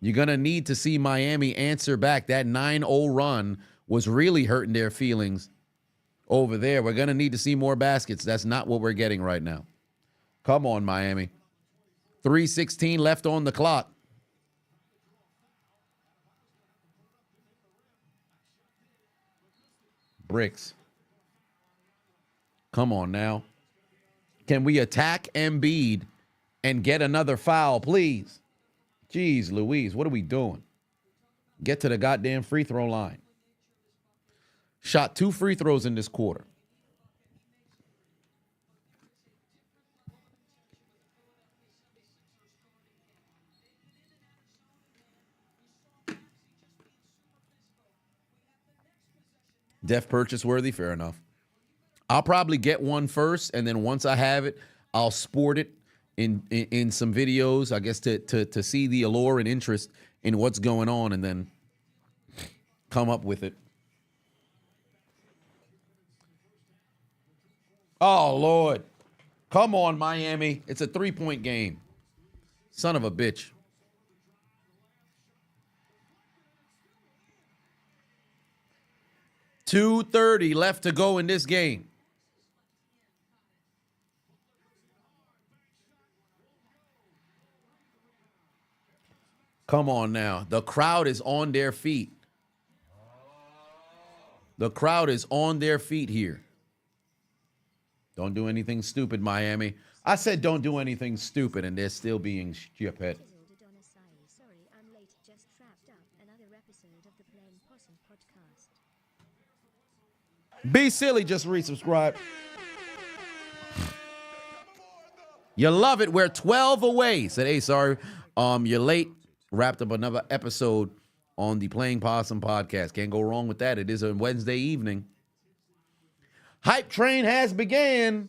You're going to need to see Miami answer back. That 9-0 run was really hurting their feelings over there. We're going to need to see more baskets. That's not what we're getting right now. Come on, Miami. 3:16 left on the clock. Bricks. Come on now. Can we attack Embiid and get another foul, please? Jeez Louise, what are we doing? Get to the goddamn free throw line. Shot 2 free throws in this quarter. Def purchase worthy, fair enough. I'll probably get one first, and then once I have it, I'll sport it in some videos, I guess, to see the allure and interest in what's going on, and then come up with it. Oh, Lord. Come on, Miami. It's a 3-point game. Son of a bitch. $2:30 left to go in this game. Come on now. The crowd is on their feet. The crowd is on their feet here. Don't do anything stupid, Miami. I said don't do anything stupid, and they're still being stupid. Sorry, I'm late. Just wrapped up another episode of the Playing Possum podcast. Be silly, just resubscribe. You love it. We're 12 away. Said, hey, sorry, you're late. Wrapped up another episode on the Playing Possum podcast. Can't go wrong with that. It is a Wednesday evening. Hype train has began.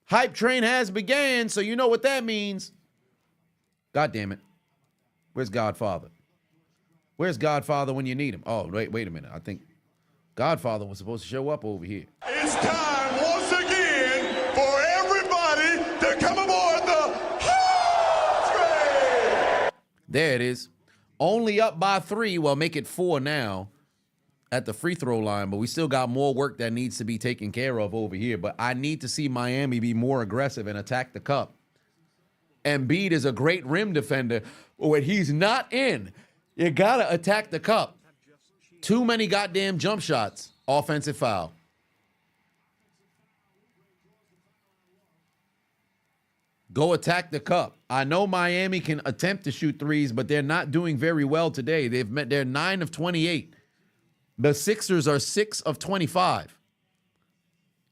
Hype train has began. So you know what that means. God damn it. Where's Godfather? Where's Godfather when you need him? Oh, wait a minute. I think Godfather was supposed to show up over here. It's time once again There it is. Only up by 3. Well, make it 4 now at the free throw line, but we still got more work that needs to be taken care of over here. But I need to see Miami be more aggressive and attack the cup. Embiid is a great rim defender, but when he's not in, you got to attack the cup. Too many goddamn jump shots. Offensive foul. Go attack the cup. I know Miami can attempt to shoot threes, but they're not doing very well today. They're 9 of 28. The Sixers are 6 of 25.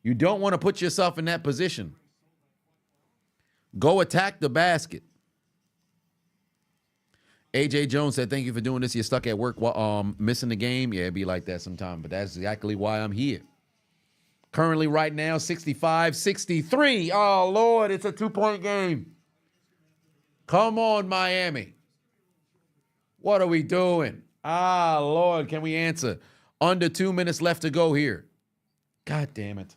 You don't want to put yourself in that position. Go attack the basket. AJ Jones said, thank you for doing this. You're stuck at work while missing the game. Yeah, it'd be like that sometime, but that's exactly why I'm here. Currently right now, 65-63. Oh, Lord, it's a 2-point game. Come on, Miami. What are we doing? Ah, Lord, can we answer? Under 2 minutes left to go here. God damn it.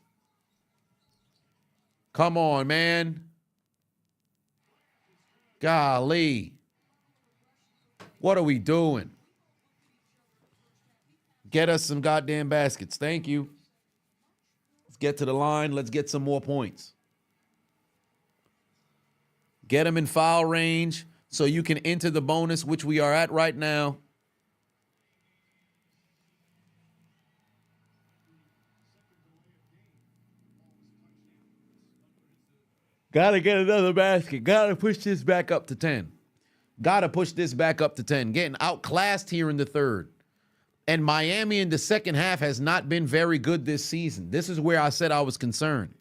Come on, man. Golly. What are we doing? Get us some goddamn baskets. Thank you. Let's get to the line. Let's get some more points. Get them in foul range so you can enter the bonus, which we are at right now. Gotta get another basket. Gotta push this back up to 10. Gotta push this back up to 10. Getting outclassed here in the third. And Miami in the second half has not been very good this season. This is where I said I was concerned.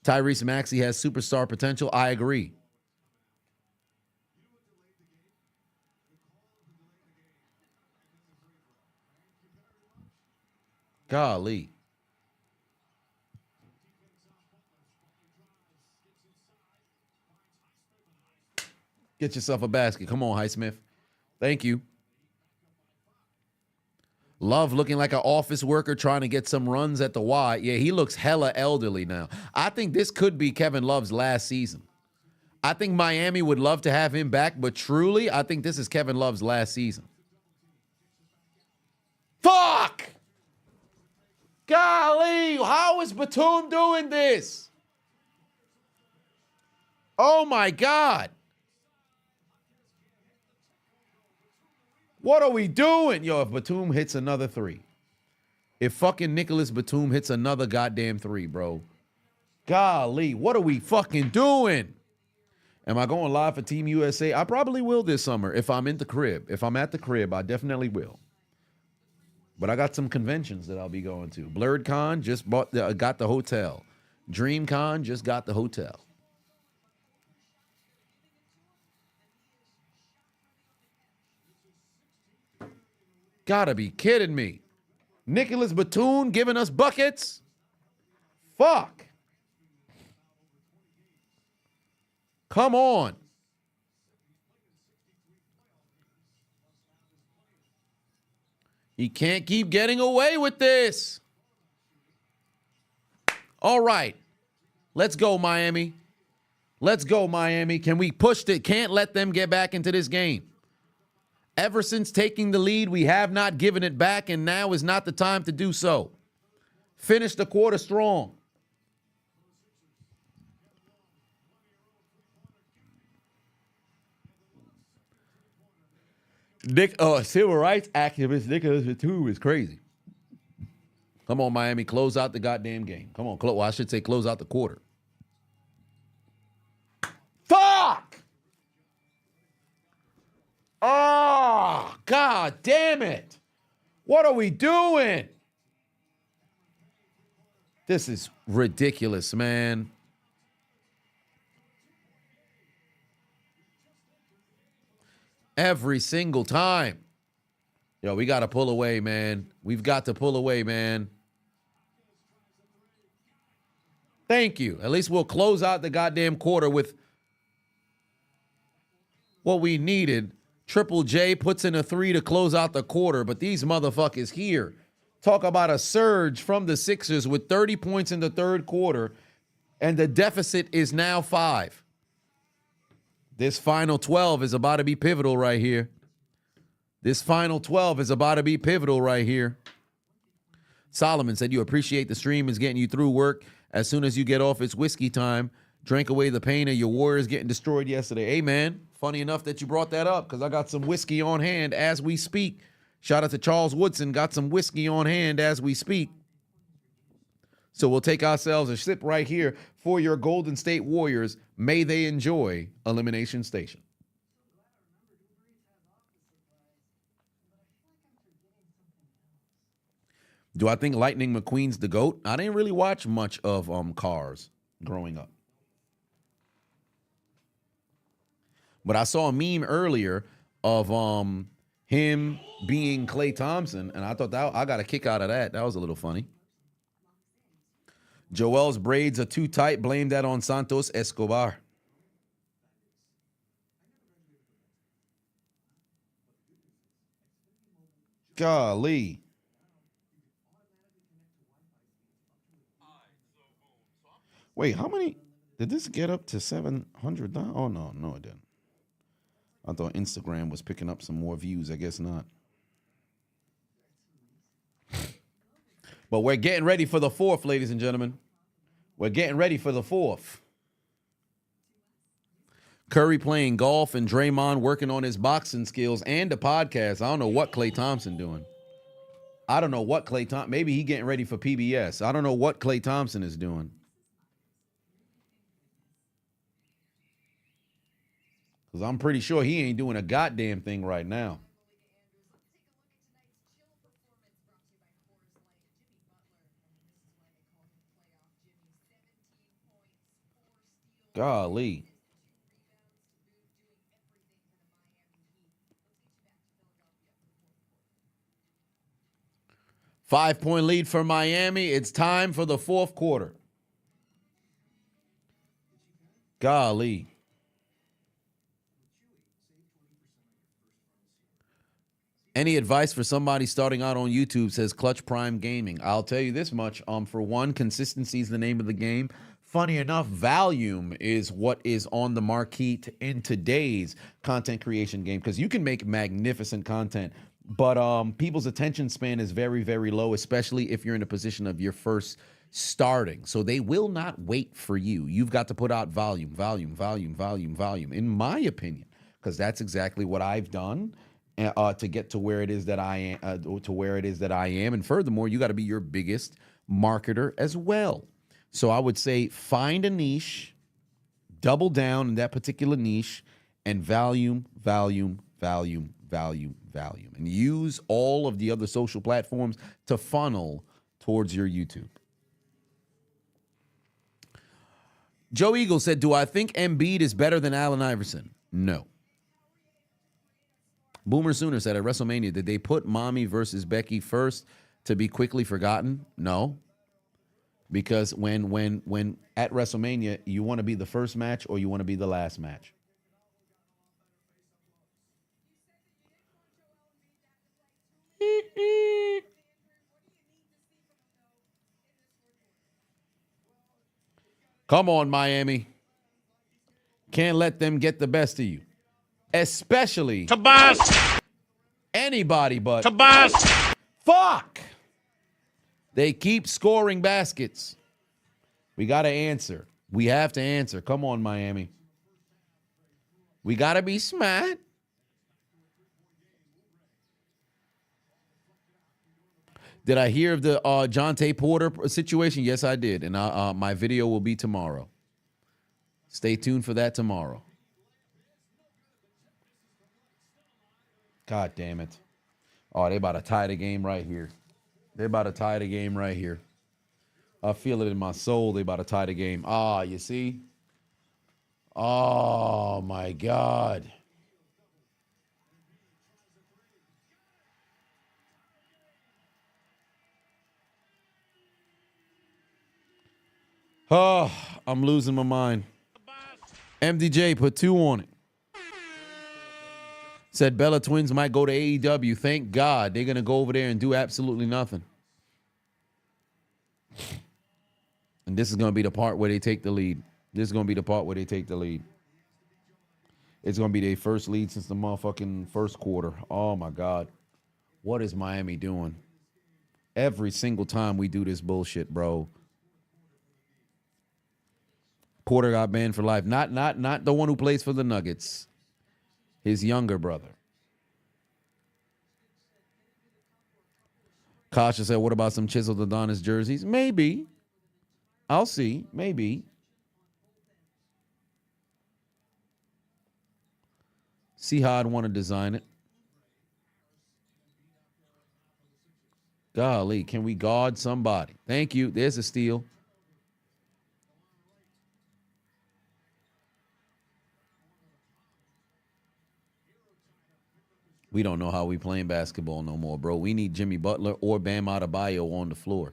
Tyrese Maxey has superstar potential. I agree. Golly. Get yourself a basket. Come on, Highsmith. Thank you. Love looking like an office worker trying to get some runs at the Y. Yeah, he looks hella elderly now. I think this could be Kevin Love's last season. I think Miami would love to have him back, but truly, I think this is Kevin Love's last season. Fuck! Golly, how is Batum doing this? Oh, my God. What are we doing? Yo, if Batum hits another 3. If fucking Nicholas Batum hits another goddamn 3, bro. Golly, what are we fucking doing? Am I going live for Team USA? I probably will this summer if I'm in the crib. If I'm at the crib, I definitely will. But I got some conventions that I'll be going to. BlurredCon just got the hotel. DreamCon just got the hotel. Gotta be kidding me. Nicholas Batum giving us buckets? Fuck. Come on. He can't keep getting away with this. All right. Let's go, Miami. Let's go, Miami. Can we push it? Can't let them get back into this game. Ever since taking the lead, we have not given it back, and now is not the time to do so. Finish the quarter strong. Civil rights activist Nicholas Batum is crazy. Come on, Miami, close out the goddamn game. Come on, well, I should say close out the quarter. Fuck! Oh, God damn it. What are we doing? This is ridiculous, man. Every single time. Yo, we got to pull away, man. We've got to pull away, man. Thank you. At least we'll close out the goddamn quarter with what we needed. Triple J puts in a 3 to close out the quarter, but these motherfuckers here talk about a surge from the Sixers with 30 points in the third quarter, and the deficit is now 5. This final 12 is about to be pivotal right here. This final 12 is about to be pivotal right here. Solomon said, you appreciate the stream is getting you through work. As soon as you get off, it's whiskey time. Drank away the pain of your Warriors getting destroyed yesterday. Hey, man, funny enough that you brought that up because I got some whiskey on hand as we speak. Shout out to Charles Woodson. Got some whiskey on hand as we speak. So we'll take ourselves a sip right here for your Golden State Warriors. May they enjoy Elimination Station. Do I think Lightning McQueen's the GOAT? I didn't really watch much of Cars growing up. But I saw a meme earlier of him being Klay Thompson, and I thought that I got a kick out of that. That was a little funny. Joel's braids are too tight. Blame that on Santos Escobar. Golly. Wait, how many? Did this get up to 700? Oh, no, it didn't. I thought Instagram was picking up some more views. I guess not. But we're getting ready for the fourth, ladies and gentlemen. We're getting ready for the fourth. Curry playing golf and Draymond working on his boxing skills and the podcast. I don't know what Klay Thompson doing. I don't know what Klay Thompson. Maybe he getting ready for PBS. I don't know what Klay Thompson is doing. Because I'm pretty sure he ain't doing a goddamn thing right now. Golly. Five-point lead for Miami. It's time for the fourth quarter. Golly. Any advice for somebody starting out on YouTube, says Clutch Prime Gaming. I'll tell you this much. For one, consistency is the name of the game. Funny enough, volume is what is on the marquee in today's content creation game, because you can make magnificent content, but people's attention span is very, very low, especially if you're in a position of your first starting. So they will not wait for you. You've got to put out volume, in my opinion, because that's exactly what I've done to get to where it is that I am. And furthermore, you got to be your biggest marketer as well. So I would say find a niche, double down in that particular niche, and volume, and use all of the other social platforms to funnel towards your YouTube. Joe Eagle said, do I think Embiid is better than Allen Iverson? No. Boomer Sooner said, at WrestleMania, did they put Mommy versus Becky first to be quickly forgotten? No. Because when at WrestleMania, you want to be the first match or you want to be the last match. Come on, Miami. Can't let them get the best of you. Especially Tobias. Anybody but Tobias. Fuck. They keep scoring baskets. We got to answer. We have to answer. Come on, Miami. We got to be smart. Did I hear of the Jonte Porter situation? Yes, I did. And my video will be tomorrow. Stay tuned for that tomorrow. God damn it. Oh, they about to tie the game right here. They're about to tie the game right here. I feel it in my soul. They about to tie the game. Ah, you see? Oh, my God. Oh, I'm losing my mind. MDJ put 2 on it. Said Bella Twins might go to AEW. Thank God. They're going to go over there and do absolutely nothing. And this is going to be the part where they take the lead. This is going to be the part where they take the lead. It's going to be their first lead since the motherfucking first quarter. Oh, my God. What is Miami doing? Every single time we do this bullshit, bro. Porter got banned for life. Not the one who plays for the Nuggets. His younger brother. Kasha said, what about some chiseled Adonis jerseys? Maybe. I'll see. Maybe. See how I'd want to design it. Golly, can we guard somebody? Thank you. There's a steal. We don't know how we playing basketball no more, bro. We need Jimmy Butler or Bam Adebayo on the floor.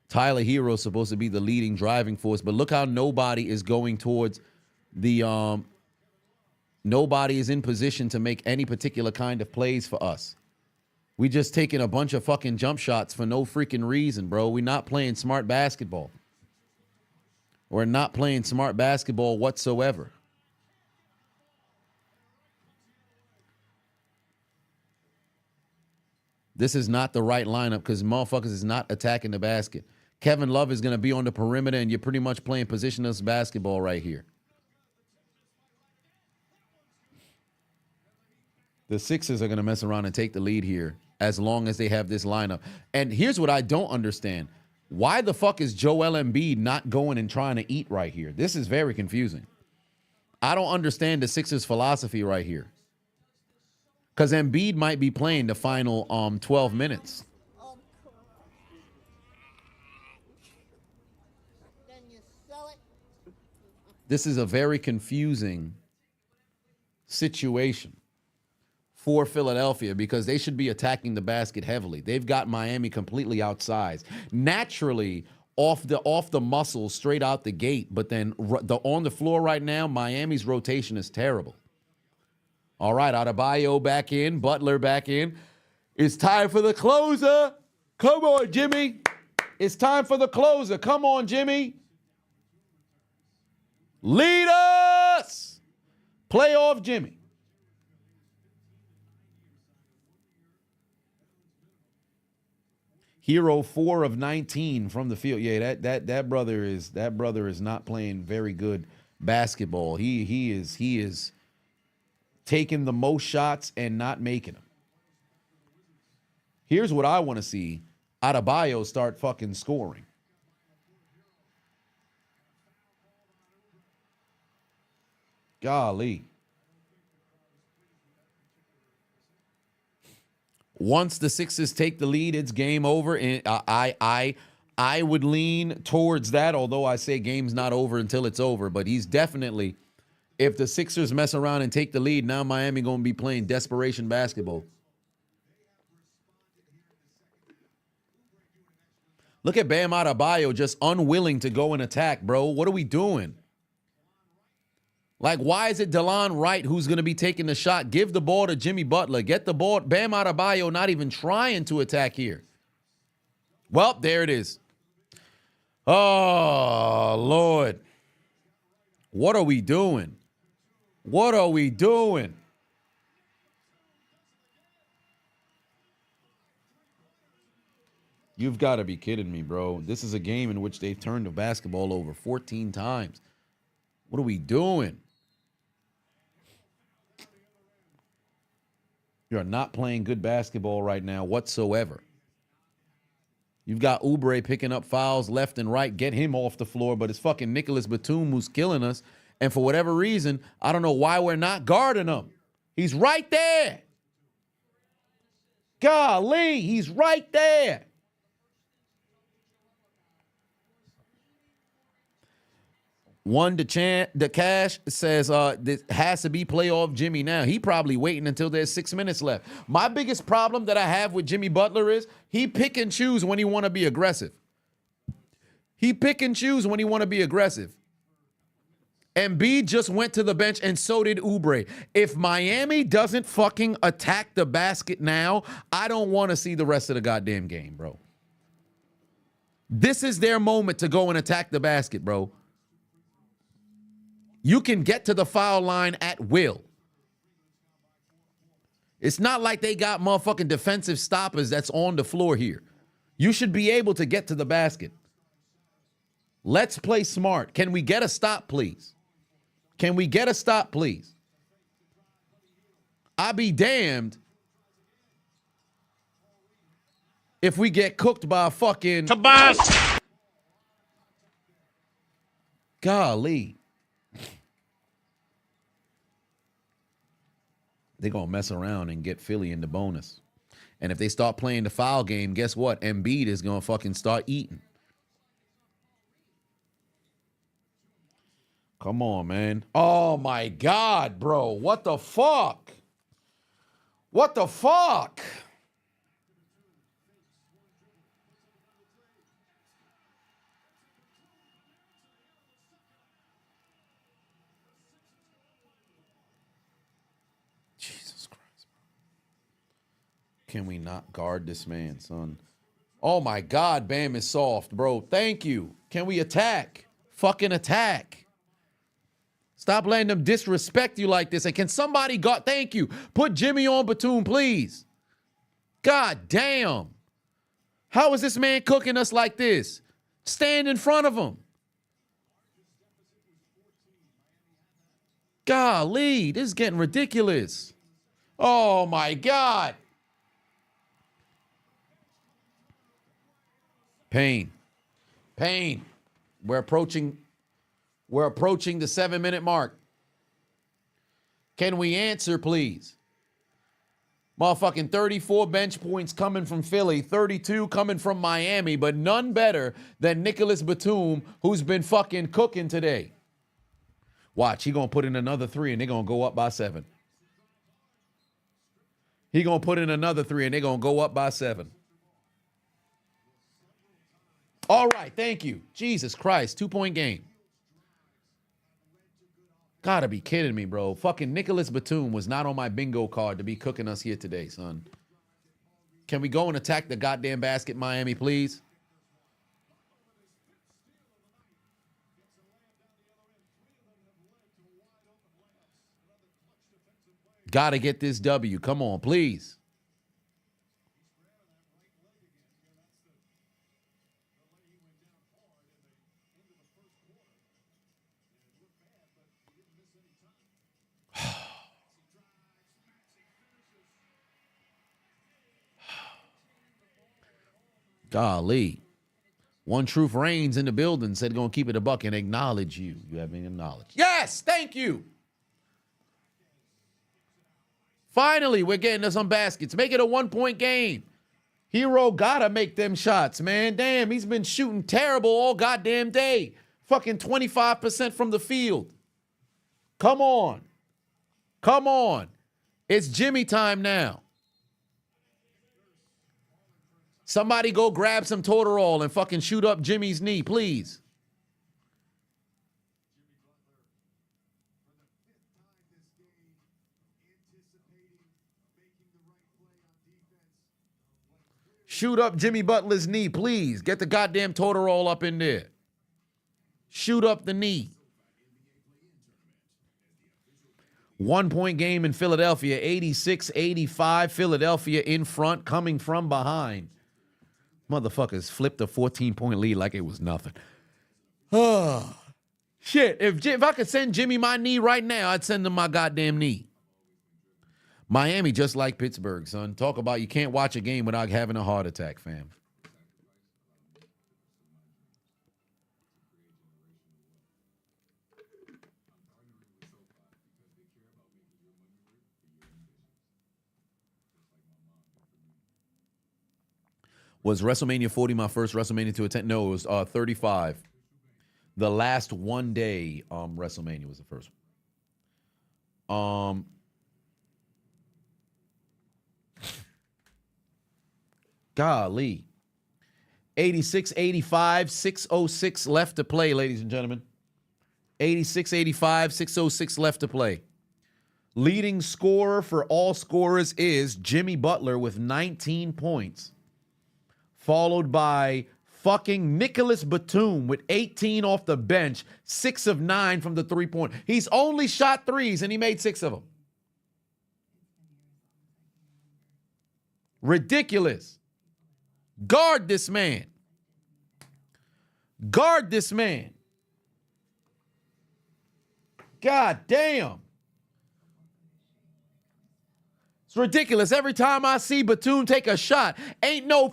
Tyler Hero's supposed to be the leading driving force, but look how nobody is going towards the nobody is in position to make any particular kind of plays for us. We just taking a bunch of fucking jump shots for no freaking reason, bro. We're not playing smart basketball. We're not playing smart basketball whatsoever. This is not the right lineup because motherfuckers is not attacking the basket. Kevin Love is going to be on the perimeter, and you're pretty much playing positionless basketball right here. The Sixers are going to mess around and take the lead here as long as they have this lineup. And here's what I don't understand. Why the fuck is Joel Embiid not going and trying to eat right here? This is very confusing. I don't understand the Sixers' philosophy right here. Because Embiid might be playing the final 12 minutes. This is a very confusing situation for Philadelphia because they should be attacking the basket heavily. They've got Miami completely outsized. Naturally, off the muscle, straight out the gate. But then on the floor right now, Miami's rotation is terrible. All right, Adebayo back in, Butler back in. It's time for the closer. Come on, Jimmy. It's time for the closer. Come on, Jimmy. Lead us. Playoff Jimmy. Hero 4 of 19 from the field. Yeah, that brother is not playing very good basketball. He is taking the most shots and not making them. Here's what I want to see. Adebayo start fucking scoring. Golly. Once the Sixers take the lead, it's game over. And I would lean towards that, although I say game's not over until it's over. But he's definitely... If the Sixers mess around and take the lead, now Miami going to be playing desperation basketball. Look at Bam Adebayo just unwilling to go and attack, bro. What are we doing? Like, why is it Delon Wright who's going to be taking the shot? Give the ball to Jimmy Butler. Get the ball. Bam Adebayo not even trying to attack here. Well, there it is. Oh, Lord. What are we doing? What are we doing? You've got to be kidding me, bro. This is a game in which they've turned the basketball over 14 times. What are we doing? You're not playing good basketball right now whatsoever. You've got Oubre picking up fouls left and right. Get him off the floor, but it's fucking Nicholas Batum who's killing us. And for whatever reason, I don't know why we're not guarding him. He's right there. Golly, he's right there. One the Cash says this has to be playoff Jimmy now. He probably waiting until there's 6 minutes left. My biggest problem that I have with Jimmy Butler is he pick and choose when he want to be aggressive. He pick and choose when he want to be aggressive. Embiid just went to the bench and so did Oubre. If Miami doesn't fucking attack the basket now, I don't want to see the rest of the goddamn game, bro. This is their moment to go and attack the basket, bro. You can get to the foul line at will. It's not like they got motherfucking defensive stoppers that's on the floor here. You should be able to get to the basket. Let's play smart. Can we get a stop, please? Can we get a stop, please? I'll be damned if we get cooked by a fucking... Tobias! Golly. They're going to mess around and get Philly in the bonus. And if they start playing the foul game, guess what? Embiid is going to fucking start eating. Come on, man. Oh, my God, bro. What the fuck? What the fuck? Jesus Christ. Can we not guard this man, son? Oh, my God, Bam is soft, bro. Thank you. Can we attack? Fucking attack. Stop letting them disrespect you like this. And can somebody guard? Thank you. Put Jimmy on Batum, please. God damn. How is this man cooking us like this? Stand in front of him. Golly, this is getting ridiculous. Oh, my God. Pain. We're approaching the 7-minute mark. Can we answer, please? Motherfucking 34 bench points coming from Philly, 32 coming from Miami, but none better than Nicholas Batum, who's been fucking cooking today. Watch, he gonna put in another 3 and they're gonna go up by 7. He gonna put in another 3 and they're gonna go up by 7. All right, thank you. Jesus Christ, 2-point game. Gotta be kidding me, bro. Fucking Nicholas Batum was not on my bingo card to be cooking us here today, son. Can we go and attack the goddamn basket, Miami, please? Gotta get this W. Come on, please. Golly. One Truth Reigns in the building said going to keep it a buck and acknowledge you. You have been acknowledged. Yes, thank you. Finally, we're getting to some baskets. Make it a 1-point game. Hero gotta make them shots, man. Damn, he's been shooting terrible all goddamn day. Fucking 25% from the field. Come on. Come on. It's Jimmy time now. Somebody go grab some Toadorol and fucking shoot up Jimmy's knee, please. Shoot up Jimmy Butler's knee, please. Get the goddamn Toadorol up in there. Shoot up the knee. 1-point game in Philadelphia, 86-85. Philadelphia in front, coming from behind. Motherfuckers flipped a 14-point lead like it was nothing. Oh, shit. If I could send Jimmy my knee right now, I'd send him my goddamn knee. Miami just like Pittsburgh, son. Talk about you can't watch a game without having a heart attack, fam. Was WrestleMania 40 my first WrestleMania to attend? No, it was 35. The last one-day WrestleMania was the first one. Golly. 86-85, 6:06 left to play, ladies and gentlemen. 86-85, 6:06 left to play. Leading scorer for all scorers is Jimmy Butler with 19 points. Followed by Fucking Nicholas Batum with 18 off the bench, 6 of 9 from the three-point. He's only shot threes, and he made 6 of them. Ridiculous. Guard this man. Guard this man. God damn. It's ridiculous. Every time I see Batum take a shot, ain't no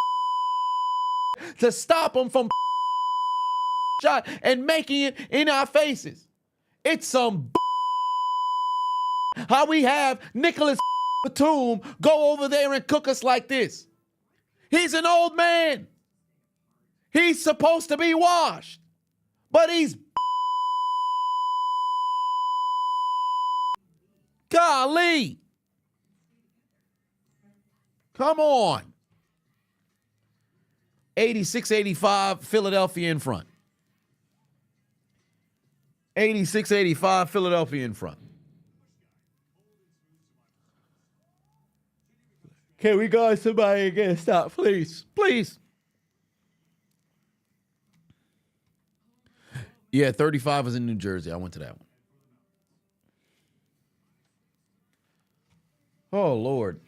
to stop him from shot and making it in our faces. It's some how we have Nicholas Batum go over there and cook us like this. He's an old man. He's supposed to be washed, but he's golly. Come on. 86-85, Philadelphia in front. 86-85, Philadelphia in front. Can we go somebody and get a stop, please? Please. Yeah, 35 was in New Jersey. I went to that one. Oh, Lord.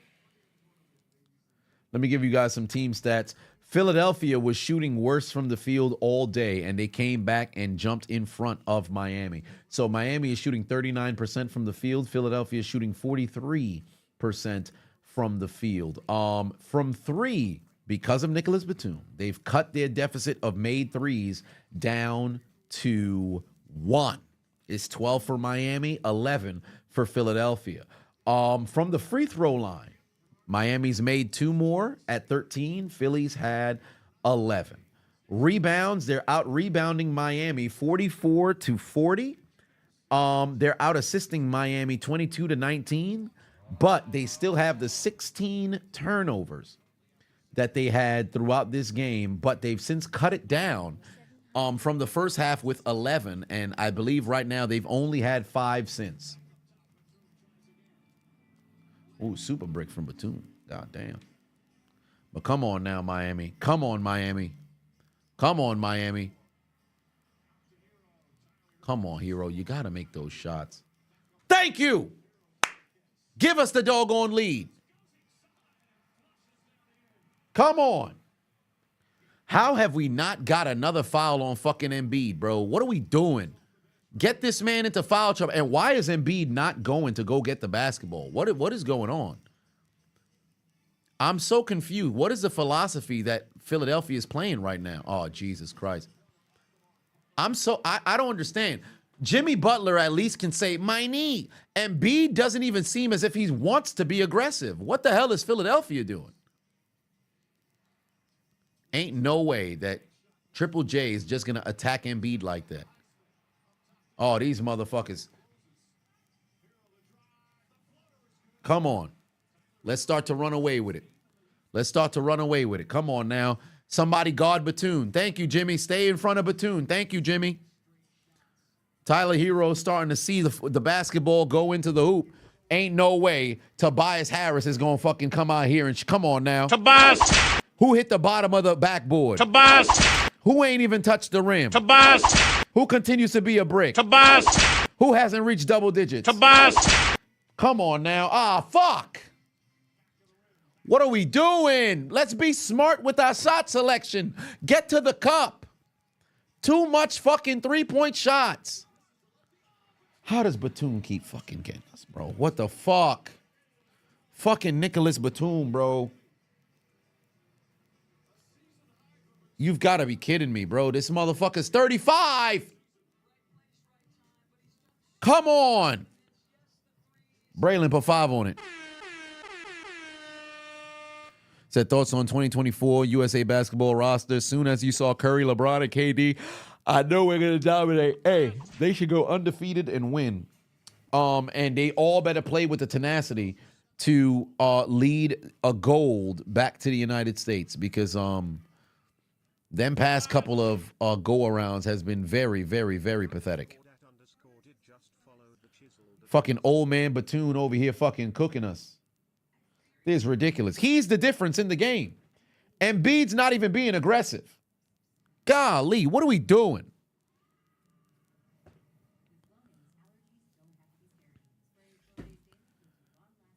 Let me give you guys some team stats. Philadelphia was shooting worse from the field all day, and they came back and jumped in front of Miami. So Miami is shooting 39% from the field. Philadelphia is shooting 43% from the field. From three, because of Nicholas Batum, they've cut their deficit of made threes down to 1. It's 12 for Miami, 11 for Philadelphia. From the free throw line, Miami's made 2 more at 13. Philly's had 11. Rebounds, they're out rebounding Miami 44-40. They're out assisting Miami 22-19, but they still have the 16 turnovers that they had throughout this game, but they've since cut it down from the first half with 11, and I believe right now they've only had 5 since. Ooh, super brick from Batum. God damn. But come on now, Miami. Come on, Miami. Come on, Miami. Come on, hero. You got to make those shots. Thank you. Give us the doggone lead. Come on. How have we not got another foul on fucking Embiid, bro? What are we doing? Get this man into foul trouble. And why is Embiid not going to go get the basketball? What is going on? I'm so confused. What is the philosophy that Philadelphia is playing right now? Oh, Jesus Christ. I don't understand. Jimmy Butler at least can say, my knee. Embiid doesn't even seem as if he wants to be aggressive. What the hell is Philadelphia doing? Ain't no way that Triple J is just going to attack Embiid like that. Oh, these motherfuckers. Come on. Let's start to run away with it. Let's start to run away with it. Come on now. Somebody guard Batum. Thank you, Jimmy. Stay in front of Batum. Thank you, Jimmy. Tyler Hero's starting to see the basketball go into the hoop. Ain't no way Tobias Harris is going to fucking come out here and come on now. Tobias. Who hit the bottom of the backboard? Tobias. Who ain't even touched the rim? Tobias. Who continues to be a brick? Tobias. Who hasn't reached double digits? Tobias. Come on now. Ah, fuck. What are we doing? Let's be smart with our shot selection. Get to the cup. Too much fucking three-point shots. How does Batum keep fucking getting us, bro? What the fuck? Fucking Nicholas Batum, bro. You've got to be kidding me, bro. This motherfucker's 35. Come on. Braylon, put 5 on it. Said thoughts on 2024 USA basketball roster. As soon as you saw Curry, LeBron, and KD, I know we're going to dominate. Hey, they should go undefeated and win. And they all better play with the tenacity to lead a gold back to the United States because them past couple of go-arounds has been very, very, very pathetic. Fucking old man Batum over here fucking cooking us. This is ridiculous. He's the difference in the game. Embiid's not even being aggressive. Golly, what are we doing?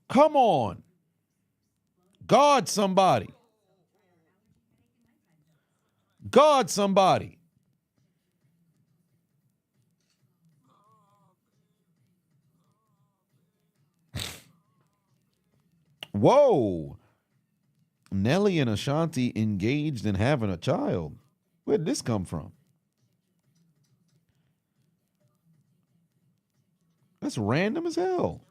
Come on. Guard somebody. Guard somebody. Whoa. Nelly and Ashanti engaged in having a child. Where did this come from? That's random as hell.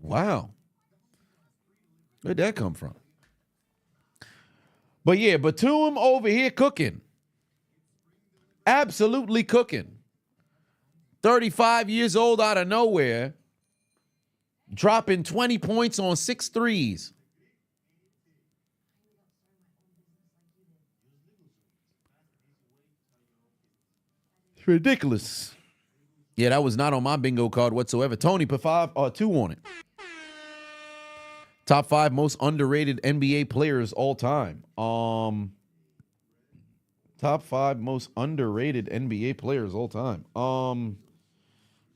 Wow. Where'd that come from? But yeah, Batum over here cooking. Absolutely cooking. 35 years old out of nowhere. Dropping 20 points on 6 threes. It's ridiculous. Yeah, that was not on my bingo card whatsoever. Tony put 2 on it. Top 5 most underrated NBA players all time. Top 5 most underrated NBA players all time.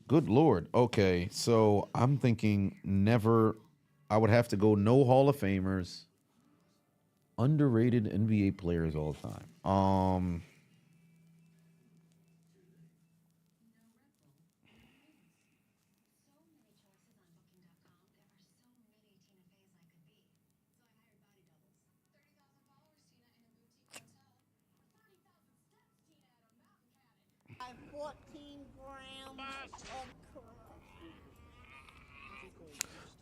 Good Lord. Okay, so I'm thinking never. I would have to go no Hall of Famers. Underrated NBA players all time.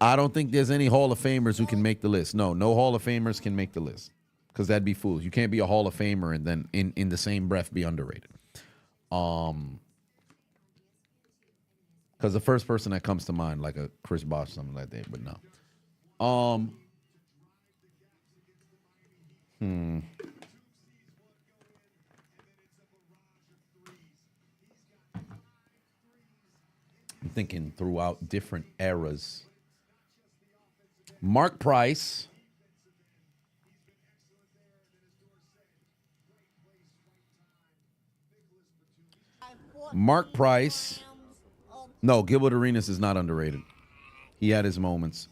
I don't think there's any Hall of Famers who can make the list. No Hall of Famers can make the list because that'd be fools. You can't be a Hall of Famer and then in the same breath be underrated. Because the first person that comes to mind, like a Chris Bosh, something like that, but no. I'm thinking throughout different eras. Mark Price. Mark Price. No, Gilbert Arenas is not underrated. He had his moments.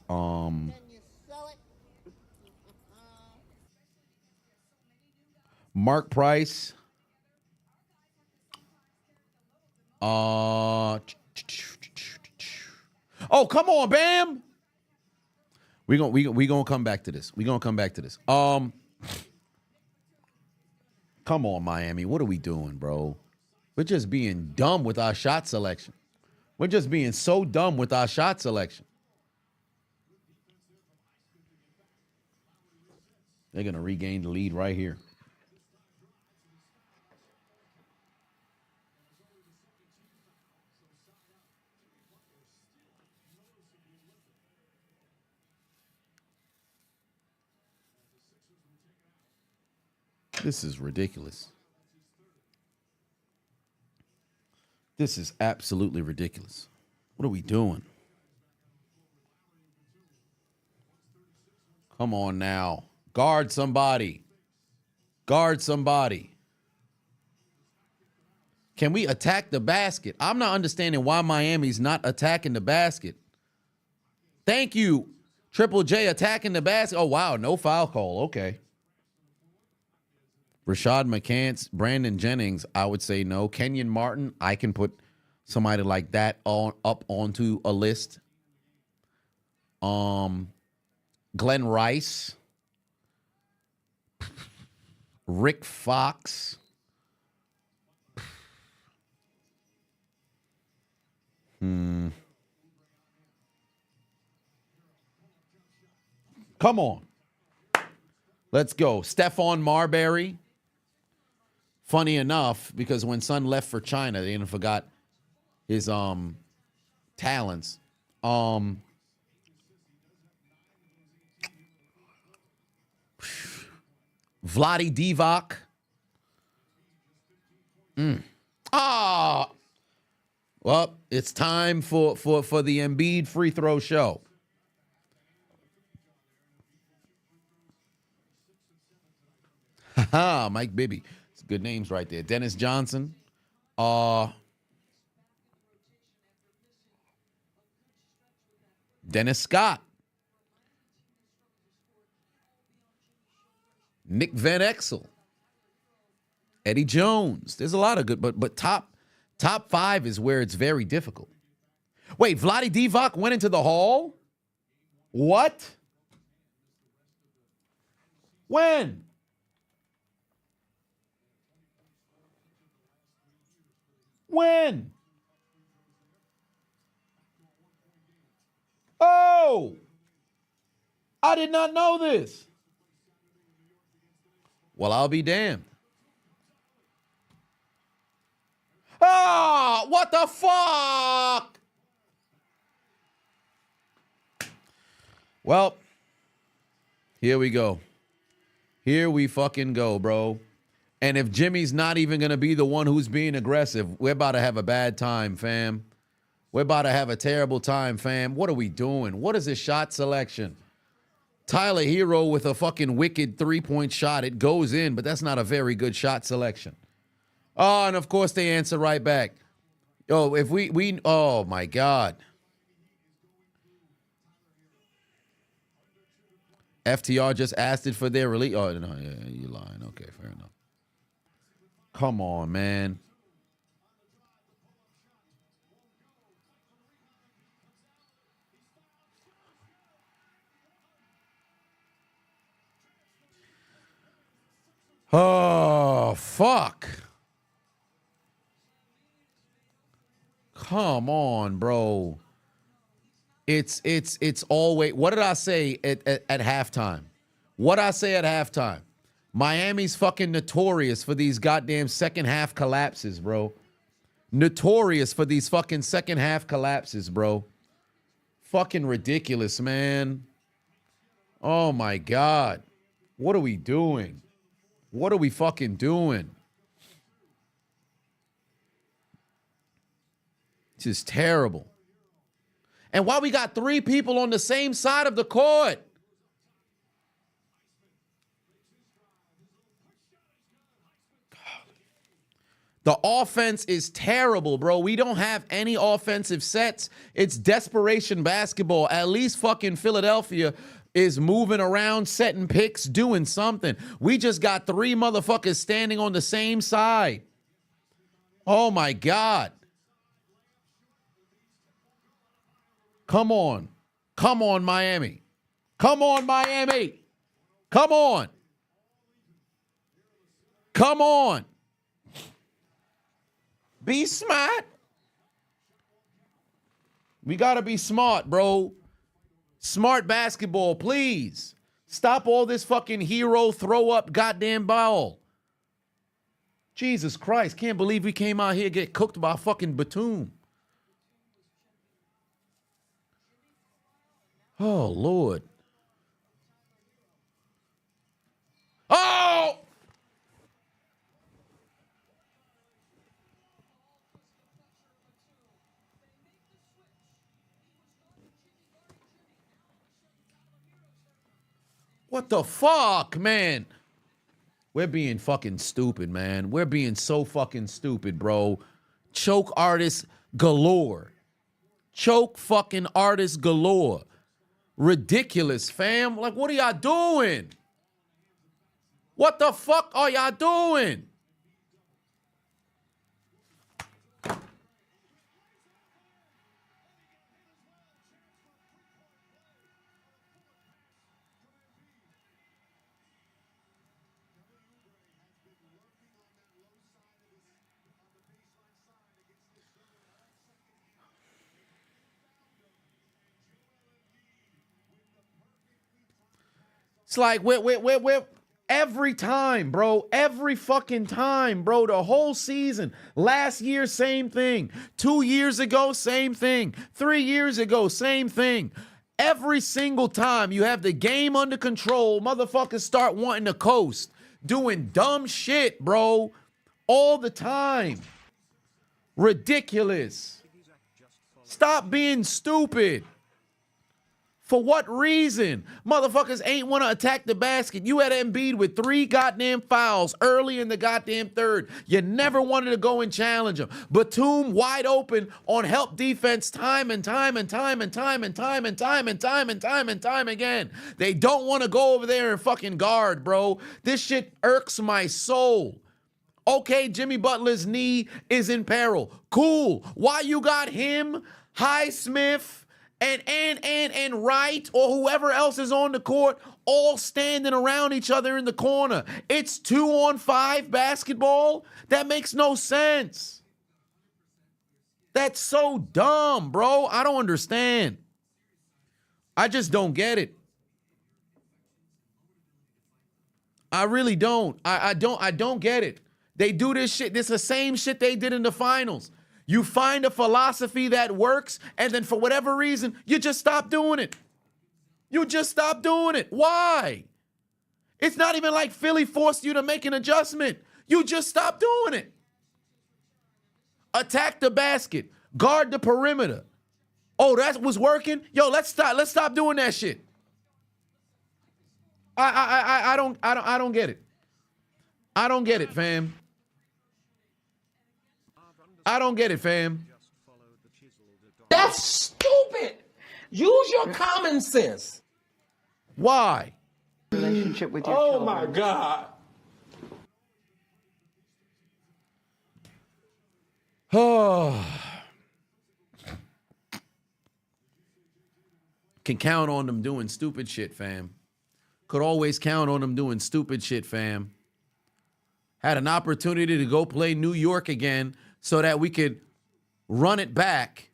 Mark Price. Oh, come on, Bam. We gonna come back to this. Come on, Miami. What are we doing, bro? We're just being dumb with our shot selection. We're just being so dumb with our shot selection. They're gonna regain the lead right here. This is ridiculous. This is absolutely ridiculous. What are we doing? Come on now. Guard somebody. Guard somebody. Can we attack the basket? I'm not understanding why Miami's not attacking the basket. Thank you, Triple J, attacking the basket. Oh, wow, no foul call. Okay. Rashad McCants, Brandon Jennings, I would say no. Kenyon Martin, I can put somebody like that up onto a list. Glenn Rice, Rick Fox. Come on. Let's go. Stephon Marbury. Funny enough, because when Son left for China, they even forgot his talents. Vlade Divac. Well, it's time for the Embiid free throw show. Haha, Mike Bibby. It's good names right there. Dennis Johnson. Dennis Scott. Nick Van Exel. Eddie Jones. There's a lot of good, but top 5 is where it's very difficult. Wait, Vlade Divac went into the Hall? What? When? When? Oh! I did not know this. Well, I'll be damned. Ah, what the fuck? Well, here we go. Here we fucking go, bro. And if Jimmy's not even going to be the one who's being aggressive, we're about to have a bad time, fam. We're about to have a terrible time, fam. What are we doing? What is this shot selection? Tyler Hero with a fucking wicked 3-point shot. It goes in, but that's not a very good shot selection. Oh, and of course they answer right back. Yo, if we oh my God. FTR just asked it for their release. Oh, no, yeah, you're lying. Okay, fair enough. Come on, man. Oh, fuck. Come on, bro. It's always, what did I say at halftime? What did I say at halftime? Miami's fucking notorious for these goddamn second half collapses, bro. Notorious for these fucking second half collapses, bro. Fucking ridiculous, man. Oh my God. What are we doing? What are we fucking doing? This is terrible. And why we got 3 people on the same side of the court? The offense is terrible, bro. We don't have any offensive sets. It's desperation basketball. At least fucking Philadelphia is moving around, setting picks, doing something. We just got 3 motherfuckers standing on the same side. Oh, my God. Come on. Come on, Miami. Come on, Miami. Come on. Come on. Be smart. We got to be smart, bro. Smart basketball, please. Stop all this fucking hero throw up goddamn ball. Jesus Christ. Can't believe we came out here and get cooked by fucking Batum. Oh, Lord. Oh! What the fuck, man? We're being fucking stupid, man. We're being so fucking stupid, bro. Choke artists galore. Choke fucking artists galore. Ridiculous, fam. Like, what are y'all doing? What the fuck are y'all doing? It's like we're every time, bro. Every fucking time, bro. The whole season. Last year, same thing. 2 years ago, same thing. 3 years ago, same thing. Every single time you have the game under control, motherfuckers start wanting to coast. Doing dumb shit, bro. All the time. Ridiculous. Stop being stupid. For what reason? Motherfuckers ain't want to attack the basket. You had Embiid with 3 goddamn fouls early in the goddamn third. You never wanted to go and challenge him. Batum wide open on help defense time and time again. They don't want to go over there and fucking guard, bro. This shit irks my soul. Okay, Jimmy Butler's knee is in peril. Cool. Why you got him, Highsmith, and Wright, or whoever else is on the court, all standing around each other in the corner? It's 2-on-5 basketball? That makes no sense. That's so dumb, bro. I don't understand. I just don't get it. I really don't. I don't get it. They do this shit. This is the same shit they did in the finals. You find a philosophy that works, and then for whatever reason, you just stop doing it. You just stop doing it. Why? It's not even like Philly forced you to make an adjustment. You just stop doing it. Attack the basket. Guard the perimeter. Oh, that was working? Yo, let's stop doing that shit. I don't get it. I don't get it, fam. I don't get it, fam. That's stupid. Use your common sense. Why? Relationship with your Oh children. my God. Oh. Can count on them doing stupid shit, fam. Could always count on them doing stupid shit, fam. Had an opportunity to go play New York again so that we could run it back.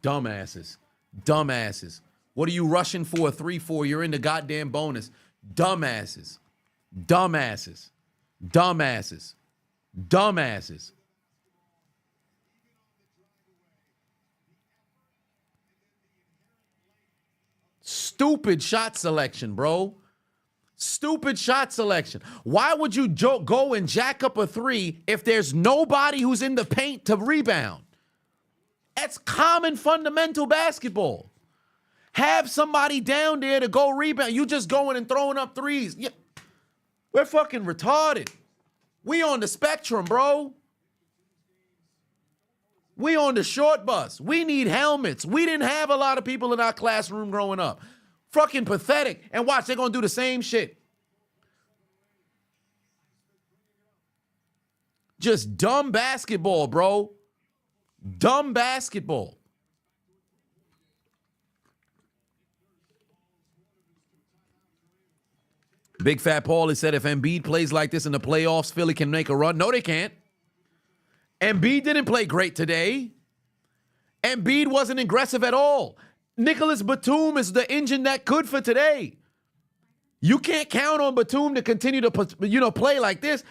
Dumbasses. Dumbasses. What are you rushing for? 3-4. You're in the goddamn bonus. Dumbasses. Dumbasses. Dumbasses. Dumbasses. Stupid shot selection, bro. Stupid shot selection. Why would you go and jack up a 3 if there's nobody who's in the paint to rebound? That's common fundamental basketball. Have somebody down there to go rebound. You just going and throwing up 3s. Yeah. We're fucking retarded. We on the spectrum, bro. We on the short bus. We need helmets. We didn't have a lot of people in our classroom growing up. Fucking pathetic. And watch, they're going to do the same shit. Just dumb basketball, bro. Dumb basketball. Big Fat Paul has said if Embiid plays like this in the playoffs, Philly can make a run. No, they can't. Embiid didn't play great today. Embiid wasn't aggressive at all. Nicholas Batum is the engine that could for today. You can't count on Batum to continue to play like this.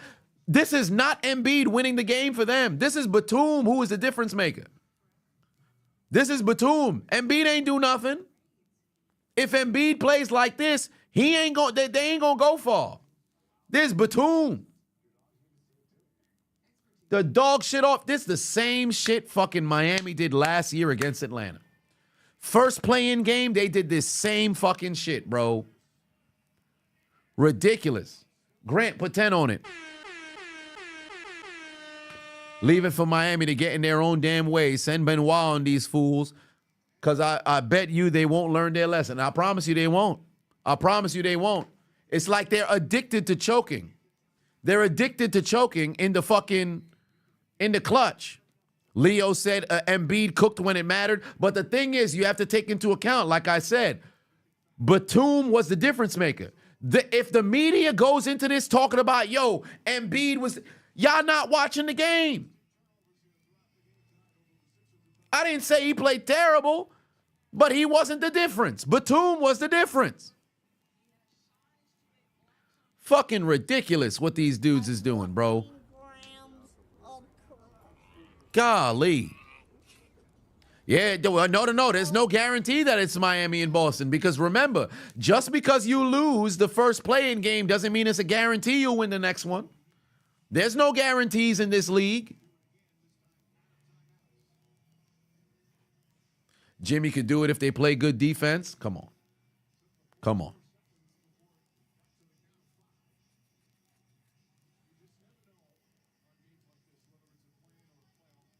This is not Embiid winning the game for them. This is Batum who is the difference maker. This is Batum. Embiid ain't do nothing. If Embiid plays like this, they ain't gonna go far. There's Batum. The dog shit off. This is the same shit fucking Miami did last year against Atlanta. First play-in game, they did this same fucking shit, bro. Ridiculous. Grant, put 10 on it. Leave it for Miami to get in their own damn way. Send Benoit on these fools. Because I bet you they won't learn their lesson. I promise you they won't. I promise you they won't. It's like they're addicted to choking. They're addicted to choking in the clutch. Leo said Embiid cooked when it mattered. But the thing is, you have to take into account, like I said, Batum was the difference maker. If the media goes into this talking about, yo, Embiid was, y'all not watching the game. I didn't say he played terrible, but he wasn't the difference. Batum was the difference. Fucking ridiculous what these dudes is doing, bro. Golly. Yeah, no. There's no guarantee that it's Miami and Boston because remember, just because you lose the first play-in game doesn't mean it's a guarantee you'll win the next one. There's no guarantees in this league. Jimmy could do it if they play good defense. Come on. Come on.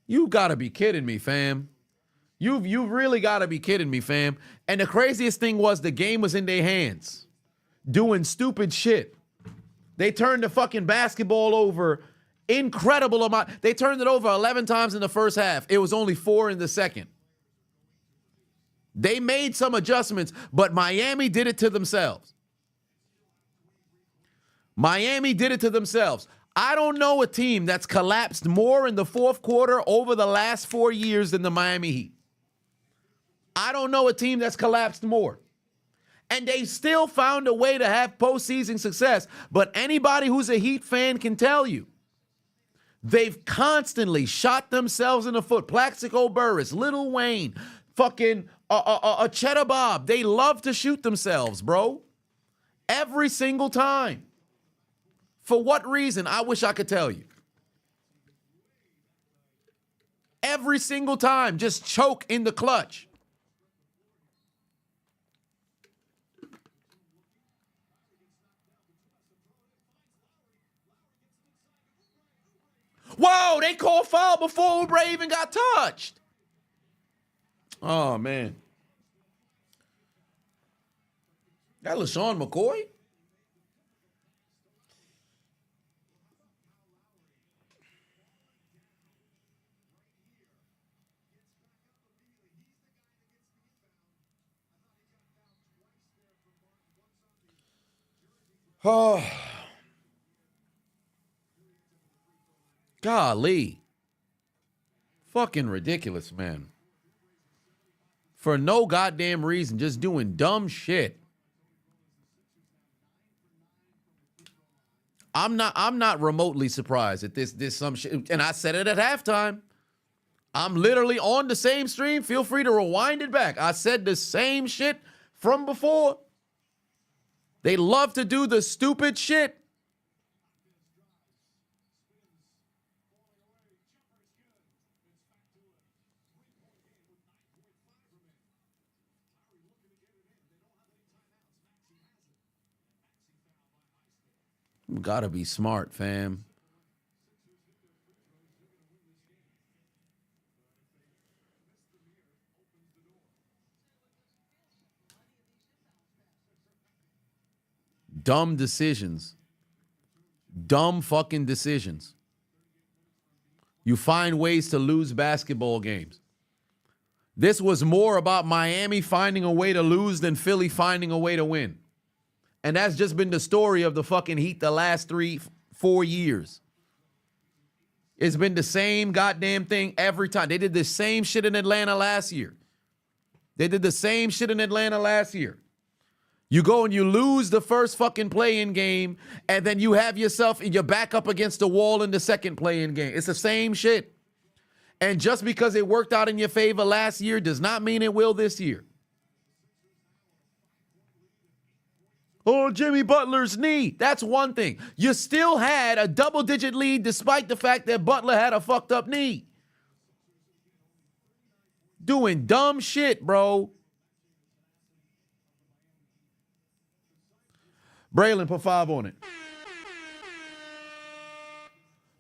You gotta be kidding me, fam. You really gotta be kidding me, fam. And the craziest thing was the game was in their hands. Doing stupid shit. They turned the fucking basketball over incredible amount. They turned it over 11 times in the first half. It was only 4 in the second. They made some adjustments, but Miami did it to themselves. Miami did it to themselves. I don't know a team that's collapsed more in the fourth quarter over the last 4 years than the Miami Heat. I don't know a team that's collapsed more. And they still found a way to have postseason success. But anybody who's a Heat fan can tell you, they've constantly shot themselves in the foot. Plaxico Burress, Lil Wayne, fucking Cheddar Bob. They love to shoot themselves, bro. Every single time. For what reason? I wish I could tell you. Every single time, just choke in the clutch. Whoa, they called foul before Oubre even got touched. Oh, man. That LaShawn McCoy? Oh. Golly. Fucking ridiculous, man. For no goddamn reason, just doing dumb shit. I'm not remotely surprised at this some shit. And I said it at halftime. I'm literally on the same stream. Feel free to rewind it back. I said the same shit from before. They love to do the stupid shit. You gotta be smart, fam. Dumb decisions. Dumb fucking decisions. You find ways to lose basketball games. This was more about Miami finding a way to lose than Philly finding a way to win. And that's just been the story of the fucking Heat the last 3-4 years. It's been the same goddamn thing every time. They did the same shit in Atlanta last year. You go and you lose the first fucking play-in game, and then you have yourself and you're back up against the wall in the second play-in game. It's the same shit. And just because it worked out in your favor last year does not mean it will this year. Oh, Jimmy Butler's knee. That's one thing. You still had a double-digit lead despite the fact that Butler had a fucked up knee. Doing dumb shit, bro. Braylon, put 5 on it.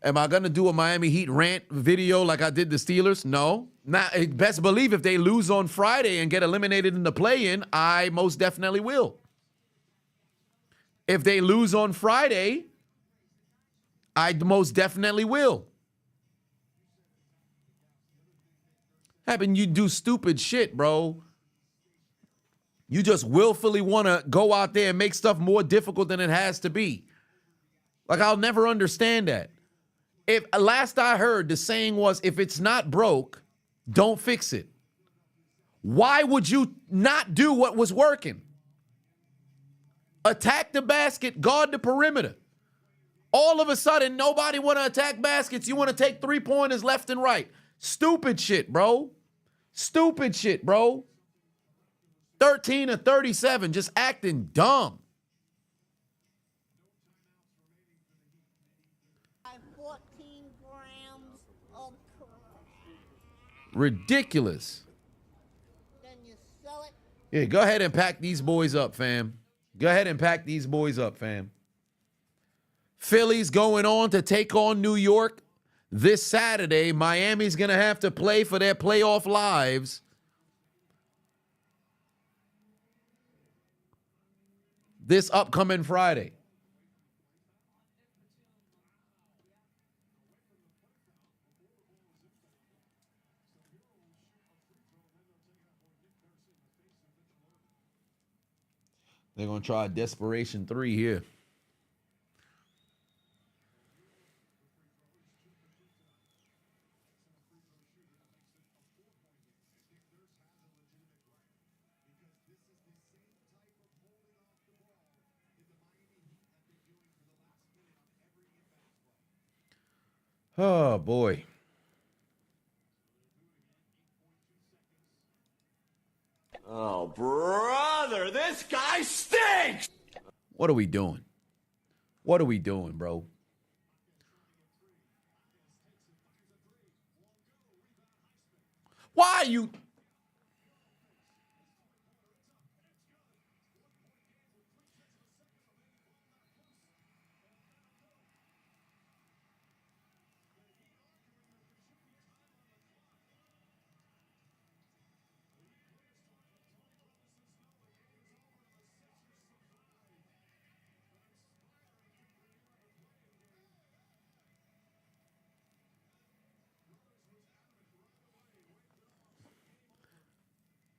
Am I going to do a Miami Heat rant video like I did the Steelers? No. Now, best believe if they lose on Friday and get eliminated in the play-in, I most definitely will. If they lose on Friday, I most definitely will. Happen you do stupid shit, bro. You just willfully want to go out there and make stuff more difficult than it has to be. Like, I'll never understand that. If last I heard, the saying was, if it's not broke, don't fix it. Why would you not do what was working? Attack the basket, guard the perimeter. All of a sudden, nobody want to attack baskets. You want to take three-pointers left and right. Stupid shit, bro. Stupid shit, bro. 13 or 37, just acting dumb. Ridiculous. Then you sell it. Yeah, go ahead and pack these boys up, fam. Go ahead and pack these boys up, fam. Philly's going on to take on New York this Saturday. Miami's going to have to play for their playoff lives. This upcoming Friday. They're going to try a desperation 3 here. Oh, boy. Oh, brother, this guy stinks! What are we doing? What are we doing, bro? Why are you...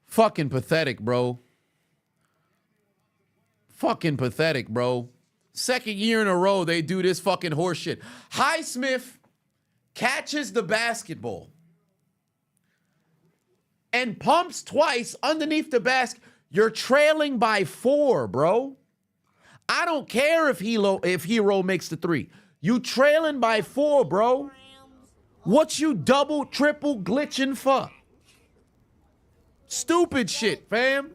Fucking pathetic, bro. Fucking pathetic, bro. Second year in a row they do this fucking horse shit. Highsmith catches the basketball and pumps twice underneath the basket. You're trailing by 4, bro. I don't care if Hero makes the 3. You trailing by 4, bro. What you double, triple glitching for? Stupid shit, fam.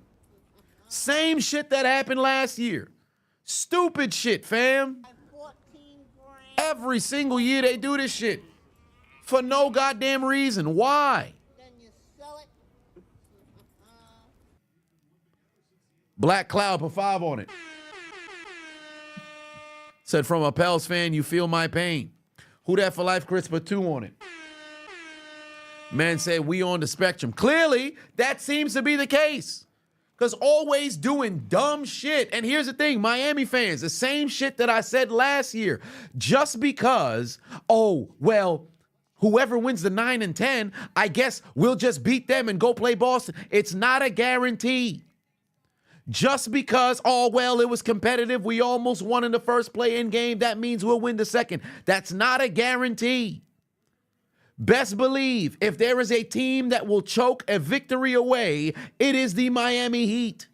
Same shit that happened last year. Stupid shit, fam. Every single year they do this shit. For no goddamn reason. Why? Then you sell it. Black Cloud put 5 on it. Said from a Pels fan, you feel my pain. Who that for life, Chris, put 2 on it. Man said we on the spectrum. Clearly, that seems to be the case. Because always doing dumb shit. And here's the thing, Miami fans, the same shit that I said last year. Just because, oh, well, whoever wins the 9 and 10, I guess we'll just beat them and go play Boston. It's not a guarantee. Just because, oh, well, it was competitive, we almost won in the first play-in game, that means we'll win the second. That's not a guarantee. Best believe, if there is a team that will choke a victory away, it is the Miami Heat.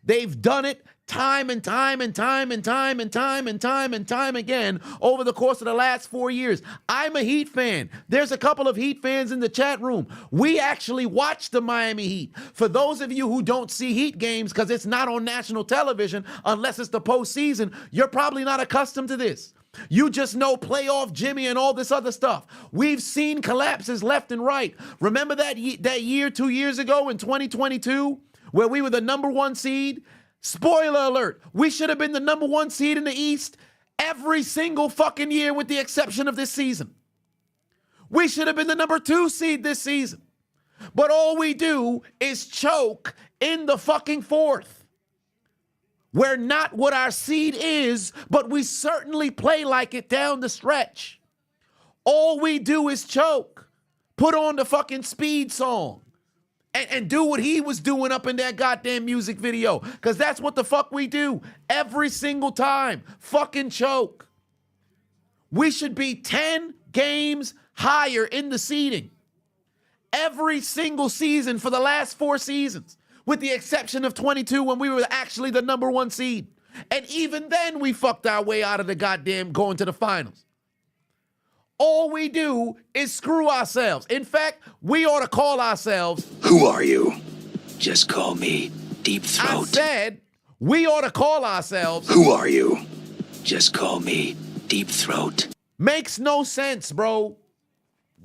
They've done it time and time and time and time and time and time and time again over the course of the last 4 years. I'm a Heat fan. There's a couple of Heat fans in the chat room. We actually watch the Miami Heat. For those of you who don't see Heat games because it's not on national television unless it's the postseason, you're probably not accustomed to this. You just know playoff Jimmy and all this other stuff. We've seen collapses left and right. Remember that year 2 years ago in 2022 where we were the number 1 seed? Spoiler alert, we should have been the number 1 seed in the East every single fucking year with the exception of this season. We should have been the number 2 seed this season. But all we do is choke in the fucking 4th. We're not what our seed is, but we certainly play like it down the stretch. All we do is choke. Put on the fucking Speed song. And do what he was doing up in that goddamn music video. Because that's what the fuck we do. Every single time. Fucking choke. We should be 10 games higher in the seeding. Every single season for the last 4 seasons. With the exception of 22 when we were actually the number 1 seed. And even then we fucked our way out of the goddamn going to the finals. All we do is screw ourselves. In fact, we ought to call ourselves... Who are you? Just call me Deep Throat. I said we ought to call ourselves... Who are you? Just call me Deep Throat. Makes no sense, bro.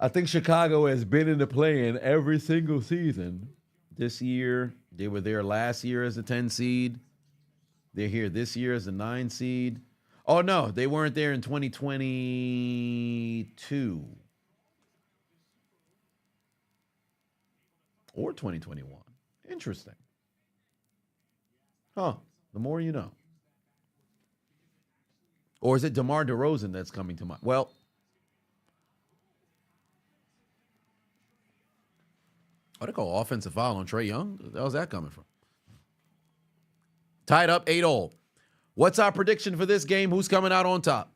I think Chicago has been in the play-in every single season. This year, they were there last year as a 10 seed. They're here this year as a 9 seed. Oh, no, they weren't there in 2022 or 2021. Interesting. Huh. The more you know. Or is it DeMar DeRozan that's coming to mind? Well, they call offensive foul on Trae Young? How's that coming from? Tied up 8-all. What's our prediction for this game? Who's coming out on top?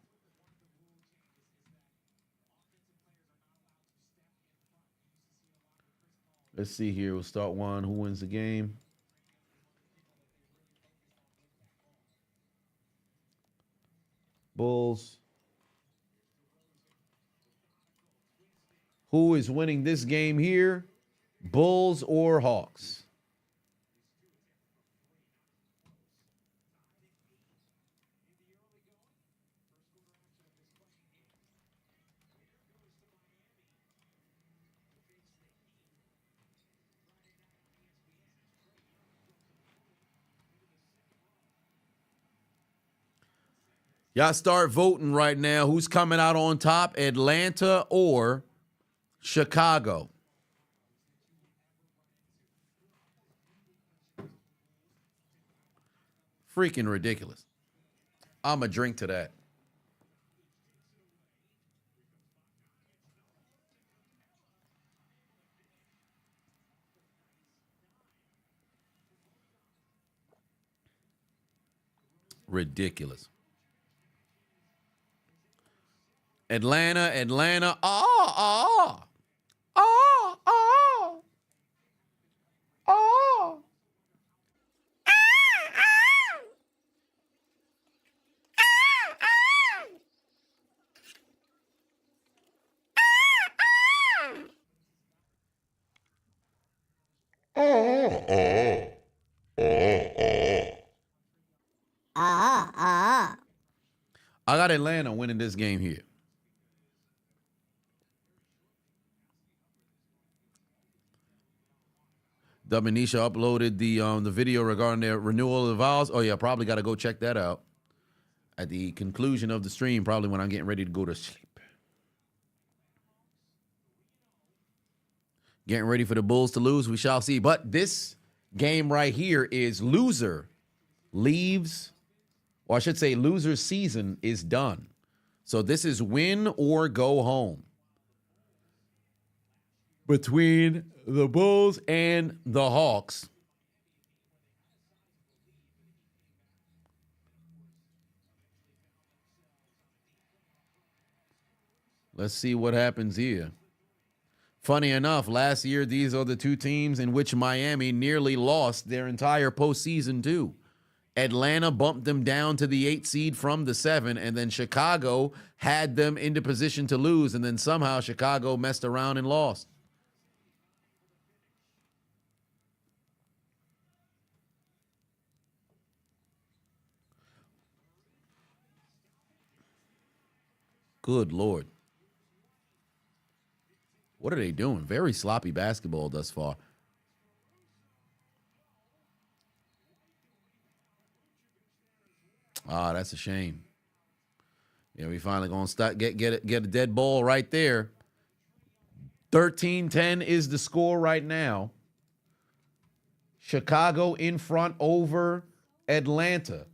Let's see here. We'll start one. Who wins the game? Bulls. Who is winning this game here? Bulls or Hawks? Y'all start voting right now. Who's coming out on top, Atlanta or Chicago? Freaking ridiculous. I'm a drink to that. Ridiculous. Atlanta. Oh. I got Atlanta winning this game here. Dominisha uploaded the video regarding their renewal of the vows. Oh, yeah, probably got to go check that out at the conclusion of the stream, probably when I'm getting ready to go to sleep. Getting ready for the Bulls to lose, we shall see. But this game right here is loser leaves, or I should say loser's season is done. So this is win or go home between the Bulls and the Hawks. Let's see what happens here. Funny enough, last year, these are the two teams in which Miami nearly lost their entire postseason too. Atlanta bumped them down to the 8 seed from the 7, and then Chicago had them into position to lose, and then somehow Chicago messed around and lost. Good Lord. What are they doing? Very sloppy basketball thus far. Ah, that's a shame. Yeah, we finally gonna start get a dead ball right there. 13-10 is the score right now. Chicago in front over Atlanta.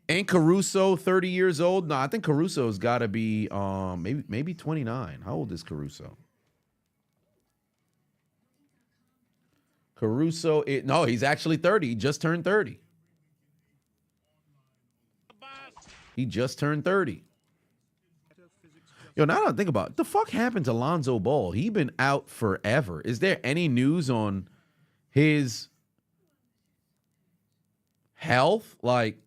Ain't Caruso 30 years old? No, I think Caruso's got to be maybe 29. How old is Caruso? No, he's actually 30. He just turned 30. He just turned 30. Yo, now that I think about it, the fuck happened to Lonzo Ball? He been out forever. Is there any news on his health? Like,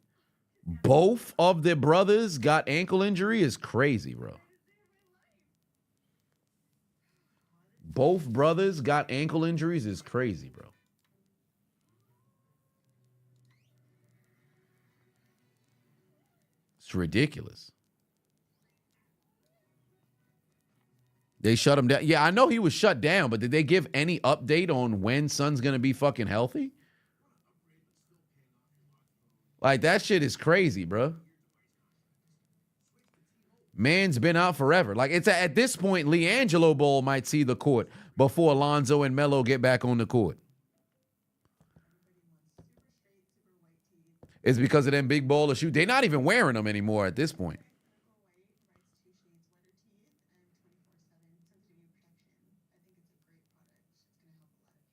both of their brothers got ankle injury is crazy, bro. Both brothers got ankle injuries is crazy, bro. It's ridiculous. They shut him down. Yeah, I know he was shut down, but did they give any update on when Son's going to be fucking healthy? Like, that shit is crazy, bro. Man's been out forever. Like, it's at this point, LiAngelo Ball might see the court before Alonzo and Melo get back on the court. It's because of them big baller shoes. They're not even wearing them anymore at this point.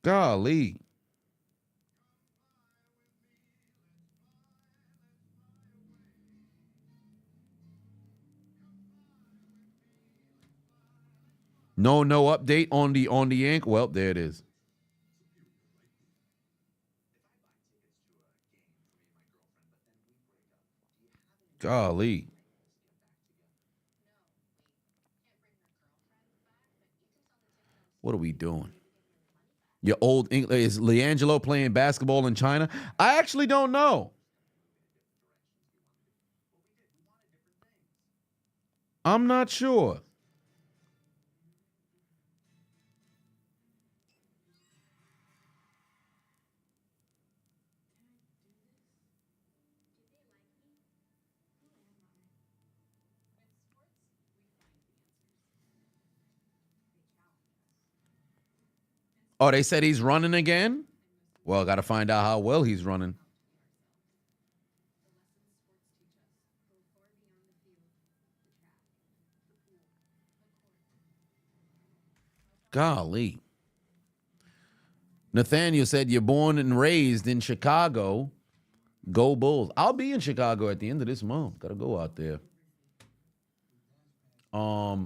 Golly. No update on the ink. Well, there it is. Golly. What are we doing? Your old English, is LiAngelo playing basketball in China? I actually don't know. I'm not sure. Oh, they said he's running again? Well, got to find out how well he's running. Golly. Nathaniel said, you're born and raised in Chicago. Go Bulls. I'll be in Chicago at the end of this month. Got to go out there. But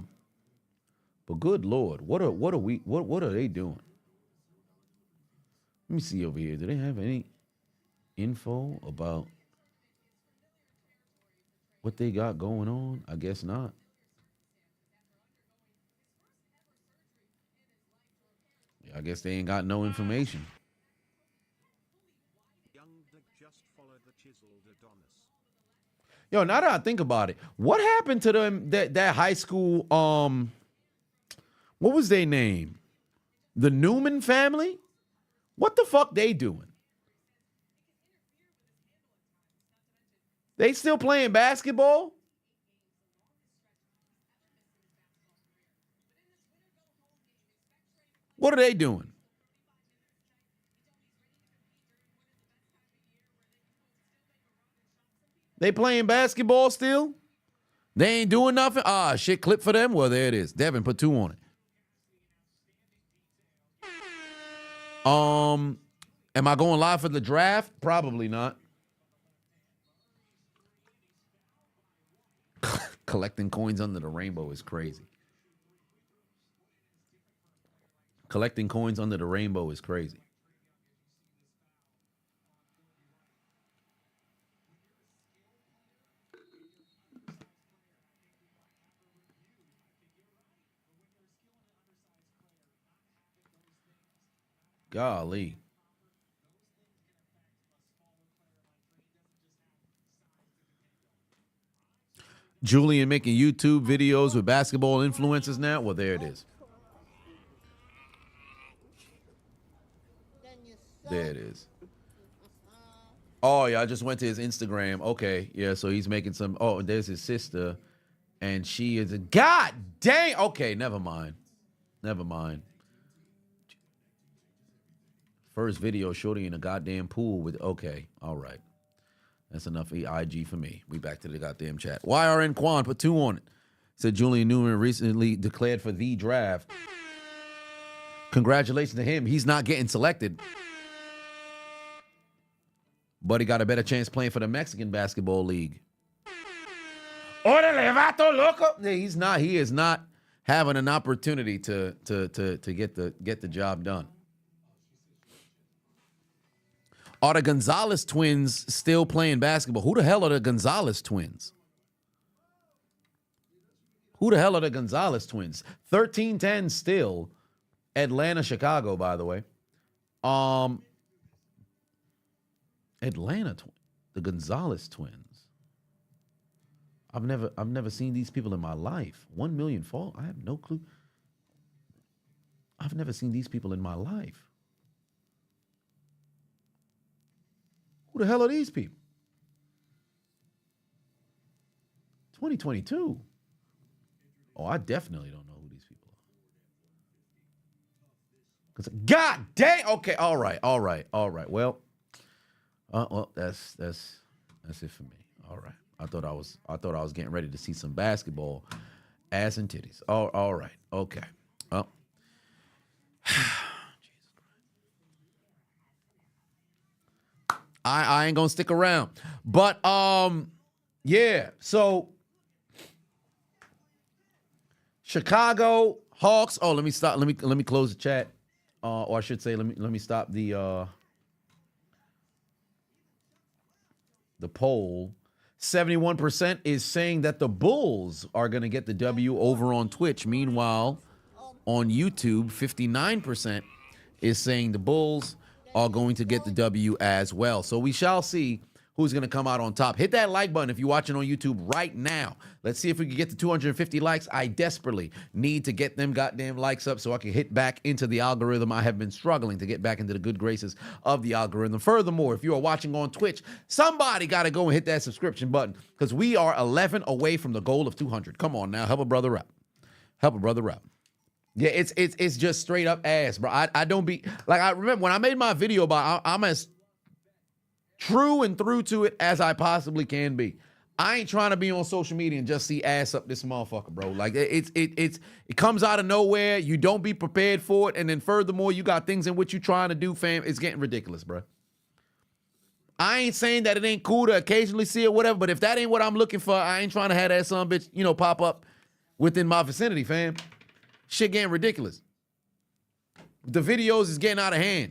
good Lord, what are they doing? Let me see over here. Do they have any info about what they got going on? I guess not. Yeah, I guess they ain't got no information. Just followed the chiseled Adonis. Yo, now that I think about it, what happened to them that high school, what was their name? The Newman family? What the fuck they doing? They still playing basketball? What are they doing? They playing basketball still? They ain't doing nothing? Ah, shit, clip for them? Well, there it is. Devin put 2 on it. Am I going live for the draft? Probably not. Collecting coins under the rainbow is crazy. Collecting coins under the rainbow is crazy. Golly. Julian making YouTube videos with basketball influencers now? Well, there it is. There it is. Oh, yeah, I just went to his Instagram. Okay, yeah, so he's making some. Oh, there's his sister, and she is a. God dang. Okay, never mind. Never mind. First video, shorty in a goddamn pool with. Okay, all right. That's enough IG for me. We back to the goddamn chat. YRN Quan put 2 on it. Said Julian Newman recently declared for the draft. Congratulations to him. He's not getting selected. But he got a better chance playing for the Mexican Basketball League. Orale, vato loco. He's not. He is not having an opportunity to get the job done. Are the Gonzalez twins still playing basketball? Who the hell are the Gonzalez twins? Who the hell are the Gonzalez twins? 13-10 still. Atlanta, Chicago, by the way. Atlanta, the Gonzalez twins. I've never seen these people in my life. 1 million fall. I have no clue. I've never seen these people in my life. Who the hell are these people? 2022. Oh, I definitely don't know who these people are. God dang. Okay, all right. Well, that's it for me. All right. I thought I was getting ready to see some basketball, ass and titties. Oh, all right. Okay. Oh. I ain't gonna stick around. But yeah, so Chicago Hawks. Oh, let me stop. Let me close the chat. Or I should say, let me stop the poll. 71% is saying that the Bulls are gonna get the W over on Twitch. Meanwhile, on YouTube, 59% is saying the Bulls are going to get the W as well. So we shall see who's going to come out on top. Hit that like button if you're watching on YouTube right now. Let's see if we can get to 250 likes. I desperately need to get them goddamn likes up so I can hit back into the algorithm. I have been struggling to get back into the good graces of the algorithm. Furthermore, if you are watching on Twitch, somebody got to go and hit that subscription button because we are 11 away from the goal of 200. Come on now. Help a brother out. Help a brother out. Yeah, it's just straight up ass, bro. I don't be like, I remember when I made my video about I'm as true and through to it as I possibly can be. I ain't trying to be on social media and just see ass up this motherfucker, bro. Like it comes out of nowhere. You don't be prepared for it, and then furthermore, you got things in which you trying to do, fam. It's getting ridiculous, bro. I ain't saying that it ain't cool to occasionally see it, whatever. But if that ain't what I'm looking for, I ain't trying to have that son bitch, pop up within my vicinity, fam. Shit getting ridiculous. The videos is getting out of hand.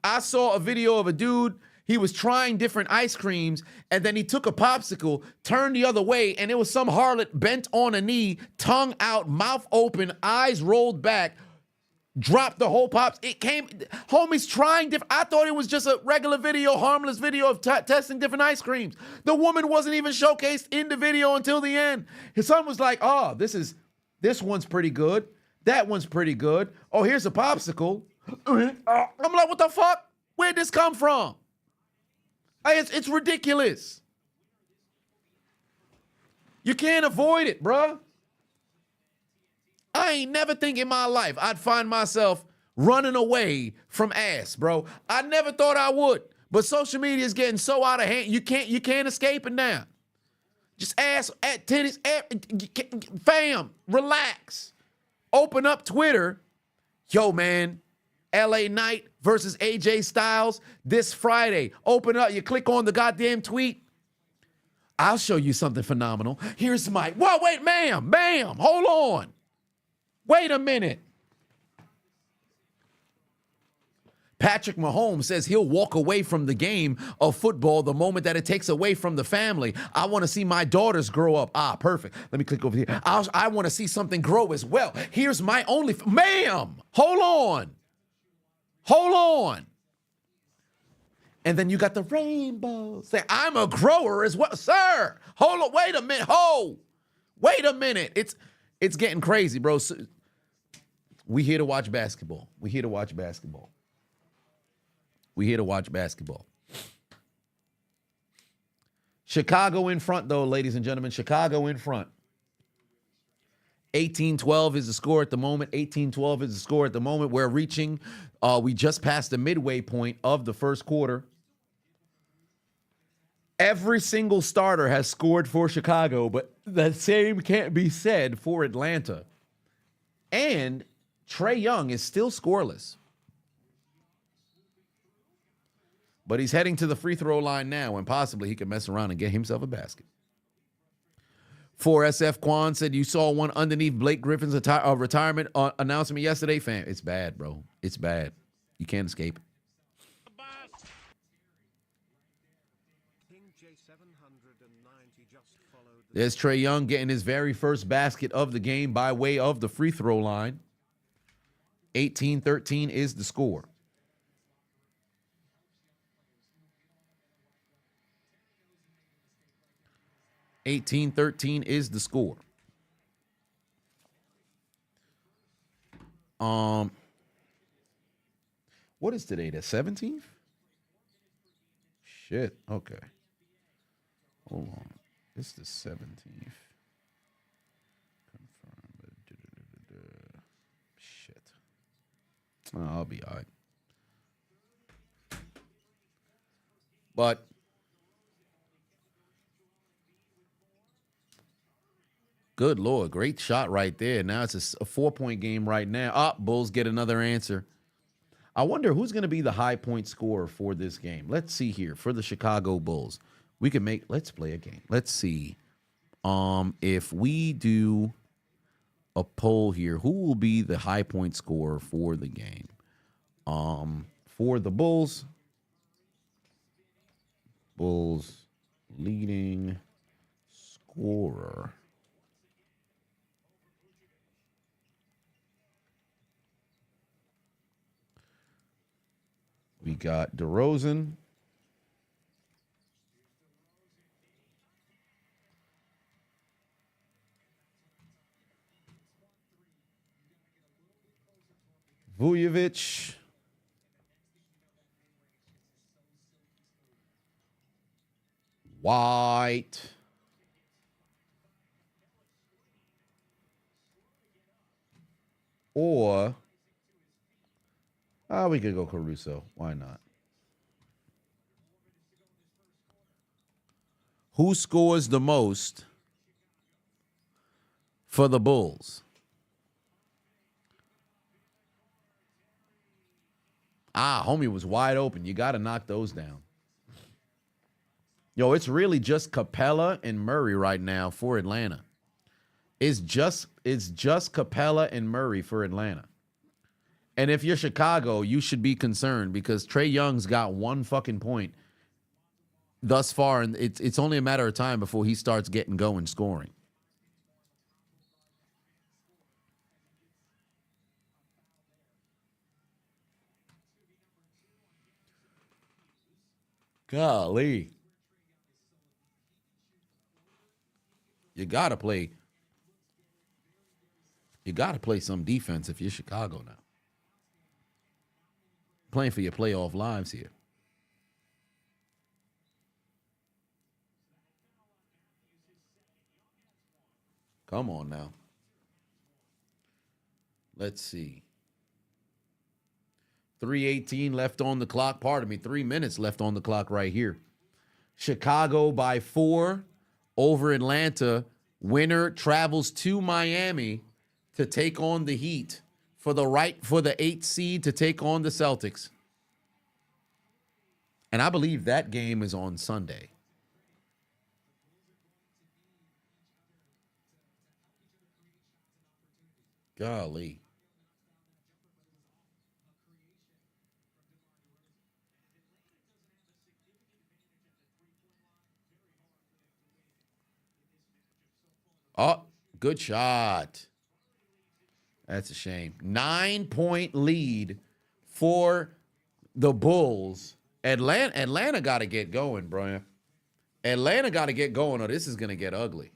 I saw a video of a dude, he was trying different ice creams, and then he took a popsicle, turned the other way, and it was some harlot bent on a knee, tongue out, mouth open, eyes rolled back, dropped the whole pops. It came, homies trying different. I thought it was just a regular video, harmless video of testing different ice creams. The woman wasn't even showcased in the video until the end. His son was like, oh, this one's pretty good. That one's pretty good. Oh, here's a popsicle. I'm like, what the fuck? Where'd this come from? It's ridiculous. You can't avoid it, bruh. I ain't never think in my life I'd find myself running away from ass, bro. I never thought I would. But social media is getting so out of hand. You can't escape it now. Just ass, titties, fam, relax. Open up Twitter. Yo, man, LA Knight versus AJ Styles this Friday. Open up, you click on the goddamn tweet. I'll show you something phenomenal. Here's my, whoa, wait, ma'am, hold on. Wait a minute. Patrick Mahomes says he'll walk away from the game of football the moment that it takes away from the family. I want to see my daughters grow up. Perfect. Let me click over here. I want to see something grow as well. Here's my only, ma'am, hold on. And then you got the rainbow. Say, I'm a grower as well. Sir, hold on, wait a minute. Wait a minute. It's getting crazy, bro. We here to watch basketball. Chicago in front, though, ladies and gentlemen. Chicago in front. 18-12 is the score at the moment. 18-12 is the score at the moment. We're reaching, we just passed the midway point of the first quarter. Every single starter has scored for Chicago, but the same can't be said for Atlanta. And Trae Young is still scoreless. But he's heading to the free throw line now, and possibly he can mess around and get himself a basket. 4SF Quan said you saw one underneath Blake Griffin's retirement announcement yesterday. Fam, it's bad, bro. It's bad. You can't escape it. There's Trae Young getting his very first basket of the game by way of the free throw line. 18-13 is the score. What is today? The 17th? Shit. Okay. Hold on. It's the 17th. Confirm. Shit. Oh, I'll be all right. But good Lord, great shot right there. Now it's a 4-point game right now. Bulls get another answer. I wonder who's going to be the high point scorer for this game. Let's see here for the Chicago Bulls. Let's play a game. Let's see. If we do a poll here, who will be the high point scorer for the game? For the Bulls leading scorer. We got DeRozan. Vujovic. White. Or we could go Caruso. Why not? Who scores the most for the Bulls? Homie was wide open. You got to knock those down. Yo, it's really just Capella and Murray right now for Atlanta. It's just Capella and Murray for Atlanta. And if you're Chicago, you should be concerned because Trae Young's got 1 fucking point thus far, and it's only a matter of time before he starts getting going scoring. Golly. You gotta play some defense if you're Chicago now. Playing for your playoff lives here. Come on now. Let's see. 3:18 left on the clock. Pardon me, 3 minutes left on the clock right here. Chicago by 4 over Atlanta. Winner travels to Miami to take on the Heat for the 8th seed to take on the Celtics. And I believe that game is on Sunday. Golly. Oh, good shot. That's a shame. 9-point lead for the Bulls. Atlanta got to get going, Brian. Atlanta got to get going or this is going to get ugly.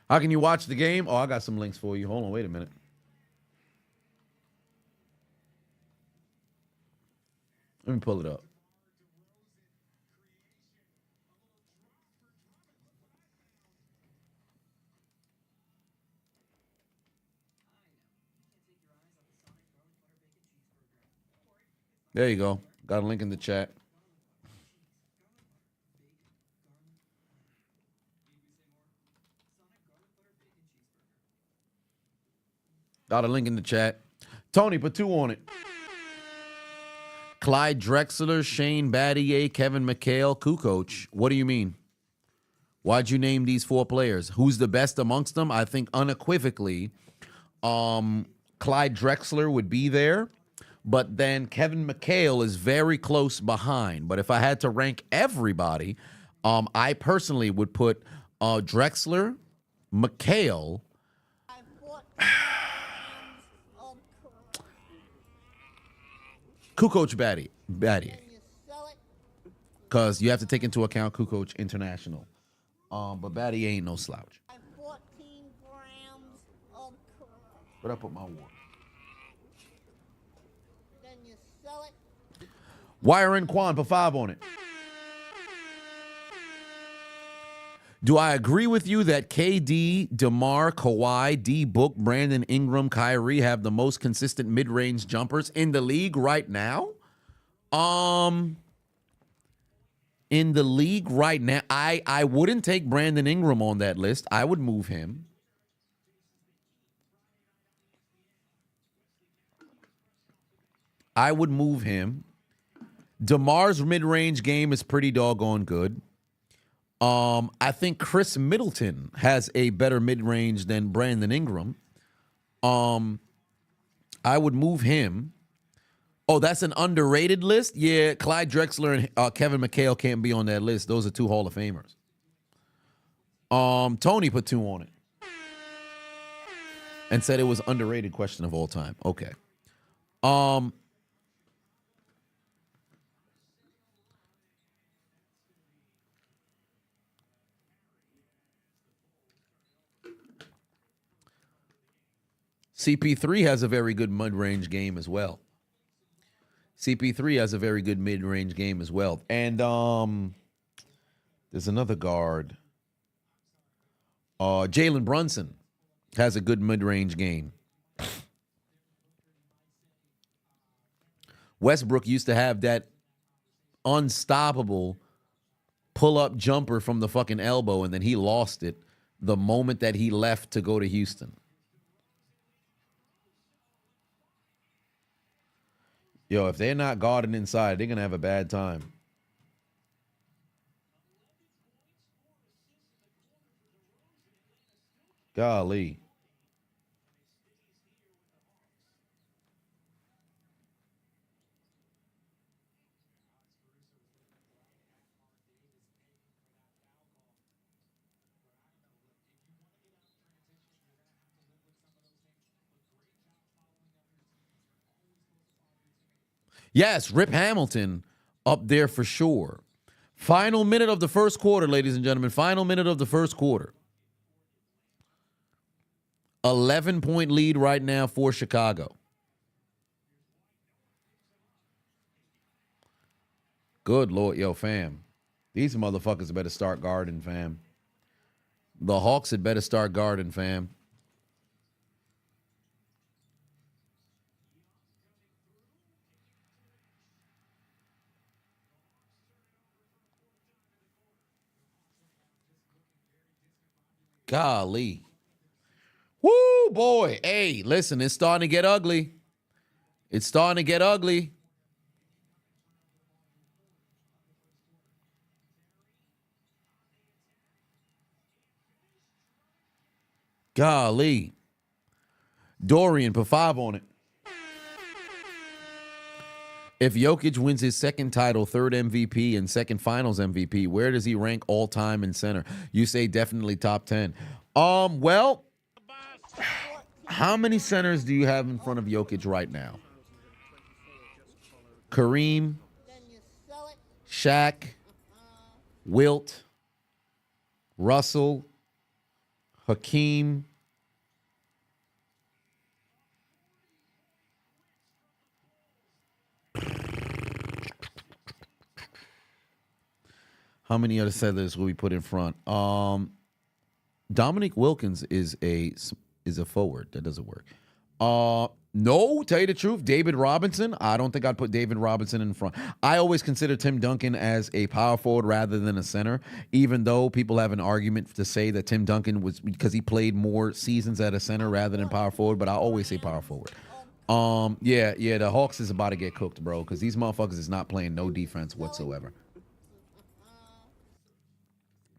How can you watch the game? Oh, I got some links for you. Hold on, wait a minute. Let me pull it up. There you go. Got a link in the chat. Got a link in the chat. Tony, put 2 on it. Clyde Drexler, Shane Battier, Kevin McHale, Kukoc. What do you mean? Why'd you name these 4 players? Who's the best amongst them? I think unequivocally, Clyde Drexler would be there. But then Kevin McHale is very close behind. But if I had to rank everybody, I personally would put Drexler, McHale. Kukoc Battier. Then you sell it. Because you have to take into account Kukoc International. But Battier ain't no slouch. 14 grams of crap. But I put my water. Then you sell it. Wire and Quan, put 5 on it. Do I agree with you that KD, DeMar, Kawhi, D Book, Brandon Ingram, Kyrie have the most consistent mid-range jumpers in the league right now? In the league right now, I wouldn't take Brandon Ingram on that list. I would move him. I would move him. DeMar's mid-range game is pretty doggone good. I think Chris Middleton has a better mid-range than Brandon Ingram. I would move him. Oh, that's an underrated list? Yeah, Clyde Drexler and Kevin McHale can't be on that list. Those are 2 Hall of Famers. Tony put 2 on it. And said it was underrated question of all time. Okay. CP3 has a very good mid-range game as well. CP3 has a very good mid-range game as well. And there's another guard. Jaylen Brunson has a good mid-range game. Westbrook used to have that unstoppable pull-up jumper from the fucking elbow, and then he lost it the moment that he left to go to Houston. Yo, if they're not guarding inside, they're going to have a bad time. Golly. Yes, Rip Hamilton up there for sure. Final minute of the first quarter, ladies and gentlemen. Final minute of the first quarter. 11-point lead right now for Chicago. Good Lord, yo, fam. These motherfuckers better start guarding, fam. The Hawks had better start guarding, fam. Golly. Woo, boy. Hey, listen, it's starting to get ugly. It's starting to get ugly. Golly. Dorian, put 5 on it. If Jokic wins his second title, third MVP, and second finals MVP, where does he rank all time in center? You say definitely top 10. Well, how many centers do you have in front of Jokic right now? Kareem, Shaq, Wilt, Russell, Hakeem. How many other settlers will we put in front? Dominique Wilkins is a forward. That doesn't work. No, tell you the truth, David Robinson. I don't think I'd put David Robinson in front. I always consider Tim Duncan as a power forward rather than a center, even though people have an argument to say that Tim Duncan was because he played more seasons at a center rather than power forward, but I always say power forward. Yeah, the Hawks is about to get cooked, bro, because these motherfuckers is not playing no defense whatsoever.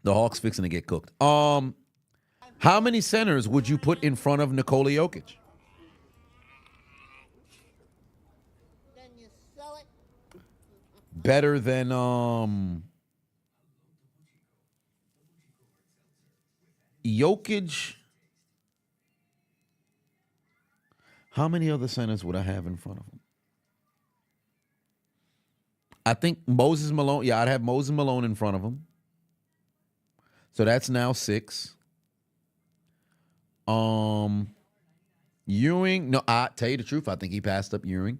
The Hawks fixing to get cooked. How many centers would you put in front of Nikola Jokic? Then you sell it. Better than Jokic. How many other centers would I have in front of him? I think Moses Malone. Yeah, I'd have Moses Malone in front of him. So that's now 6. Ewing. No, I tell you the truth. I think he passed up Ewing.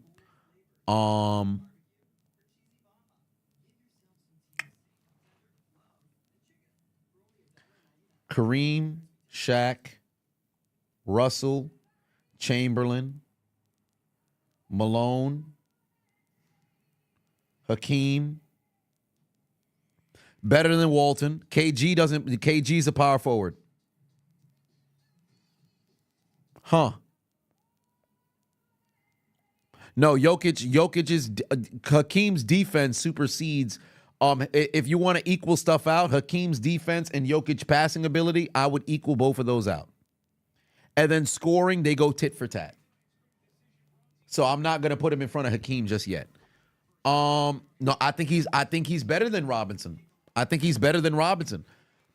Kareem, Shaq, Russell, Chamberlain, Malone, Hakeem. Better than Walton. KG's a power forward. Huh. No, Jokic's Hakeem's defense supersedes. If you want to equal stuff out, Hakeem's defense and Jokic passing ability, I would equal both of those out. And then scoring, they go tit for tat. So I'm not gonna put him in front of Hakeem just yet. No, I think he's better than Robinson. I think he's better than Robinson.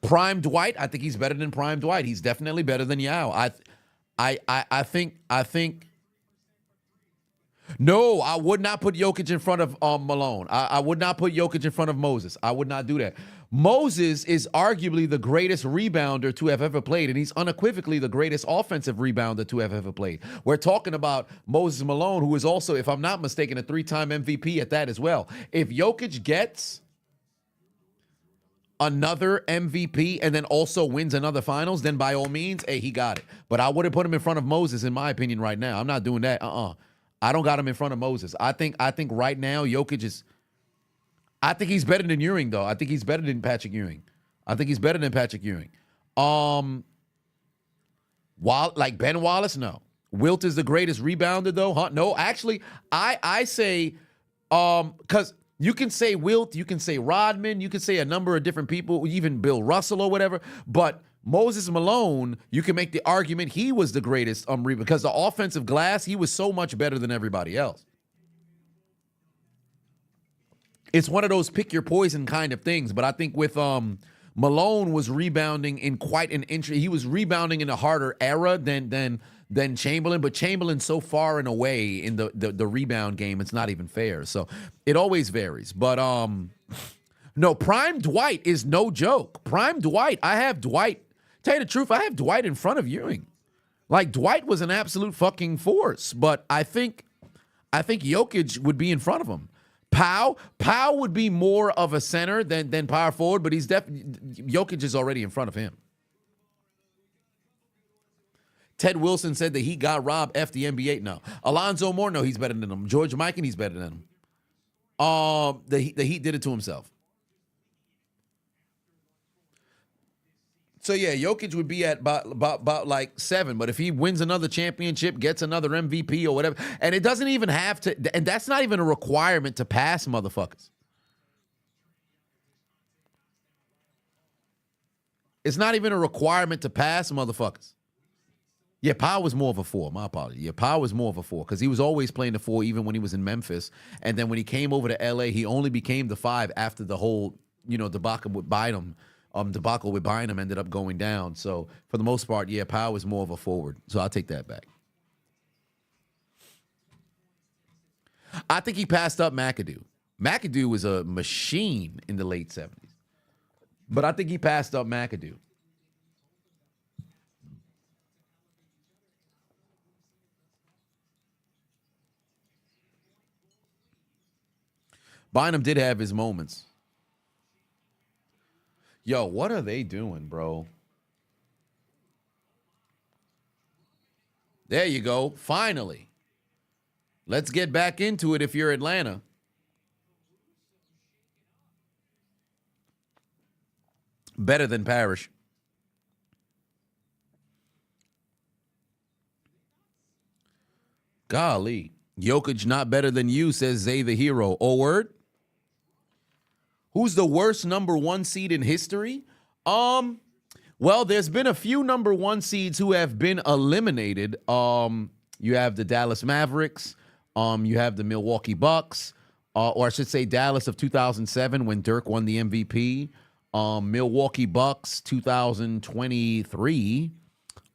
Prime Dwight, I think he's better than Prime Dwight. He's definitely better than Yao. I think. No, I would not put Jokic in front of Malone. I would not put Jokic in front of Moses. I would not do that. Moses is arguably the greatest rebounder to have ever played, and he's unequivocally the greatest offensive rebounder to have ever played. We're talking about Moses Malone, who is also, if I'm not mistaken, a 3-time MVP at that as well. If Jokic gets another MVP and then also wins another finals, then by all means, hey, he got it. But I wouldn't put him in front of Moses, in my opinion, right now. I'm not doing that. I don't got him in front of Moses. I think right now Jokic is. I think he's better than Ewing, though. I think he's better than Patrick Ewing. Like Ben Wallace, no. Wilt is the greatest rebounder, though. Huh? No, actually, I say, because you can say Wilt, you can say Rodman, you can say a number of different people, even Bill Russell or whatever, but Moses Malone, you can make the argument he was the greatest because the offensive glass, he was so much better than everybody else. It's one of those pick your poison kind of things, but I think with Malone was rebounding in quite an inch. He was rebounding in a harder era than Chamberlain, but Chamberlain's so far and away in the rebound game, it's not even fair. So it always varies. But no, Prime Dwight is no joke. Prime Dwight, I have Dwight. Tell you the truth, I have Dwight in front of Ewing. Like, Dwight was an absolute fucking force, but I think Jokic would be in front of him. Powell would be more of a center than power forward, but Jokic is already in front of him. Ted Wilson said that he got Rob F the NBA. No. Alonzo Moore, no, he's better than him. George Mikan, he's better than him. The Heat did it to himself. So, yeah, Jokic would be at about like 7. But if he wins another championship, gets another MVP or whatever, and it doesn't even have to, and that's not even a requirement to pass motherfuckers. It's not even a requirement to pass motherfuckers. Yeah, Powell was more of a 4. My apologies. Yeah, Powell was more of a 4 because he was always playing the 4 even when he was in Memphis. And then when he came over to LA, he only became the 5 after the whole, debacle with Bynum. Ended up going down. So for the most part, yeah, Powell is more of a forward. So I'll take that back. I think he passed up McAdoo. McAdoo was a machine in the late 70s. But I think he passed up McAdoo. Bynum did have his moments. Yo, what are they doing, bro? There you go. Finally. Let's get back into it if you're Atlanta. Better than Parrish. Golly. Jokic not better than you, says Zay the Hero. Oh, word? Who's the worst number 1 seed in history? Well, there's been a few number 1 seeds who have been eliminated. You have the Dallas Mavericks. You have the Milwaukee Bucks. Or I should say Dallas of 2007 when Dirk won the MVP. Milwaukee Bucks 2023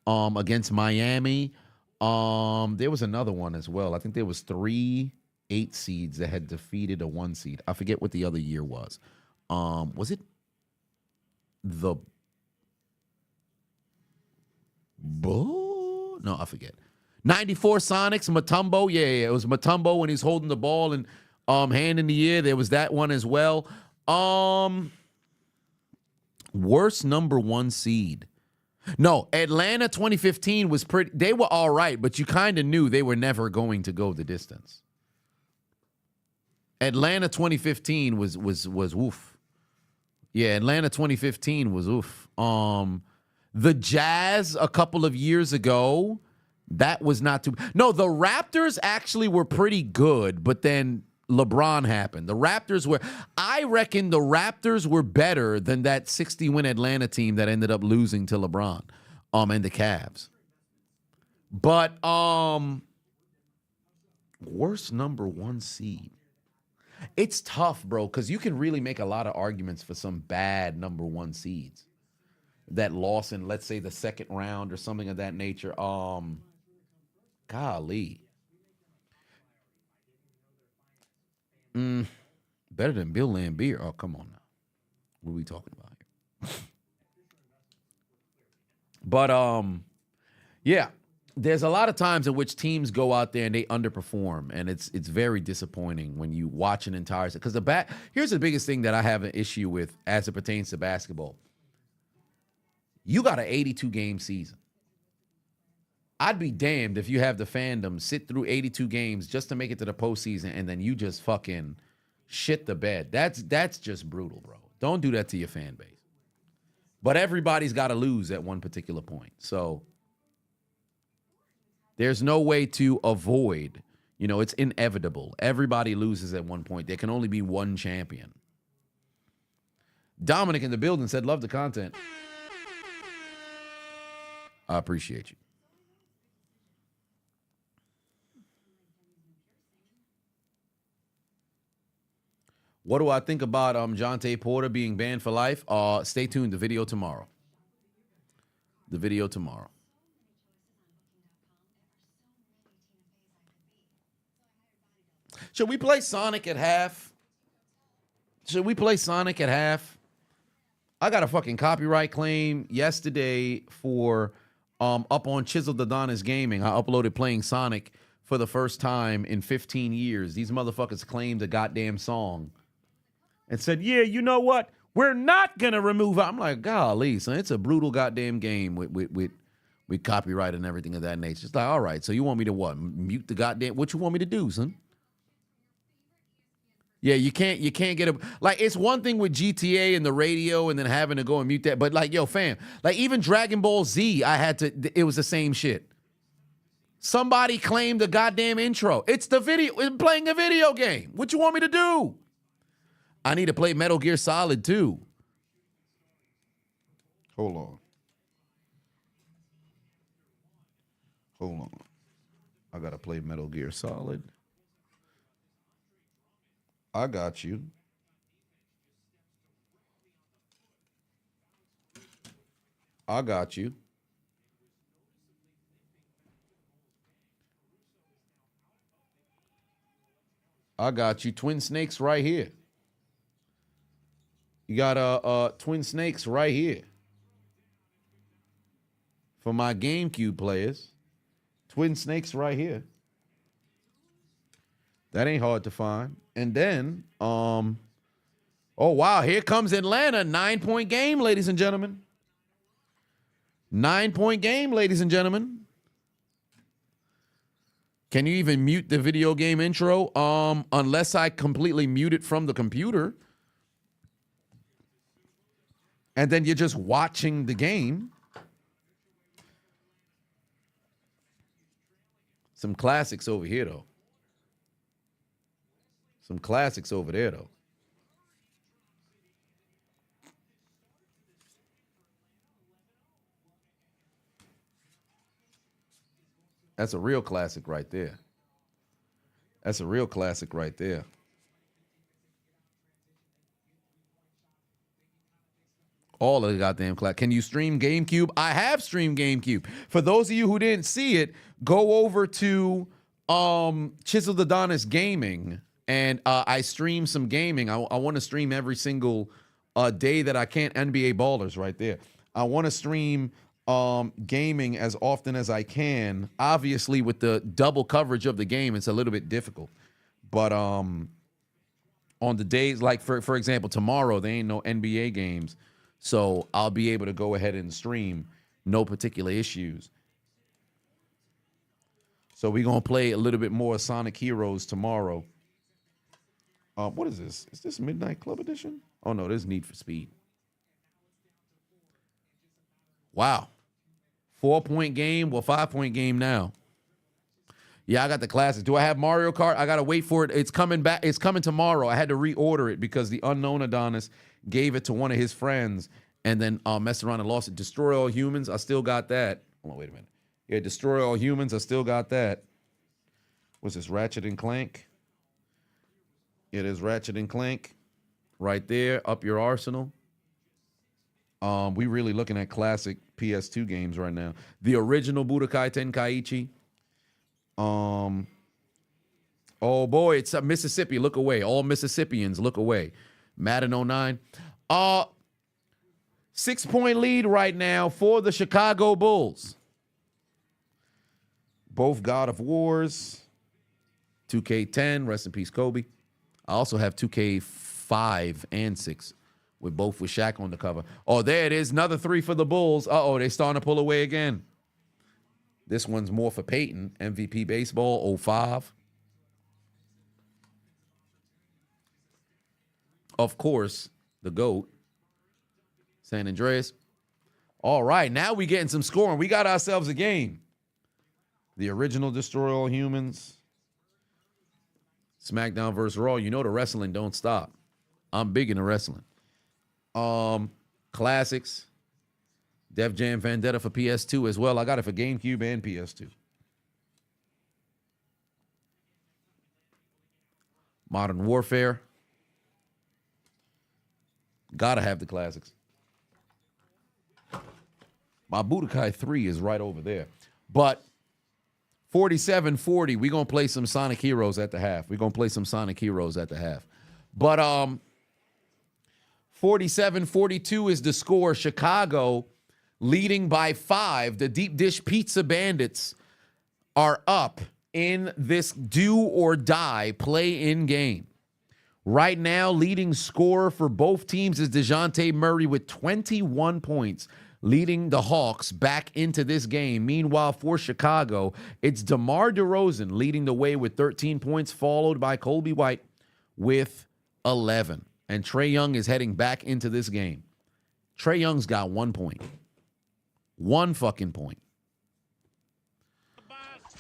against Miami. There was another one as well. I think there was 3 8 seeds that had defeated a 1 seed. I forget what the other year was. Was it the Bull? No, I forget. 94 Sonics, Mutombo. Yeah, it was Mutombo when he's holding the ball and hand in the air. There was that one as well. Worst number 1 seed. No, Atlanta 2015 was pretty. They were all right, but you kind of knew they were never going to go the distance. Atlanta 2015 was woof. Yeah, Atlanta 2015 was oof. The Jazz a couple of years ago, that was not too. No, the Raptors actually were pretty good, but then LeBron happened. The Raptors were. I reckon the Raptors were better than that 60-win Atlanta team that ended up losing to LeBron, and the Cavs. But worst number 1 seed. It's tough, bro, because you can really make a lot of arguments for some bad number 1 seeds that lost in, let's say, the second round or something of that nature. Golly. Better than Bill Laimbeer. Oh, come on now. What are we talking about here? But, yeah. There's a lot of times in which teams go out there and they underperform, and it's very disappointing when you watch an entire season. Because here's the biggest thing that I have an issue with as it pertains to basketball. You got an 82-game season. I'd be damned if you have the fandom sit through 82 games just to make it to the postseason, and then you just fucking shit the bed. That's just brutal, bro. Don't do that to your fan base. But everybody's got to lose at one particular point. So there's no way to avoid, it's inevitable. Everybody loses at one point. There can only be one champion. Dominic in the building said, love the content. I appreciate you. What do I think about Jonte Porter being banned for life? Stay tuned. The video tomorrow. Should we play Sonic at half? I got a fucking copyright claim yesterday for up on Chiseled Adonis Gaming. I uploaded playing Sonic for the first time in 15 years. These motherfuckers claimed a goddamn song and said, yeah, you know what? We're not going to remove it. I'm like, golly, son, it's a brutal goddamn game with copyright and everything of that nature. It's like, all right, so you want me to what? Mute the goddamn, what you want me to do, son? Yeah, you can't get a, like, it's one thing with GTA and the radio and then having to go and mute that, but like, yo, fam, like even Dragon Ball Z, it was the same shit. Somebody claimed the goddamn intro. It's playing a video game. What you want me to do? I need to play Metal Gear Solid too. Hold on. I gotta play Metal Gear Solid. I got you. I got you. Twin Snakes right here. You got Twin Snakes right here. For my GameCube players. Twin Snakes right here. That ain't hard to find. And then, oh, wow, here comes Atlanta. 9-point game, ladies and gentlemen. 9-point game, ladies and gentlemen. Can you even mute the video game intro? Unless I completely mute it from the computer. And then you're just watching the game. Some classics over here, though. Some classics over there, though. That's a real classic right there. All of the goddamn class. Can you stream GameCube? I have streamed GameCube. For those of you who didn't see it, go over to Chiseled Adonis Gaming, and I stream some gaming. I want to stream every single day that I can. NBA Ballers right there. I want to stream gaming as often as I can. Obviously, with the double coverage of the game, it's a little bit difficult. But on the days, like for example, tomorrow, there ain't no NBA games. So I'll be able to go ahead and stream. No particular issues. So we're going to play a little bit more Sonic Heroes tomorrow. What is this? Is this Midnight Club Edition? Oh, no, this is Need for Speed. Wow. 4-point game. Well, 5-point game now. Yeah, I got the classics. Do I have Mario Kart? I got to wait for it. It's coming back. It's coming tomorrow. I had to reorder it because the unknown Adonis gave it to one of his friends and then messed around and lost it. Destroy All Humans. I still got that. Hold on, wait a minute. Yeah, Destroy All Humans. I still got that. What's this? Ratchet and Clank. It is Ratchet and Clank. Right there. Up your arsenal. We really looking at classic PS2 games right now. The original Budokai Tenkaichi. Oh boy, it's Mississippi. Look away. All Mississippians, look away. Madden 09. 6-point lead right now for the Chicago Bulls. Both God of Wars. 2K10, rest in peace, Kobe. I also have 2K5 and 6 with both with Shaq on the cover. Oh, there it is. Another 3 for the Bulls. Uh-oh, they starting to pull away again. This one's more for Peyton. MVP Baseball, 05. Of course, the GOAT, San Andreas. All right, now we getting some scoring. We got ourselves a game. The original Destroy All Humans. SmackDown versus Raw. You know the wrestling don't stop. I'm big into wrestling. Classics. Def Jam Vendetta for PS2 as well. I got it for GameCube and PS2. Modern Warfare. Gotta have the classics. My Budokai 3 is right over there. But 47-40, we're going to play some Sonic Heroes at the half. We're going to play some Sonic Heroes at the half. But 47-42 is the score. Chicago leading by 5. The Deep Dish Pizza Bandits are up in this do or die play-in game. Right now, leading scorer for both teams is DeJounte Murray with 21 points, leading the Hawks back into this game. Meanwhile, for Chicago, it's DeMar DeRozan leading the way with 13 points, followed by Kobe White with 11. And Trae Young is heading back into this game. Trae Young's got 1 point. 1 fucking point.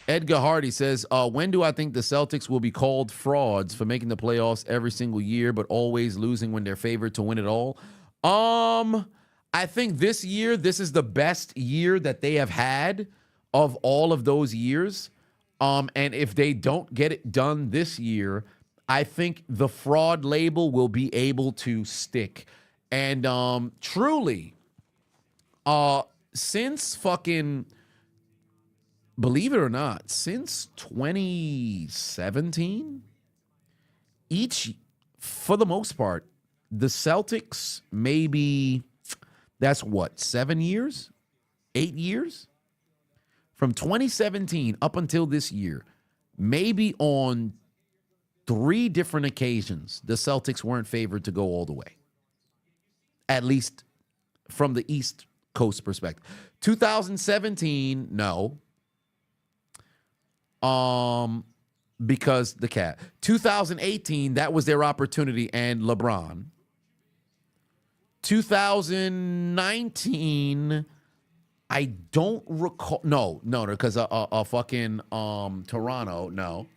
Edgar Hardy says, when do I think the Celtics will be called frauds for making the playoffs every single year, but always losing when they're favored to win it all? I think this year, this is the best year that they have had of all of those years. And if they don't get it done this year, I think the fraud label will be able to stick. And truly, since fucking, believe it or not, since 2017, for the most part, the Celtics maybe, that's what, 7 years? 8 years? From 2017 up until this year, maybe on 3 different occasions, the Celtics weren't favored to go all the way. At least from the East Coast perspective. 2017, no. Because the cat. 2018, that was their opportunity, and LeBron. 2019, I don't recall. No, because fucking Toronto, no.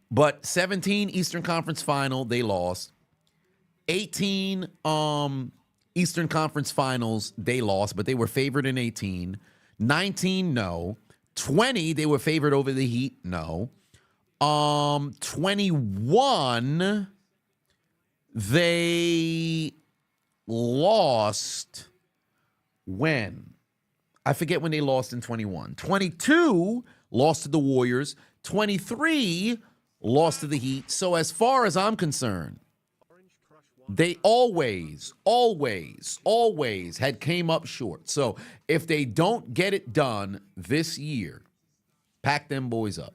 But 17 Eastern Conference Final, they lost. 18 Eastern Conference Finals, they lost, but they were favored in 18. 19, no. 20, they were favored over the Heat, no. 21, they lost when? I forget when they lost in 21. 22 lost to the Warriors. 23 lost to the Heat. So as far as I'm concerned, they always had came up short. So if they don't get it done this year, pack them boys up.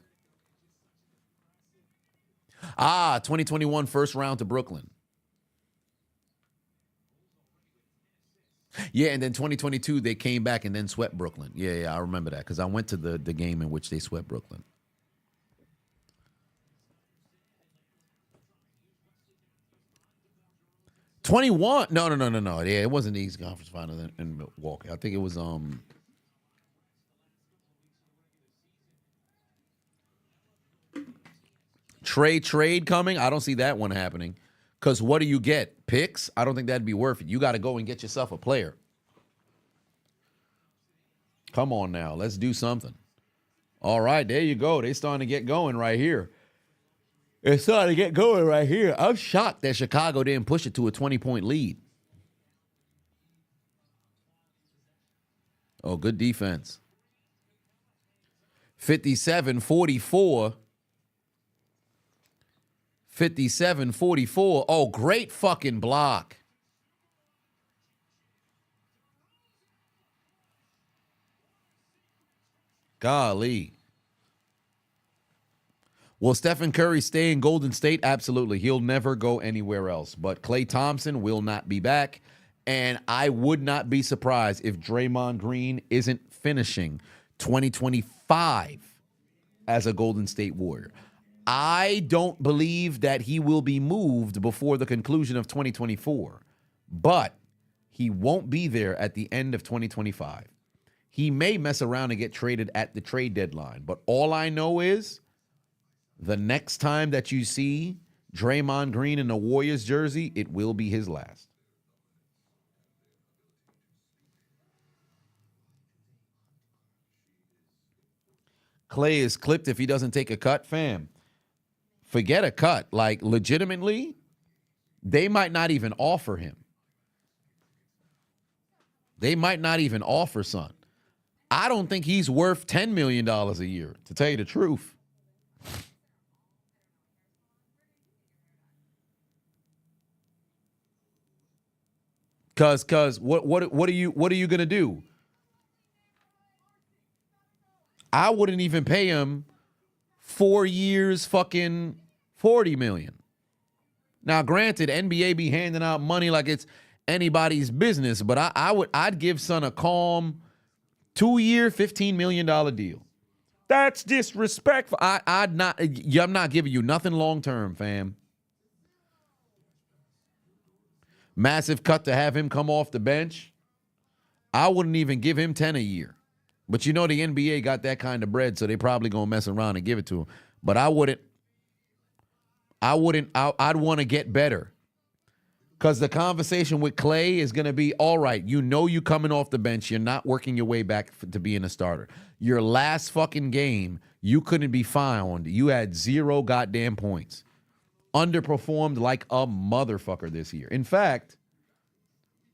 2021 first round to Brooklyn. Yeah, and then 2022, they came back and then swept Brooklyn. Yeah, I remember that because I went to the game in which they swept Brooklyn. '21. No. Yeah, it wasn't the East Conference Final in Milwaukee. I think it was trade coming. I don't see that one happening. Because what do you get? Picks? I don't think that'd be worth it. You got to go and get yourself a player. Come on now. Let's do something. All right, there you go. They starting to get going right here. It's starting to get going right here. I'm shocked that Chicago didn't push it to a 20-point lead. Oh, good defense. 57-44. 57-44. Oh, great fucking block. Golly. Will Stephen Curry stay in Golden State? Absolutely. He'll never go anywhere else. But Klay Thompson will not be back. And I would not be surprised if Draymond Green isn't finishing 2025 as a Golden State Warrior. I don't believe that he will be moved before the conclusion of 2024, but he won't be there at the end of 2025. He may mess around and get traded at the trade deadline, but all I know is the next time that you see Draymond Green in a Warriors jersey, it will be his last. Klay is clipped if he doesn't take a cut, fam. Forget a cut. Like, legitimately, they might not even offer him. They might not even offer son. I don't think he's worth $10 million a year, to tell you the truth. Cause what are you gonna do? I wouldn't even pay him 4 years, fucking $40 million. Now, granted, NBA be handing out money like it's anybody's business, but I'd give son a calm 2-year, $15 million deal. That's disrespectful. I'm not giving you nothing long term, fam. Massive cut to have him come off the bench. I wouldn't even give him 10 a year. But you know the NBA got that kind of bread, so they probably gonna mess around and give it to him. But I'd want to get better. Because the conversation with Klay is going to be, all right, you know you coming off the bench. You're not working your way back to being a starter. Your last fucking game, you couldn't be found. You had 0 goddamn points. Underperformed like a motherfucker this year. In fact,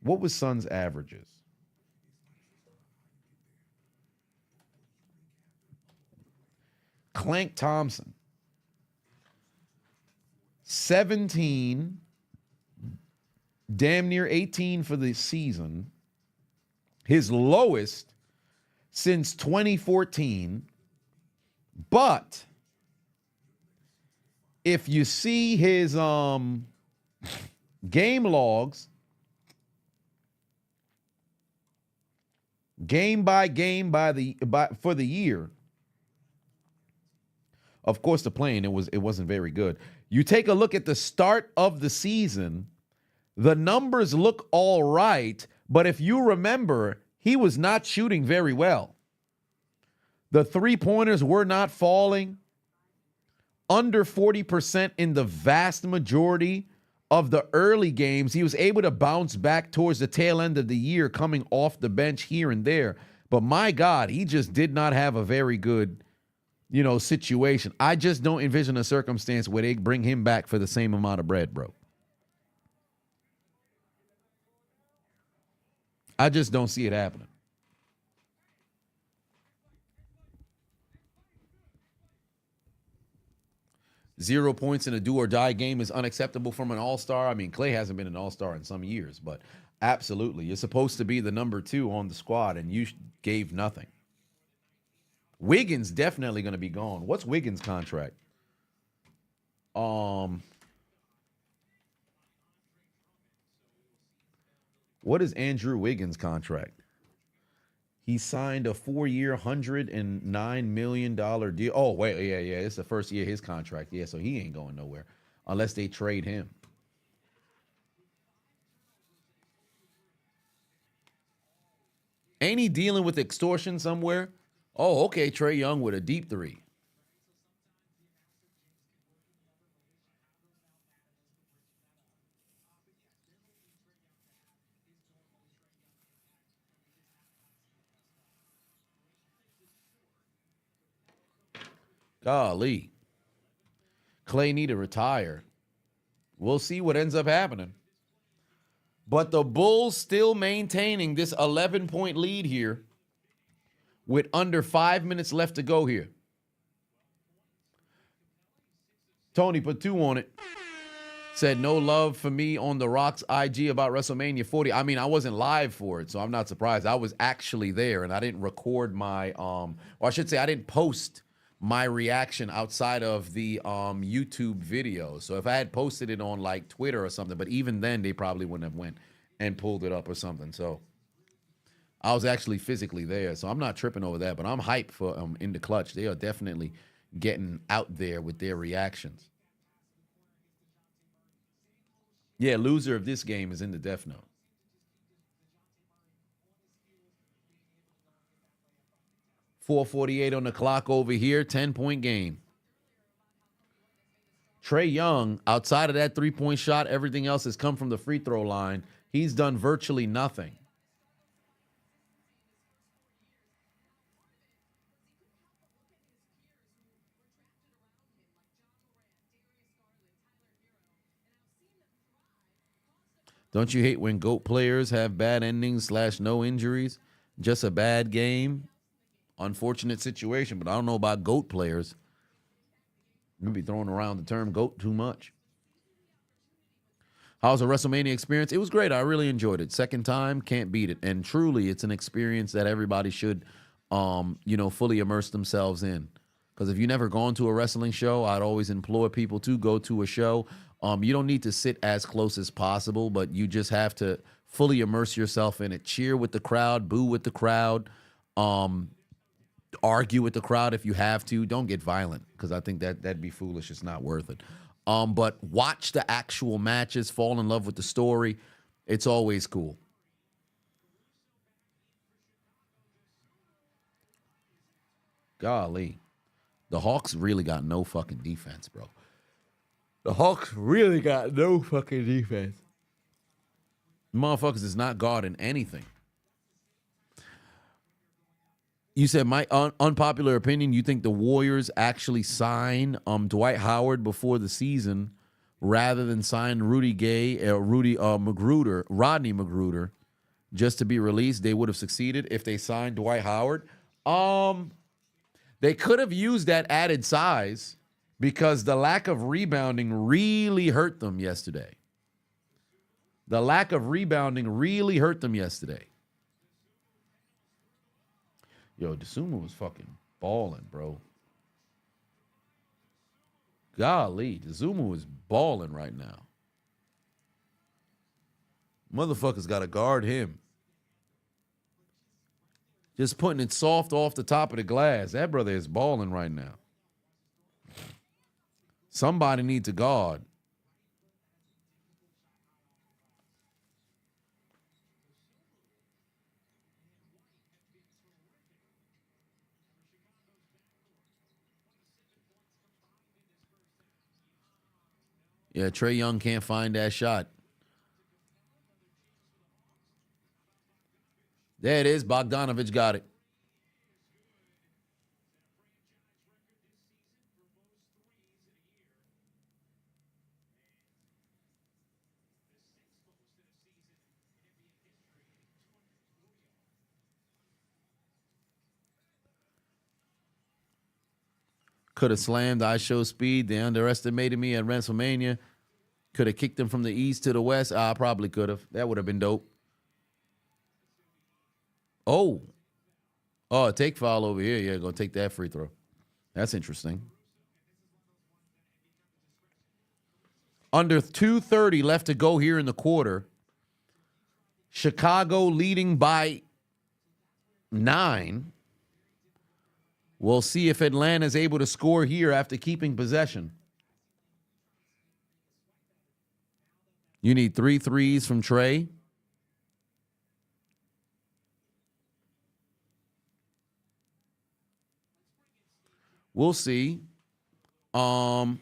what was Suns' averages? Clank Thompson. 17, damn near 18 for the season. His lowest since 2014. But if you see his game logs, game by game for the year, of course, the playing, it wasn't very good. You take a look at the start of the season, the numbers look all right, but if you remember, he was not shooting very well. The three-pointers were not falling. Under 40% in the vast majority of the early games. He was able to bounce back towards the tail end of the year, coming off the bench here and there. But my God, he just did not have a very good situation. I just don't envision a circumstance where they bring him back for the same amount of bread, bro. I just don't see it happening. 0 points in a do-or-die game is unacceptable from an all-star. I mean, Klay hasn't been an all-star in some years, but absolutely. You're supposed to be the number 2 on the squad, and you gave nothing. Wiggins definitely going to be gone. What's Wiggins' contract? What is Andrew Wiggins' contract? He signed a 4-year, $109 million deal. Oh, wait, yeah. It's the first year of his contract. Yeah, so he ain't going nowhere unless they trade him. Ain't he dealing with extortion somewhere? Oh, okay, Trae Young with a deep 3. Golly. Klay need to retire. We'll see what ends up happening. But the Bulls still maintaining this 11-point lead here with under 5 minutes left to go here. Tony put 2 on it. Said no love for me on The Rock's IG about WrestleMania 40. I mean, I wasn't live for it, so I'm not surprised. I was actually there, and I didn't record my, or I should say I didn't post my reaction outside of the YouTube video. So if I had posted it on like Twitter or something, but even then they probably wouldn't have went and pulled it up or something. So I was actually physically there. So I'm not tripping over that, but I'm hyped for In the Clutch. They are definitely getting out there with their reactions. Yeah, loser of this game is in the Death Note. .448 on the clock over here, 10-point game. Trae Young, outside of that 3-point shot, everything else has come from the free throw line. He's done virtually nothing. Don't you hate when GOAT players have bad endings / no injuries? Just a bad game? Unfortunate situation, but I don't know about GOAT players. You'll be throwing around the term GOAT too much. How's the WrestleMania experience? It was great. I really enjoyed it. Second time, can't beat it. And truly, it's an experience that everybody should, fully immerse themselves in. Because if you've never gone to a wrestling show, I'd always implore people to go to a show. You don't need to sit as close as possible, but you just have to fully immerse yourself in it. Cheer with the crowd, boo with the crowd, argue with the crowd if you have to. Don't get violent, because I think that'd be foolish. It's not worth it. But watch the actual matches, fall in love with the story. It's always cool. Golly. The Hawks really got no fucking defense, bro. The Hawks really got no fucking defense. Motherfuckers is not guarding anything. You said my unpopular opinion, you think the Warriors actually sign Dwight Howard before the season rather than sign Rodney Magruder just to be released? They would have succeeded if they signed Dwight Howard. They could have used that added size because the lack of rebounding really hurt them yesterday. The lack of rebounding really hurt them yesterday. Yo, Dosunmu was fucking balling, bro. Golly, Dosunmu is balling right now. Motherfuckers got to guard him. Just putting it soft off the top of the glass. That brother is balling right now. Somebody needs to guard. Yeah, Trae Young can't find that shot. There it is. Bogdanovich got it. Could have slammed I Show Speed. They underestimated me at Wrestlemania. Could have kicked them from the east to the west. I probably could have. That would have been dope. Oh, take foul over here. Yeah, go take that free throw. That's interesting. Under 2:30 left to go here in the quarter. Chicago leading by 9. We'll see if Atlanta's able to score here after keeping possession. You need 3 threes from Trey. We'll see. Come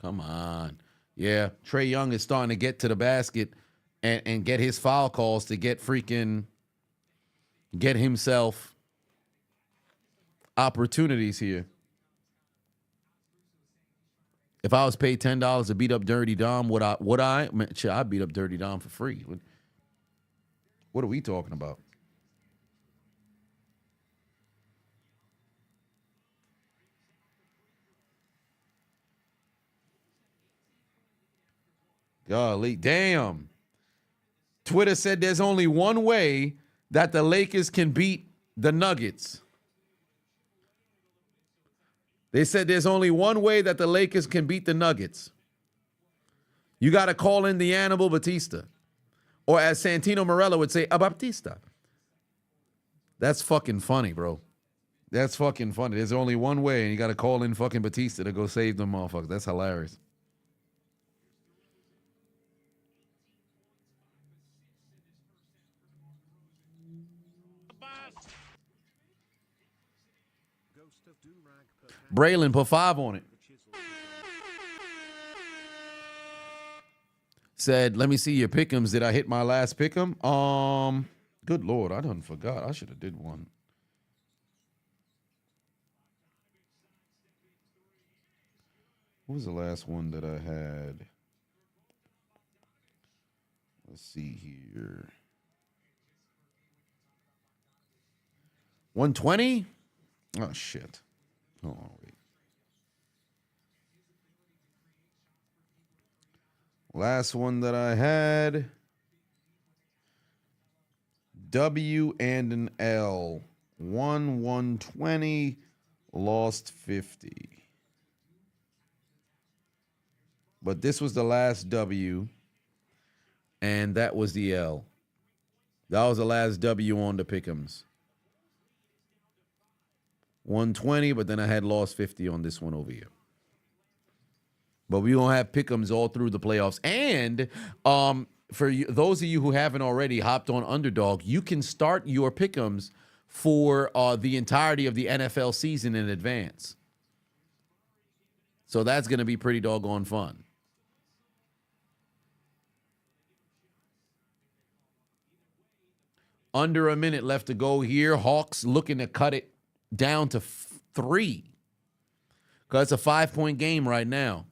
on. Yeah, Trae Young is starting to get to the basket and get his foul calls to get himself opportunities here. If I was paid $10 to beat up Dirty Dom, would I? Man, shit, I'd beat up Dirty Dom for free. What are we talking about? Golly, damn. Twitter said there's only one way that the Lakers can beat the Nuggets. They said there's only one way that the Lakers can beat the Nuggets. You got to call in the Animal Batista. Or as Santino Morello would say, a Baptista. That's fucking funny, bro. That's fucking funny. There's only one way, and you got to call in fucking Batista to go save them motherfuckers. That's hilarious. Braylon put 5 on it. Said, let me see your pick'ems. Did I hit my last pick'em? Good Lord, I done forgot. I should have did one. What was the last one that I had? Let's see here. 120? Oh, shit. Hold on, wait. Last one that I had. W and an L. Won 120, lost 50. But this was the last W, and that was the L. That was the last W on the pick'ems. 120, but then I had lost 50 on this one over here. But we gonna have pick'ems all through the playoffs. And for you, those of you who haven't already hopped on Underdog, you can start your pick'ems for the entirety of the NFL season in advance. So that's gonna be pretty doggone fun. Under a minute left to go here. Hawks looking to cut it down to 3. Because it's a 5-point game right now.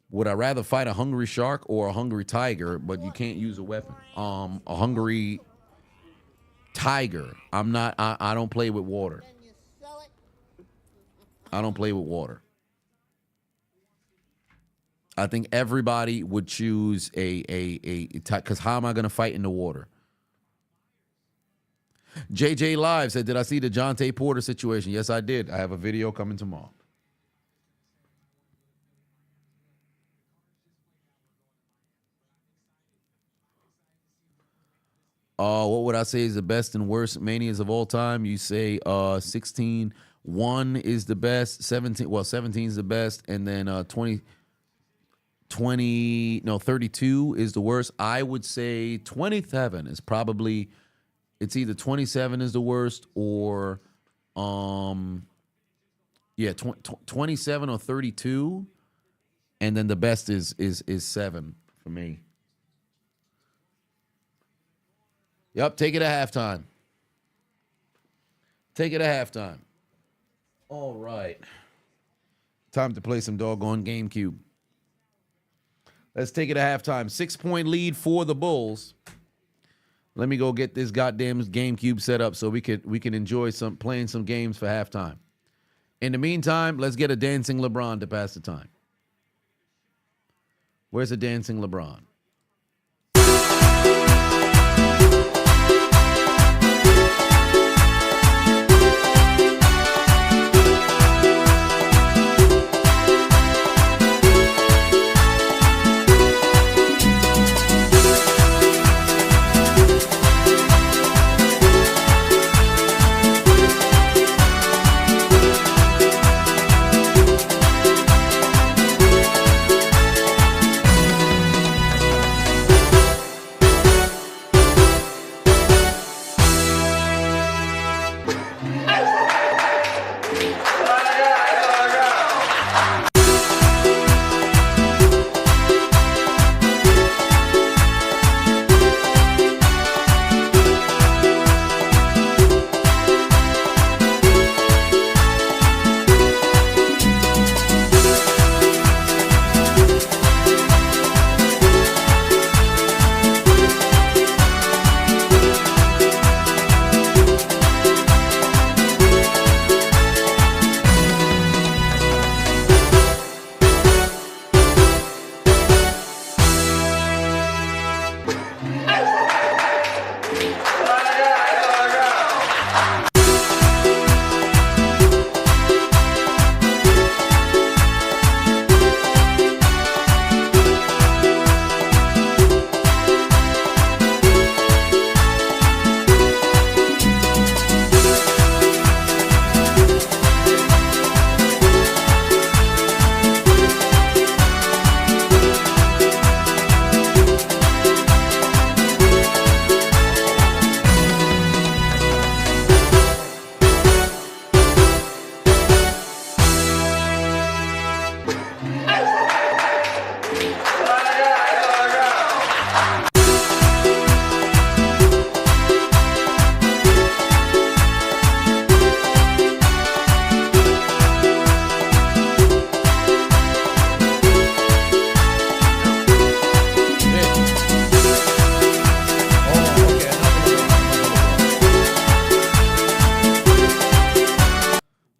Would I rather fight a hungry shark or a hungry tiger? But you can't use a weapon. A hungry tiger. I don't play with water. I don't play with water. I think everybody would choose because how am I going to fight in the water? JJ Live said, did I see the Jonte Porter situation? Yes, I did. I have a video coming tomorrow. What would I say is the best and worst manias of all time? You say 16, 1 is the best, 17 is the best, and then 32 is the worst. I would say 27 is probably, it's either 27 is the worst or 27 or 32, and then the best is 7 for me. Yep, take it at halftime. Take it at halftime. All right. Time to play some doggone GameCube. Let's take it at halftime. 6-point lead for the Bulls. Let me go get this goddamn GameCube set up so we can enjoy playing some games for halftime. In the meantime, let's get a dancing LeBron to pass the time. Where's a dancing LeBron?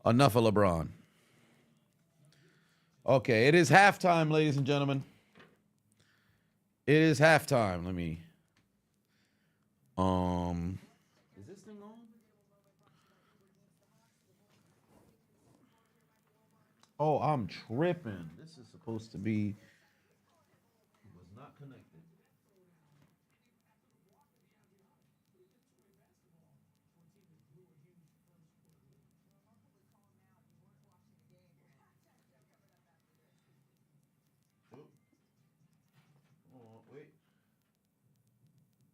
Enough of LeBron. Okay, it is halftime, ladies and gentlemen. It is halftime. Let me. Is this thing on? Oh, I'm tripping. This is supposed to be. It was not connected. Wait.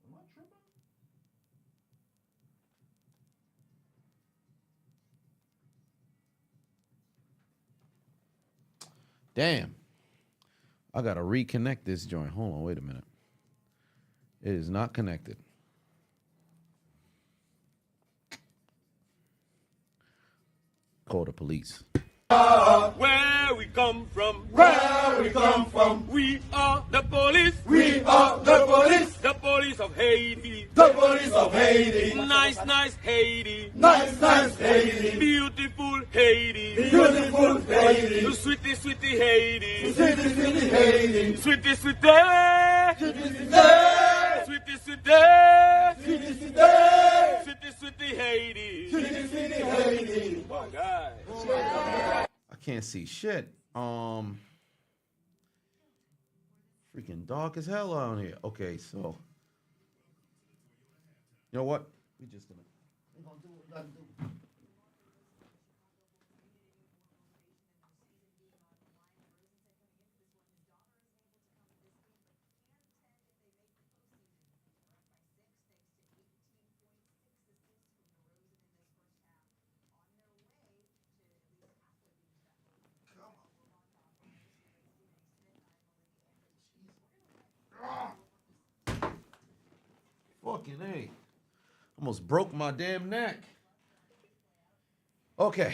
Am I tripping? Damn. I got to reconnect this joint. Hold on. Wait a minute. It is not connected. Call the police. Where we come from, we are the police, the police of Haiti, nice Haiti, beautiful Haiti, sweetie Haiti, sweetie Haiti. Oh, God. I can't see shit. Freaking dark as hell out here. Okay, so you know what? We just gonna do what we gotta do. Fucking A. Almost broke my damn neck. Okay.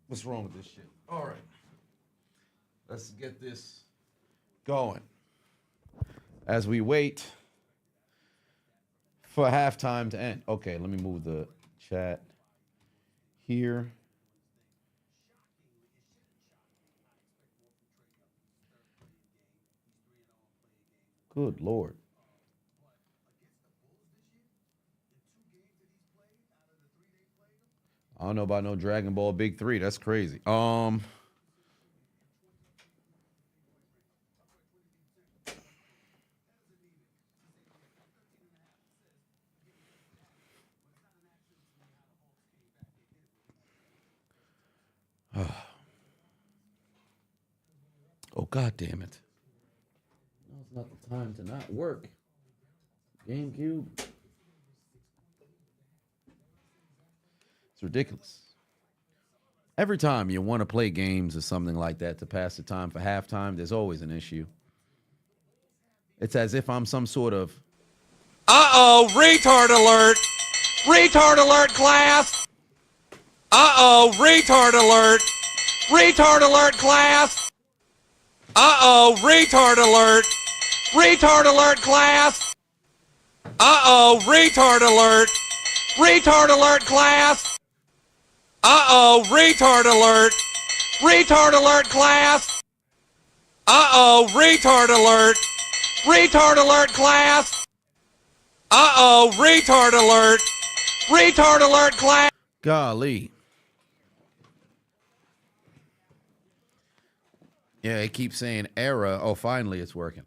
What's wrong with this shit? All right. Let's get this going as we wait for halftime to end. Okay, let me move the chat here. Good Lord. I don't know about no Dragon Ball Big 3. That's crazy. Oh, God damn it. Now's not the time to not work. GameCube. It's ridiculous. Every time you want to play games or something like that to pass the time for halftime, there's always an issue. It's as if I'm some sort of... Uh-oh, retard alert. Retard alert, class. Uh-oh, retard alert. Retard alert, class. Uh-oh, retard alert. Retard alert, class. Uh-oh, retard alert. Retard alert, class. Uh-oh, retard alert. Retard alert, class. Uh-oh, retard alert. Retard alert, class. Uh-oh, retard alert. Retard alert, class. Golly. Yeah, it keeps saying error. Oh, finally it's working.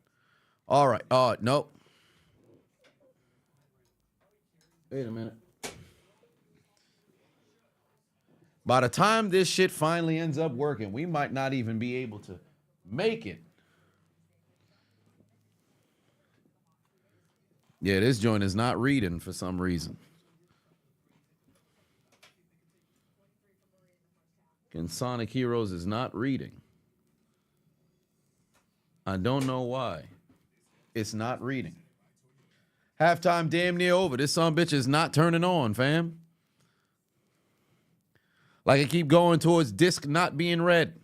All right. Nope. Wait a minute. By the time this shit finally ends up working, we might not even be able to make it. Yeah, this joint is not reading for some reason. And Sonic Heroes is not reading. I don't know why. It's not reading. Halftime damn near over. This son bitch is not turning on, fam. Like I keep going towards disc not being read.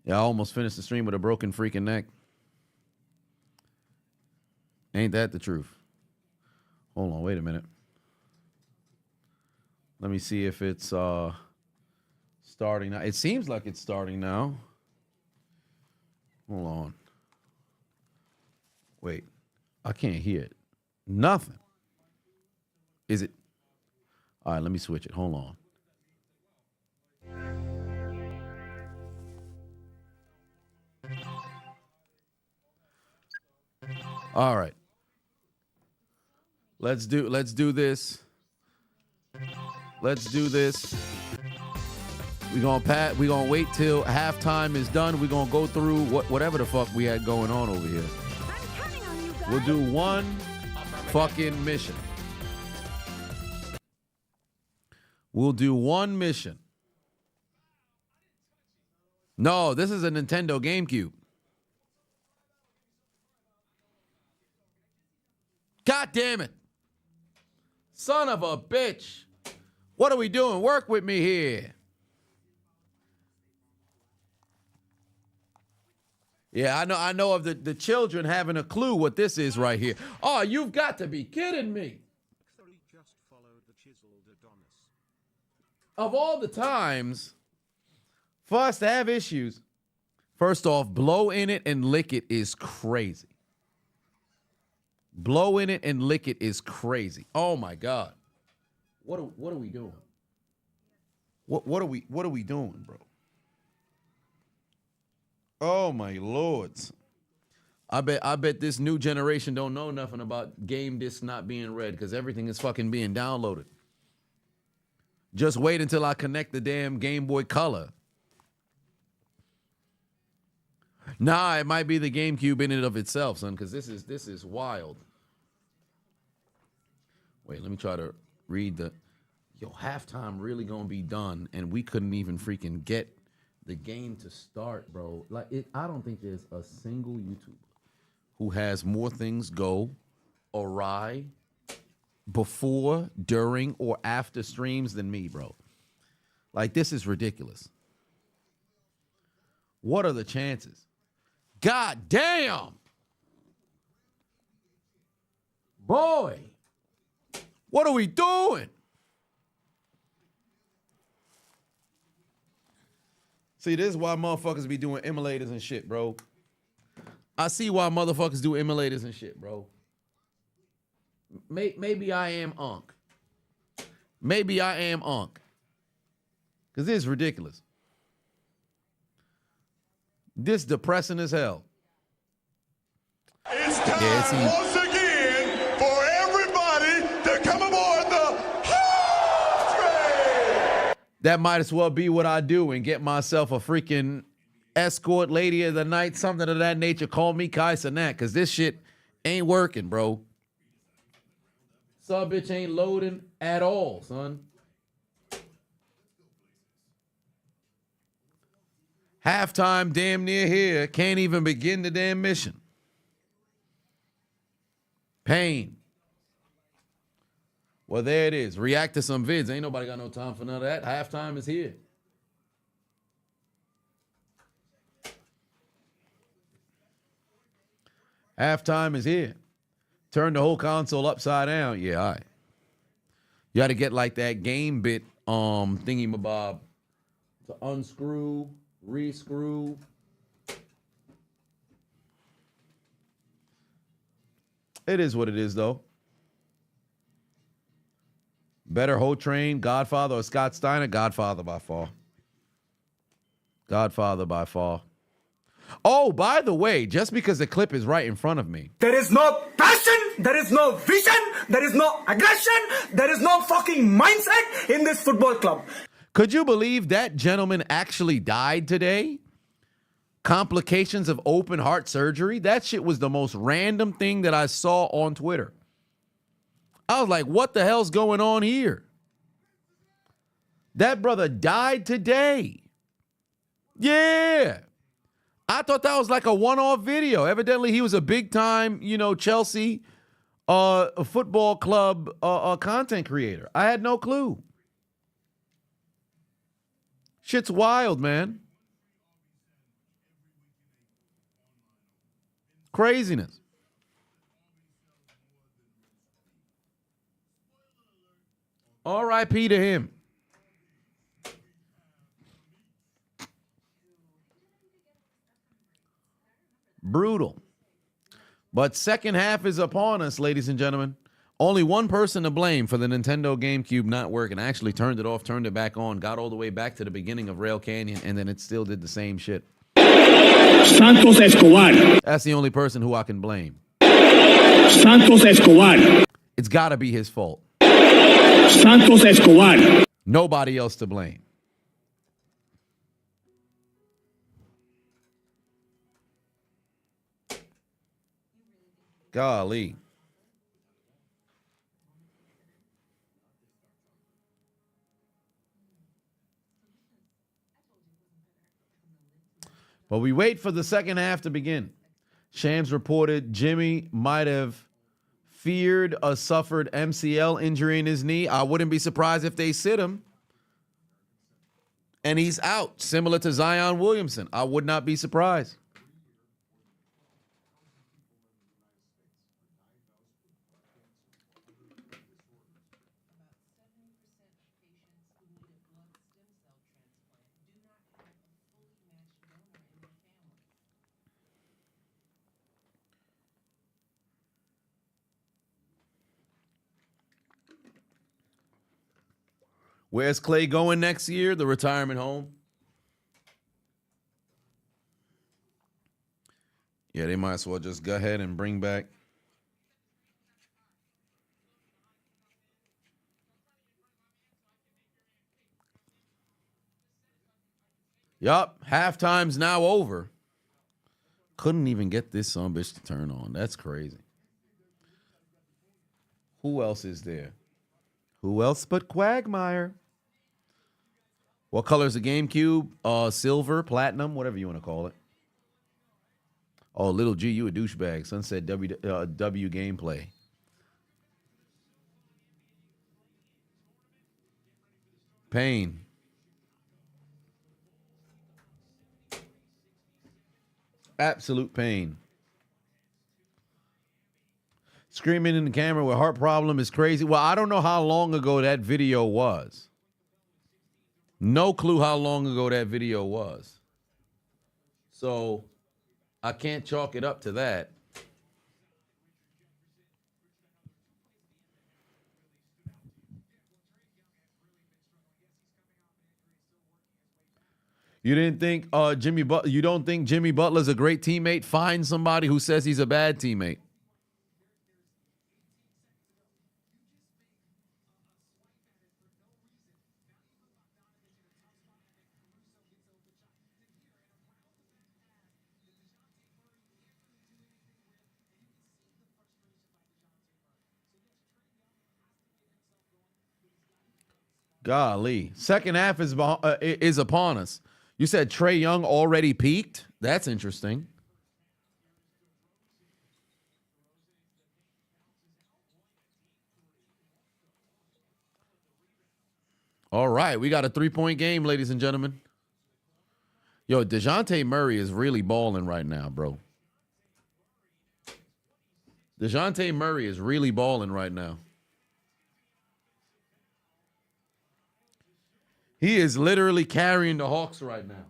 Yeah, I almost finished the stream with a broken freaking neck. Ain't that the truth? Hold on, wait a minute. Let me see if it's starting now. It seems like it's starting now. Hold on. Wait, I can't hear it. Nothing. Is it? All right, let me switch it. Hold on. All right. Let's do this. Let's do this. We're gonna wait till halftime is done. We're gonna go through whatever the fuck we had going on over here. We'll do one fucking mission. We'll do one mission. No, this is a Nintendo GameCube. God damn it. Son of a bitch. What are we doing? Work with me here. Yeah, I know of the children having a clue what this is right here. Oh, you've got to be kidding me. Just followed the chiseled Adonis. Of all the times for us to have issues, first off, blow in it and lick it is crazy. Blow in it and lick it is crazy. Oh my God. What are we doing? What are we doing, bro? Oh my lords. I bet this new generation don't know nothing about game disc not being read because everything is fucking being downloaded. Just wait until I connect the damn Game Boy Color. Nah, it might be the GameCube in and of itself, son, because this is wild. Wait, let me try to read the... Yo, halftime really gonna be done, and we couldn't even freaking get the game to start, bro. I don't think there's a single YouTuber who has more things go awry before, during, or after streams than me, bro. Like, this is ridiculous. What are the chances? God damn. Boy. What are we doing? See, this is why motherfuckers be doing emulators and shit, bro. I see why motherfuckers do emulators and shit, bro. Maybe I am Unk. Maybe I am Unk. Because this is ridiculous. This depressing as hell. It's time once again for everybody to come aboard the hot train. That might as well be what I do and get myself a freaking escort lady of the night, something of that nature. Call me Kai Cenat, because this shit ain't working, bro. Some bitch ain't loading at all, son. Halftime damn near here. Can't even begin the damn mission. Pain. Well, there it is. React to some vids. Ain't nobody got no time for none of that. Halftime is here. Halftime is here. Turn the whole console upside down. Yeah, all right. You got to get like that game bit thingy-mabob to unscrew, rescrew. It is what it is, though. Better Whole Train, Godfather, or Scott Steiner? Godfather by far. Godfather by far. Oh, by the way, just because the clip is right in front of me. There is no passion, there is no vision, there is no aggression, there is no fucking mindset in this football club. Could you believe that gentleman actually died today? Complications of open heart surgery? That shit was the most random thing that I saw on Twitter. I was like, what the hell's going on here? That brother died today. Yeah. I thought that was like a one-off video. Evidently, he was a big-time, Chelsea football club content creator. I had no clue. Shit's wild, man. Craziness. R.I.P. to him. Brutal. But second half is upon us, ladies and gentlemen. Only one person to blame for the Nintendo GameCube not working. I actually turned it off, turned it back on, got all the way back to the beginning of Rail Canyon, and then it still did the same shit. Santos Escobar. That's the only person who I can blame. Santos Escobar. It's got to be his fault. Santos Escobar. Nobody else to blame. Golly. But we wait for the second half to begin. Shams reported Jimmy might have feared a suffered MCL injury in his knee. I wouldn't be surprised if they sit him. And he's out, similar to Zion Williamson. I would not be surprised. Where's Klay going next year? The retirement home. Yeah, they might as well just go ahead and bring back. Yup, halftime's now over. Couldn't even get this son bitch to turn on. That's crazy. Who else is there? Who else but Quagmire? What color is the GameCube? Silver, platinum, whatever you want to call it. Oh, little G, you a douchebag. Sunset W gameplay. Pain. Absolute pain. Screaming in the camera with heart problem is crazy. Well, I don't know how long ago that video was. No clue how long ago that video was. So I can't chalk it up to that. You didn't think you don't think Jimmy Butler's a great teammate? Find somebody who says he's a bad teammate. Golly. Second half is upon us. You said Trae Young already peaked? That's interesting. All right, we got a 3-point game, ladies and gentlemen. Yo, DeJounte Murray is really balling right now, bro. DeJounte Murray is really balling right now. He is literally carrying the Hawks right now.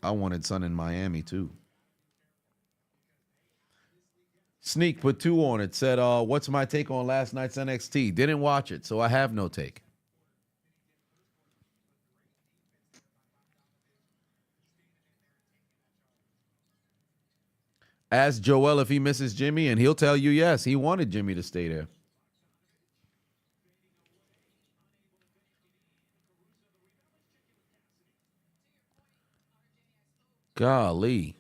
I wanted Son in Miami, too. Sneak put 2 on it. Said, what's my take on last night's NXT? Didn't watch it, so I have no take. Ask Joel if he misses Jimmy, and he'll tell you yes. He wanted Jimmy to stay there. Golly.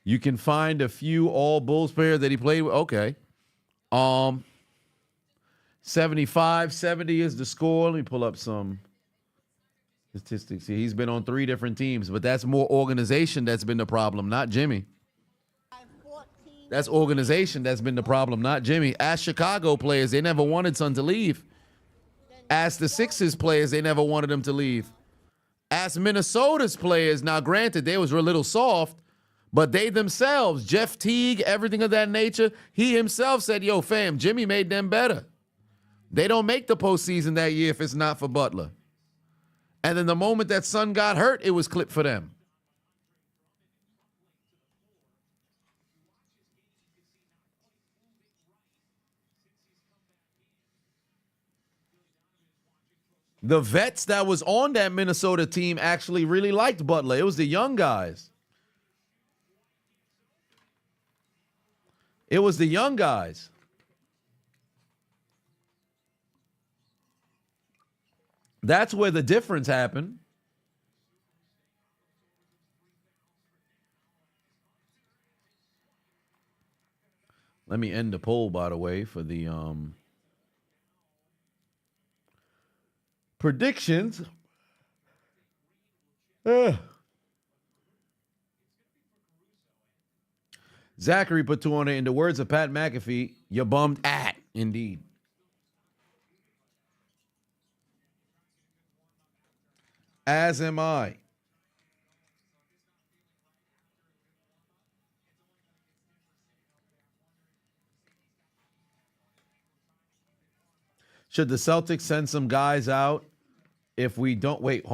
You can find a few all Bulls players that he played with. Okay. 75, 70 is the score. Let me pull up some statistics here. He's been on 3 different teams, but that's more organization that's been the problem, not Jimmy. That's organization that's been the problem, not Jimmy. Ask Chicago players, they never wanted Son to leave. Ask the Sixers players, they never wanted him to leave. Ask Minnesota's players, now granted, they was a little soft, but they themselves, Jeff Teague, everything of that nature, he himself said, yo, fam, Jimmy made them better. They don't make the postseason that year if it's not for Butler. And then the moment that Son got hurt, it was clipped for them. The vets that was on that Minnesota team actually really liked Butler. It was the young guys. It was the young guys. That's where the difference happened. Let me end the poll, by the way, for the predictions. Zachary put 2 on it. In the words of Pat McAfee, you bummed at. Indeed. As am I. Should the Celtics send some guys out if we don't wait?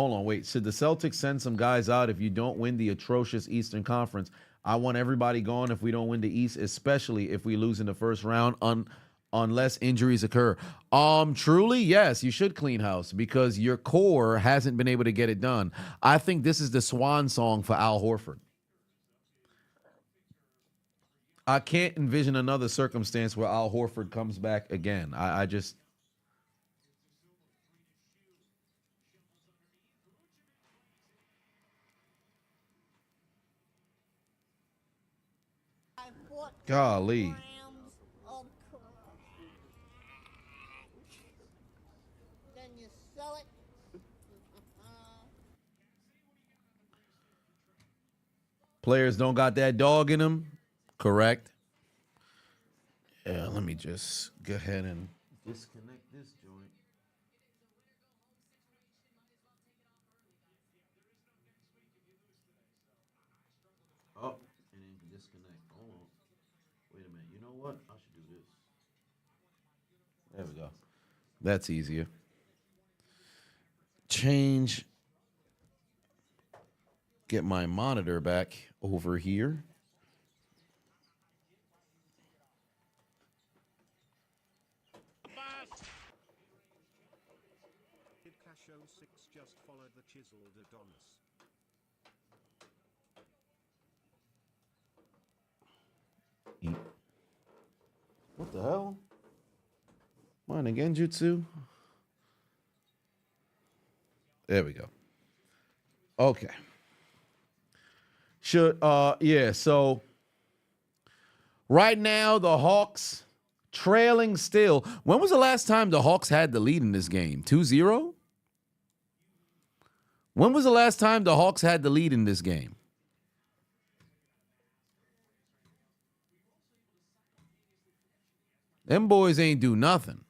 Should the Celtics send some guys out if you don't win the atrocious Eastern Conference? I want everybody gone if we don't win the East, especially if we lose in the first round unless injuries occur. Truly, yes, you should clean house because your core hasn't been able to get it done. I think this is the swan song for Al Horford. I can't envision another circumstance where Al Horford comes back again. I just... Golly. Then you sell it. Players don't got that dog in them. Correct. Yeah, let me just go ahead and disconnect this joint. disconnect. Hold on. Wait a minute. You know what? I should do this. There we go. That's easier. Change. Get my monitor back over here. Kid Casho 6 just followed the Chiseled Adonis. What the hell? Mine again, Jutsu? There we go. Okay. So right now the Hawks trailing still. When was the last time the Hawks had the lead in this game? 2-0? When was the last time the Hawks had the lead in this game? Them boys ain't do nothing.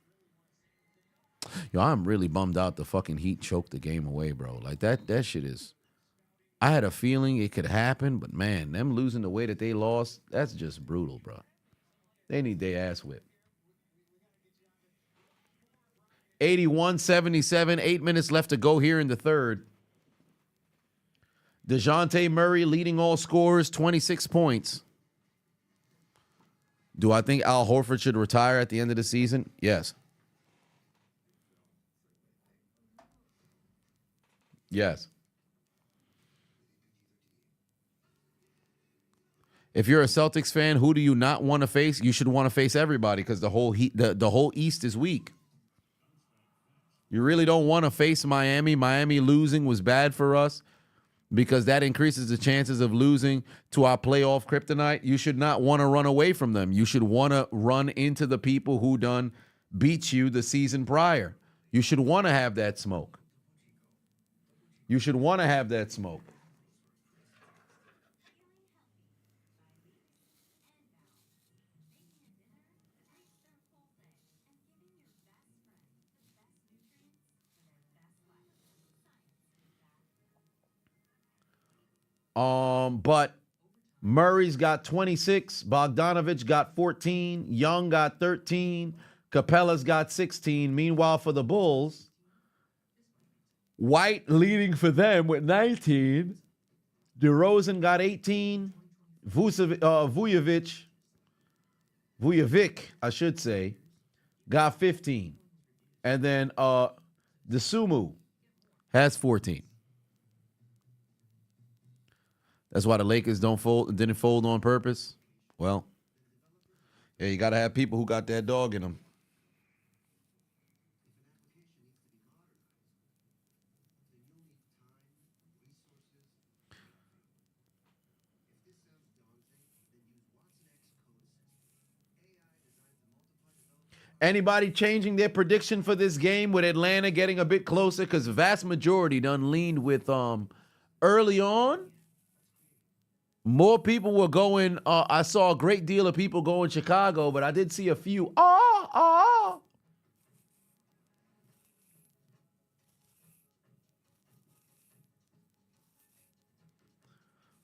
Yo, I'm really bummed out the fucking Heat choked the game away, bro. Like that shit is. I had a feeling it could happen, but man, them losing the way that they lost, that's just brutal, bro. They need their ass whipped. 81-77, 8 minutes left to go here in the third. DeJounte Murray leading all scorers, 26 points. Do I think Al Horford should retire at the end of the season? Yes. Yes. If you're a Celtics fan, who do you not want to face? You should want to face everybody because the whole East is weak. You really don't want to face Miami. Miami losing was bad for us because that increases the chances of losing to our playoff kryptonite. You should not want to run away from them. You should want to run into the people who done beat you the season prior. You should want to have that smoke. You should want to have that smoke. But Murray's got 26, Bogdanovich got 14, Young got 13, Capella's got 16. Meanwhile, for the Bulls, White leading for them with 19. DeRozan got 18. Vujovic, I should say, got 15. And then Desumu has 14. That's why the Lakers didn't fold on purpose. Well, yeah, you got to have people who got that dog in them. Anybody changing their prediction for this game with Atlanta getting a bit closer? Because the vast majority done leaned with early on. More people were going. I saw a great deal of people going Chicago, but I did see a few.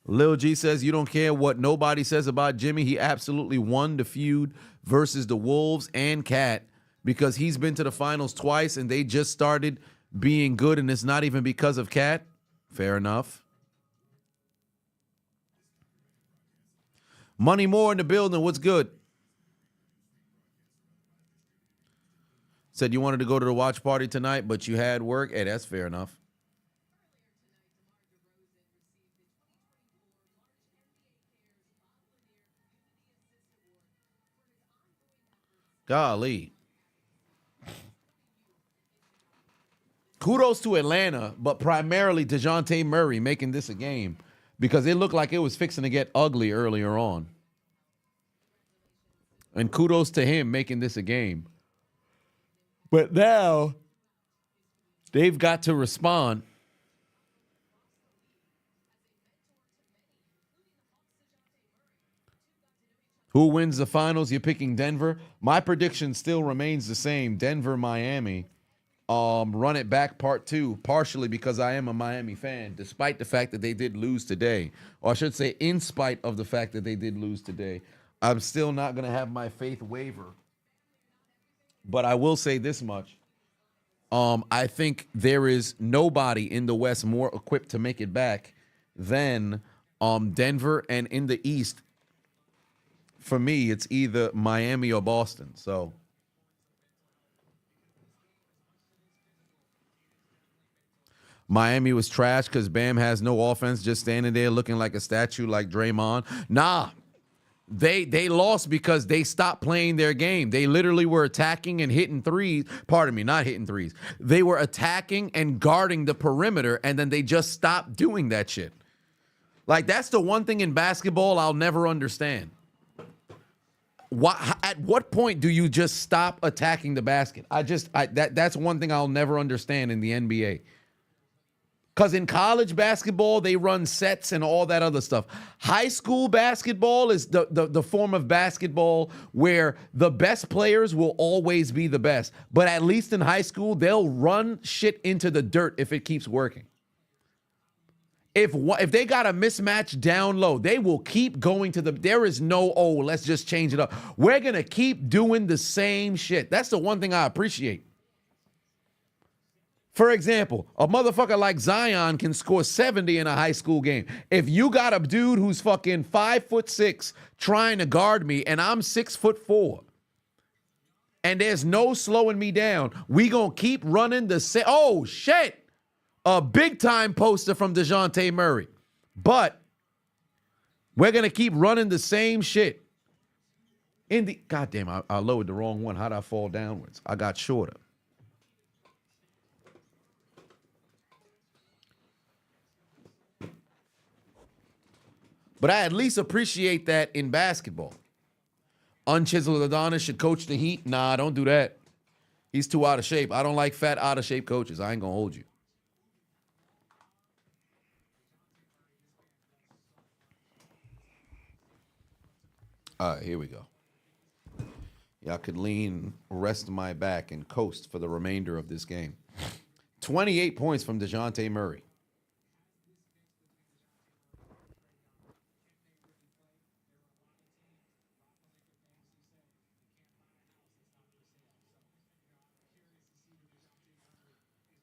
Lil G says, you don't care what nobody says about Jimmy. He absolutely won the feud versus the Wolves and Cat because he's been to the finals twice and they just started being good, and it's not even because of Cat. Fair enough. Money Moore in the building. What's good? Said you wanted to go to the watch party tonight, but you had work. Hey, that's fair enough. Golly. Kudos to Atlanta, but primarily DeJounte Murray making this a game because it looked like it was fixing to get ugly earlier on. And kudos to him making this a game. But now they've got to respond. Who wins the finals? You're picking Denver. My prediction still remains the same. Denver, Miami. Run It Back Part 2, partially because I am a Miami fan, despite the fact that they did lose today. Or I should say, in spite of the fact that they did lose today. I'm still not going to have my faith waver. But I will say this much. I think there is nobody in the West more equipped to make it back than Denver. And in the East, for me, it's either Miami or Boston. So Miami was trash because Bam has no offense, just standing there looking like a statue like Draymond. Nah, they lost because they stopped playing their game. They literally were attacking and hitting threes. Pardon me, not hitting threes. They were attacking and guarding the perimeter, and then they just stopped doing that shit. Like, that's the one thing in basketball I'll never understand. At what point do you just stop attacking the basket? That's one thing I'll never understand in the NBA. Because in college basketball, they run sets and all that other stuff. High school basketball is the form of basketball where the best players will always be the best. But at least in high school, they'll run shit into the dirt if it keeps working. If they got a mismatch down low, they will keep going to there is no, let's just change it up. We're going to keep doing the same shit. That's the one thing I appreciate. For example, a motherfucker like Zion can score 70 in a high school game. If you got a dude who's fucking 5'6" trying to guard me and I'm 6'4", and there's no slowing me down, we gonna keep running the same. Oh shit! A big time poster from DeJounte Murray, but we're gonna keep running the same shit. Goddamn, I lowered the wrong one. How'd I fall downwards? I got shorter. But I at least appreciate that in basketball. Unchiseled Adonis should coach the Heat. Nah, don't do that. He's too out of shape. I don't like fat, out of shape coaches. I ain't gonna hold you. All right, here we go. Y'all could lean, rest my back, and coast for the remainder of this game. 28 points from DeJounte Murray.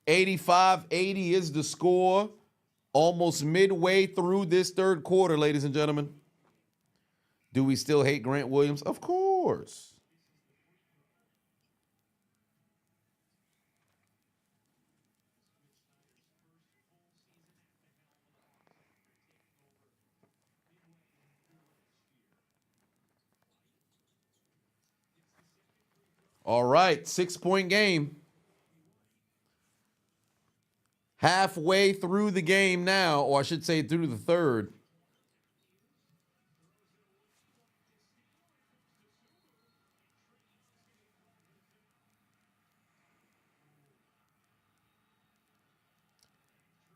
$85-80 is the score. Almost midway through this third quarter, ladies and gentlemen. Do we still hate Grant Williams? Of course. All right, 6-point game. Halfway through the game now, or I should say through the third.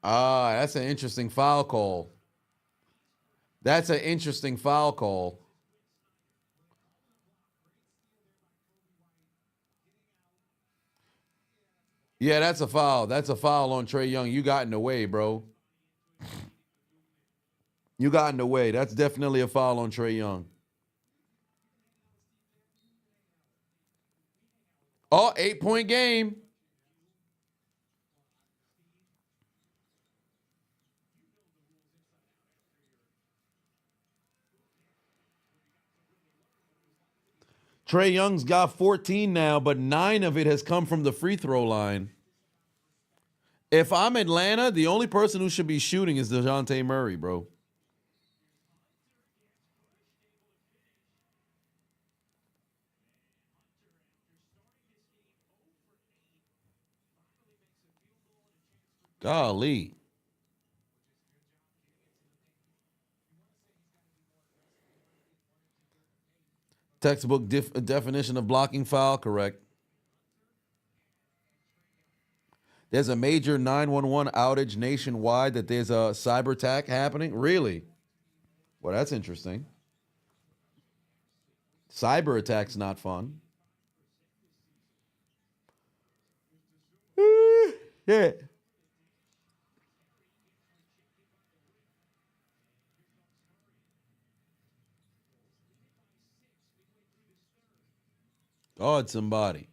That's an interesting foul call. That's an interesting foul call. Yeah, that's a foul. That's a foul on Trae Young. You got in the way, bro. You got in the way. That's definitely a foul on Trae Young. Oh, 8-point game. Trae Young's got 14 now, but 9 of it has come from the free throw line. If I'm Atlanta, the only person who should be shooting is DeJounte Murray, bro. Golly. Textbook definition of blocking foul, correct. There's a major 911 outage nationwide that there's a cyber attack happening. Really? Well, that's interesting. Cyber attack's not fun. Yeah. Oh, it's somebody.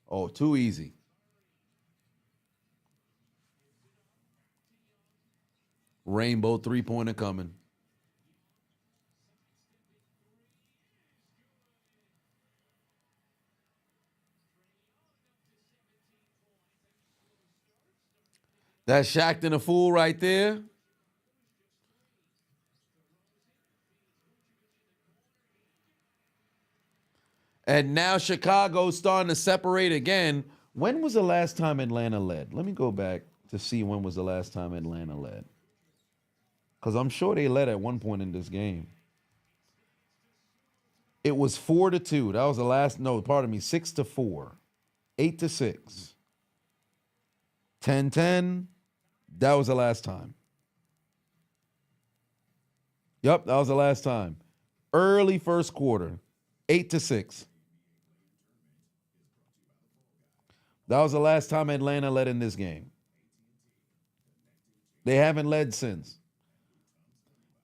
Oh, too easy. Rainbow three-pointer coming. That's Shaq and a fool right there. And now Chicago's starting to separate again. When was the last time Atlanta led? Let me go back to see when was the last time Atlanta led. Because I'm sure they led at one point in this game. It was 4-2. That was the last, no, pardon me, 6-4. 8-6. 10-10. That was the last time. Yep, that was the last time. Early first quarter. 8-6. That was the last time Atlanta led in this game. They haven't led since.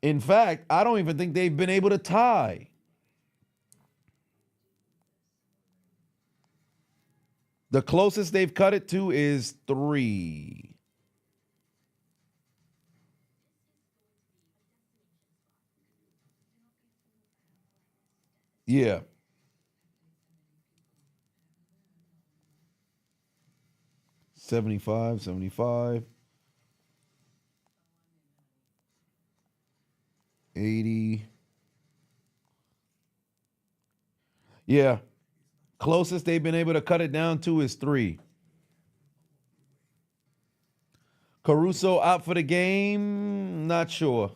In fact, I don't even think they've been able to tie. The closest they've cut it to is 3. Yeah. $75, 80. Yeah. Closest they've been able to cut it down to is 3. Caruso out for the game? Not sure.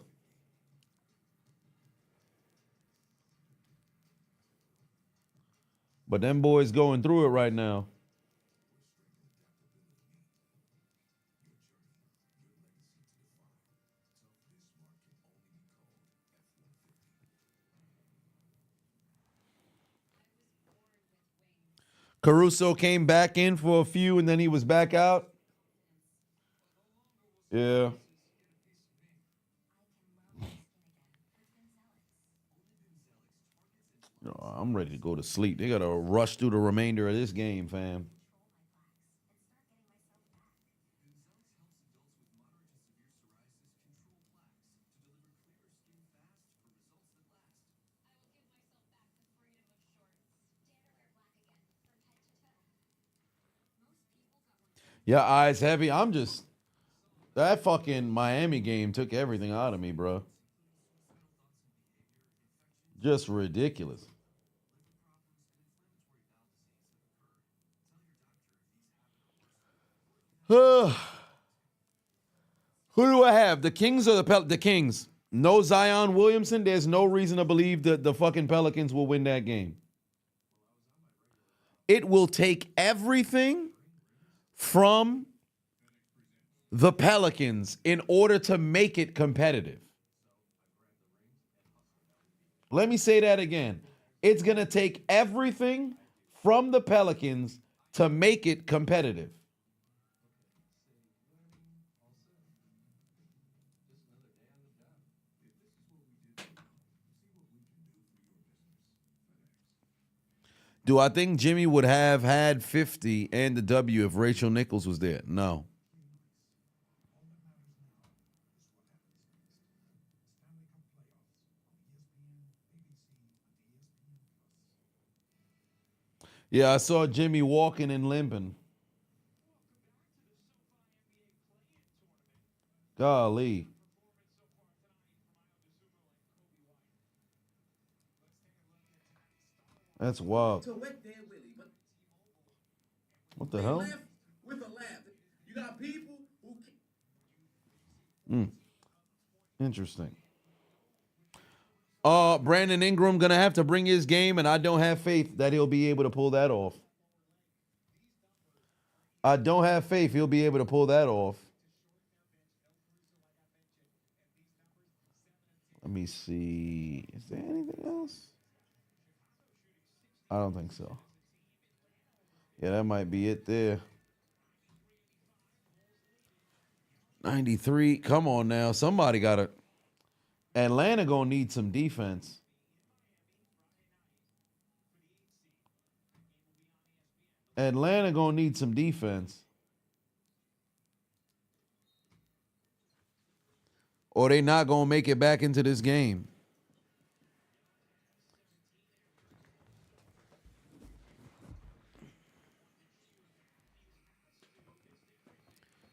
But them boys going through it right now. Caruso came back in for a few and then he was back out. Yeah. I'm ready to go to sleep. They got to rush through the remainder of this game, fam. Yeah, eyes heavy. That fucking Miami game took everything out of me, bro. Just ridiculous. Who do I have? The Kings or the Kings? No Zion Williamson. There's no reason to believe that the fucking Pelicans will win that game. It will take everything from the Pelicans in order to make it competitive. Let me say that again. It's going to take everything from the Pelicans to make it competitive. Do I think Jimmy would have had 50 and the W if Rachel Nichols was there? No. Yeah, I saw Jimmy walking and limping. Golly. That's wild. What the hell? With a laugh. You got people who Interesting. Brandon Ingram gonna have to bring his game, and I don't have faith that he'll be able to pull that off. I don't have faith he'll be able to pull that off. Let me see. Is there anything else? I don't think so. Yeah, that might be it there. 93. Come on now. Somebody got to. Atlanta going to need some defense. Atlanta going to need some defense. Or they not going to make it back into this game.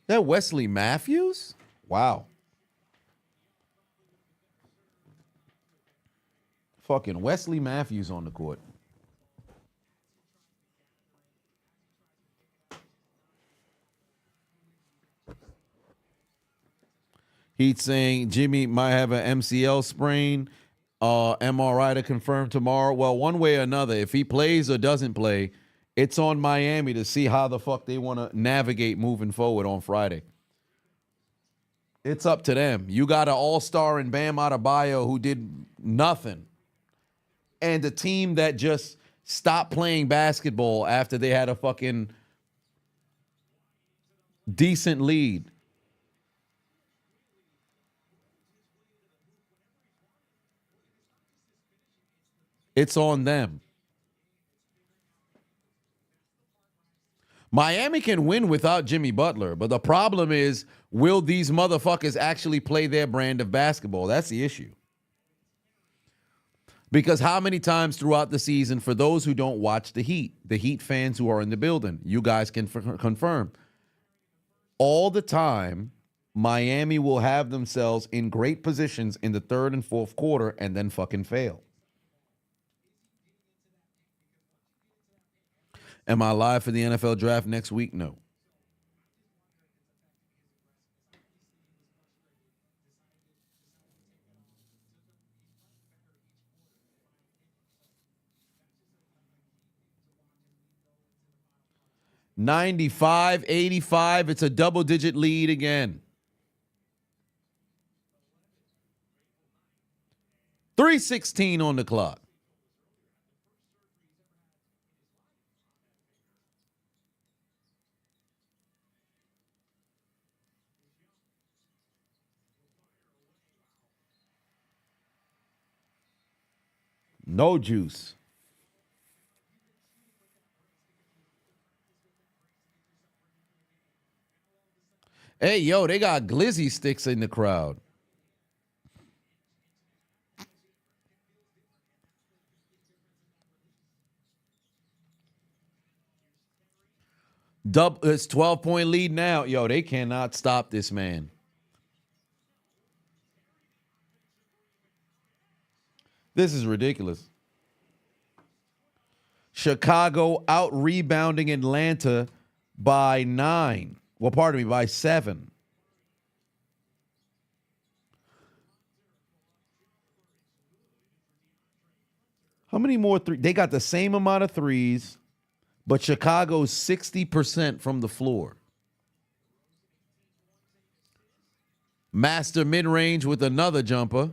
That Wesley Matthews? Wow. Fucking Wesley Matthews on the court. He's saying Jimmy might have an MCL sprain. MRI to confirm tomorrow. Well, one way or another, if he plays or doesn't play, it's on Miami to see how the fuck they want to navigate moving forward on Friday. It's up to them. You got an all-star in Bam Adebayo who did nothing. And a team that just stopped playing basketball after they had a fucking decent lead. It's on them. Miami can win without Jimmy Butler, but the problem is, will these motherfuckers actually play their brand of basketball? That's the issue. Because how many times throughout the season, for those who don't watch the Heat fans who are in the building, you guys can confirm, all the time, Miami will have themselves in great positions in the third and fourth quarter and then fucking fail. Am I live for the NFL draft next week? No. $95-85. It's a double-digit lead again. 3:16 on the clock. No juice. Hey, yo, they got glizzy sticks in the crowd. It's 12-point lead now. Yo, they cannot stop this man. This is ridiculous. Chicago out-rebounding Atlanta by 9. Well, pardon me, by 7. How many more threes? They got the same amount of threes, but Chicago's 60% from the floor. Master mid-range with another jumper.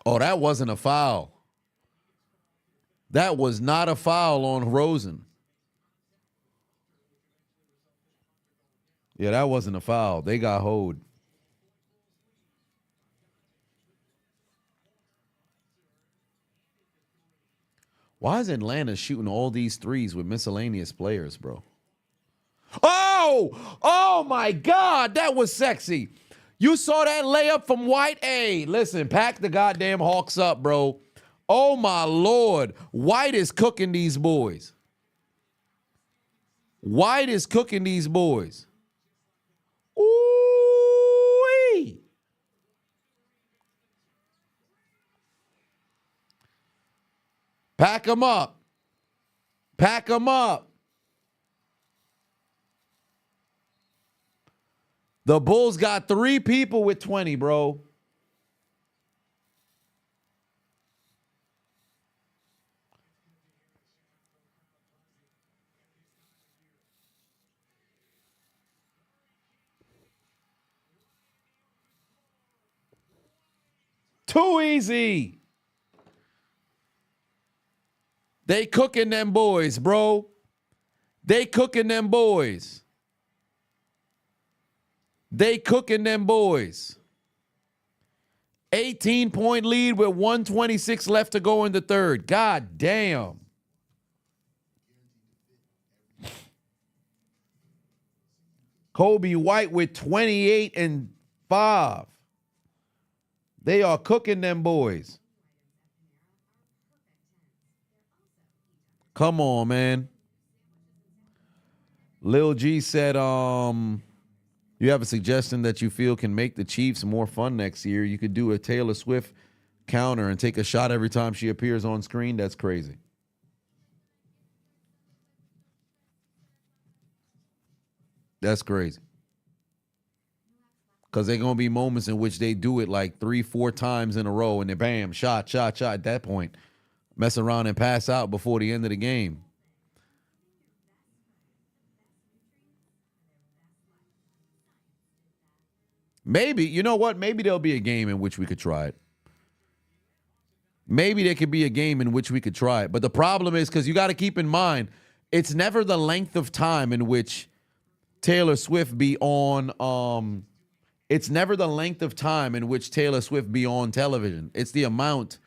Oh, that wasn't a foul. That was not a foul on Rosen. Yeah, that wasn't a foul. They got hold. Why is Atlanta shooting all these threes with miscellaneous players, bro? Oh my God, that was sexy. You saw that layup from White? Hey, listen, pack the goddamn Hawks up, bro. Oh, my Lord. White is cooking these boys. White is cooking these boys. Ooh-wee. Pack them up. Pack them up. The Bulls got 3 people with 20, bro. Too easy. They cooking them boys, bro. They cooking them boys. They cooking them boys. 18-point lead with 1:26 left to go in the third. God damn. Kobe White with 28 and 5. They are cooking them boys. Come on, man. Lil G said, you have a suggestion that you feel can make the Chiefs more fun next year. You could do a Taylor Swift counter and take a shot every time she appears on screen. That's crazy. That's crazy. Because there are going to be moments in which they do it like 3-4 times in a row and then bam, shot. At that point, mess around and pass out before the end of the game. Maybe, you know what? Maybe there'll be a game in which we could try it. Maybe there could be a game in which we could try it. But the problem is, because you got to keep in mind, it's never the length of time in which Taylor Swift be on, it's never the length of time in which Taylor Swift be on television. It's the amount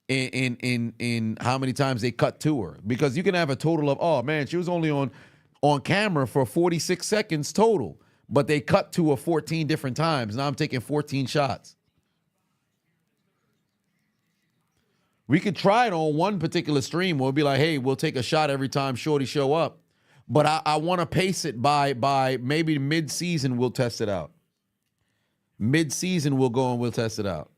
in how many times they cut to her. Because you can have a total of, oh man, she was only on camera for 46 seconds total. But they cut to her 14 different times. Now I'm taking 14 shots. We could try it on one particular stream. We'll be like, hey, we'll take a shot every time Shorty show up. But I want to pace it by maybe mid-season we'll test it out. Mid-season we'll go and we'll test it out.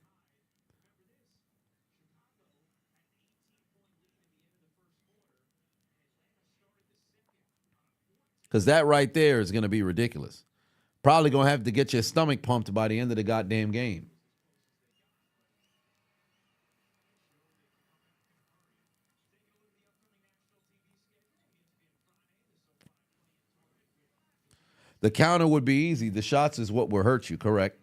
Because that right there is going to be ridiculous. Probably going to have to get your stomach pumped by the end of the goddamn game. The counter would be easy. The shots is what will hurt you, correct?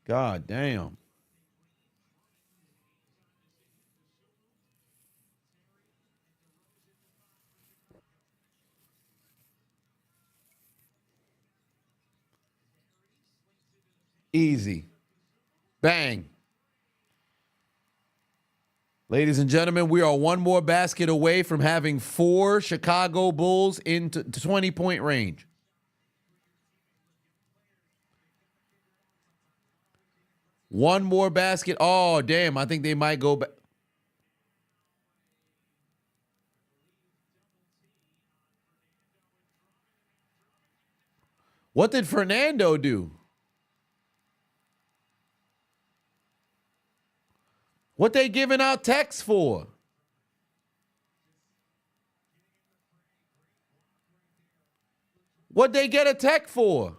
God damn. Easy. Bang. Ladies and gentlemen, we are one more basket away from having 4 Chicago Bulls into 20-point range. One more basket. Oh, damn. I think they might go back. What did Fernando do? What they giving out texts for? What they get a tech for?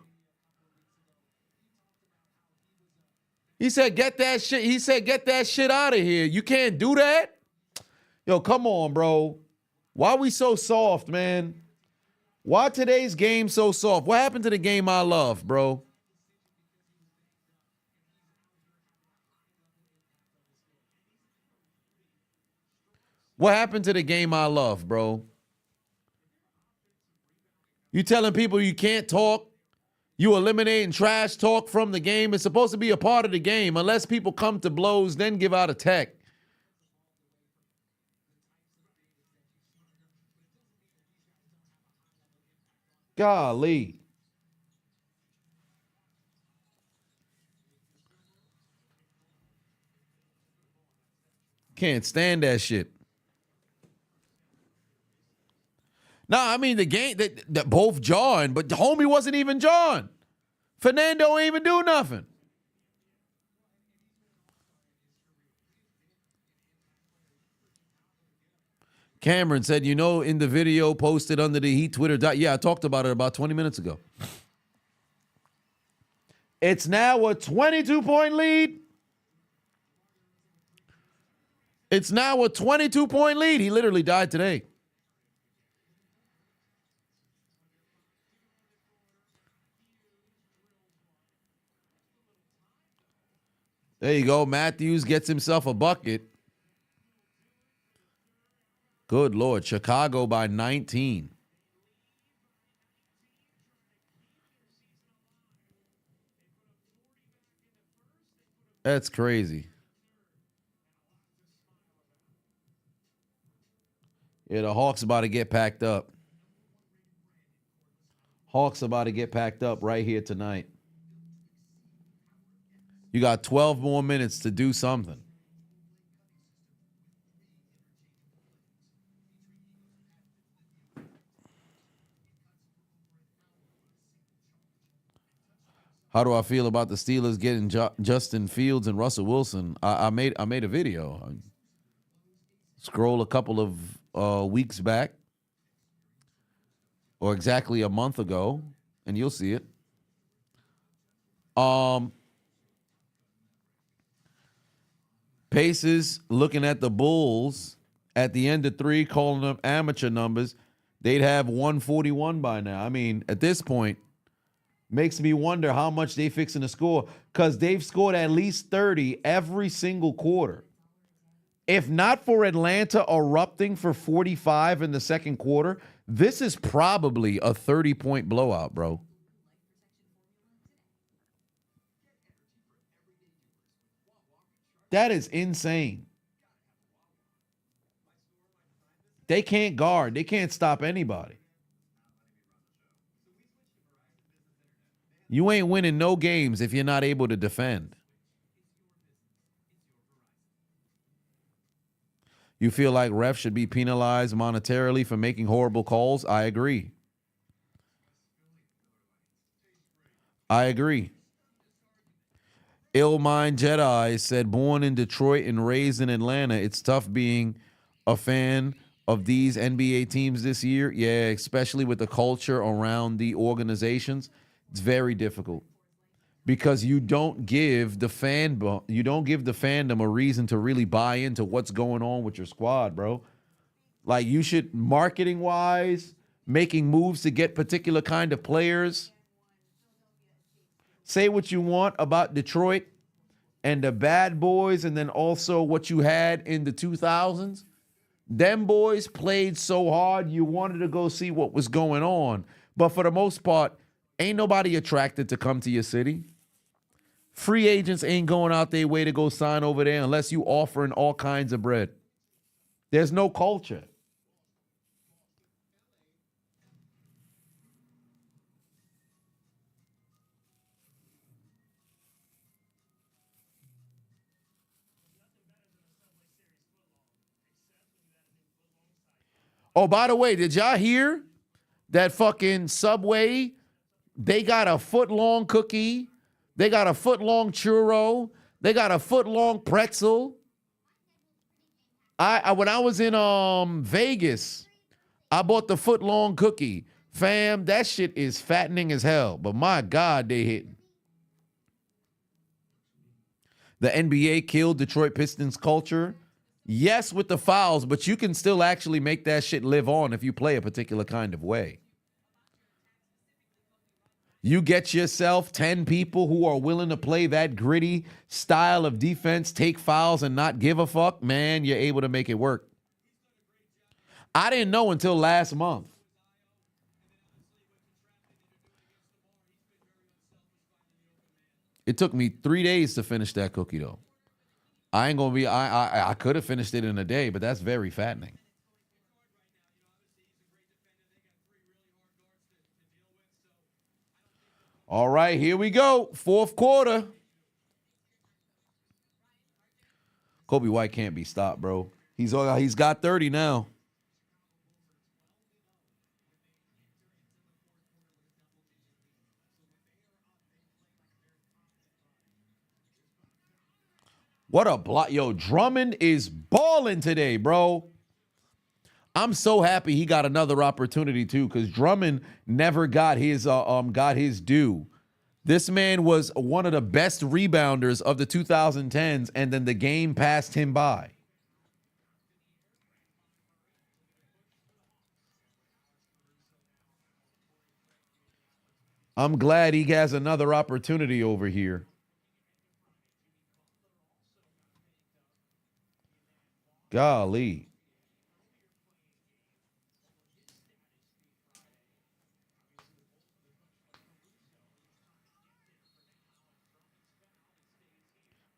He said, get that shit. He said, get that shit out of here. You can't do that? Yo, come on, bro. Why we so soft, man? Why today's game so soft? What happened to the game I love, bro? What happened to the game I love, bro? You telling people you can't talk? You eliminating trash talk from the game. It's supposed to be a part of the game. Unless people come to blows, then give out a tech. Golly. Can't stand that shit. Nah, I mean, the game, that both jawing, but the homie wasn't even jawing. Fernando ain't even do nothing. Cameron said, you know, in the video posted under the Heat Twitter. Yeah, I talked about it about 20 minutes ago. It's now a 22-point lead. It's now a 22-point lead. He literally died today. There you go. Matthews gets himself a bucket. Good Lord. Chicago by 19. That's crazy. Yeah, the Hawks about to get packed up. Hawks about to get packed up right here tonight. You got 12 more minutes to do something. How do I feel about the Steelers getting Justin Fields and Russell Wilson? I made a video. Scroll a couple of weeks back, or exactly a month ago, and you'll see it. Paces looking at the Bulls at the end of 3, calling them amateur numbers. They'd have 141 by now. I mean, at this point, makes me wonder how much they fixing to score, because they've scored at least 30 every single quarter. If not for Atlanta erupting for 45 in the second quarter, this is probably a 30-point blowout, bro. That is insane. They can't guard. They can't stop anybody. You ain't winning no games if you're not able to defend. You feel like refs should be penalized monetarily for making horrible calls? I agree. I agree. Ill Mind Jedi said, born in Detroit and raised in Atlanta, it's tough being a fan of these NBA teams this year. Yeah, especially with the culture around the organizations. It's very difficult because you don't give the fandom a reason to really buy into what's going on with your squad, bro. Like, you should, marketing wise, making moves to get particular kind of players. Say what you want about Detroit and the bad boys, and then also what you had in the 2000s. Them boys played so hard, you wanted to go see what was going on. But for the most part, ain't nobody attracted to come to your city. Free agents ain't going out their way to go sign over there unless you offering all kinds of bread. There's no culture. Oh, by the way, did y'all hear that fucking Subway, they got a foot-long cookie, they got a foot-long churro, they got a foot-long pretzel? When I was in Vegas, I bought the foot-long cookie. Fam, that shit is fattening as hell, but my God, they hitting. The NBA killed Detroit Pistons culture. Yes, with the fouls, but you can still actually make that shit live on if you play a particular kind of way. You get yourself 10 people who are willing to play that gritty style of defense, take fouls, and not give a fuck, man, you're able to make it work. I didn't know until last month. It took me 3 days to finish that cookie, though. I ain't gonna be, I could have finished it in a day, but that's very fattening. All right, here we go. Fourth quarter. Kobe White can't be stopped, bro. He's got 30 now. What a block. Yo, Drummond is balling today, bro. I'm so happy he got another opportunity, too, because Drummond never got his due. This man was one of the best rebounders of the 2010s, and then the game passed him by. I'm glad he has another opportunity over here. Golly.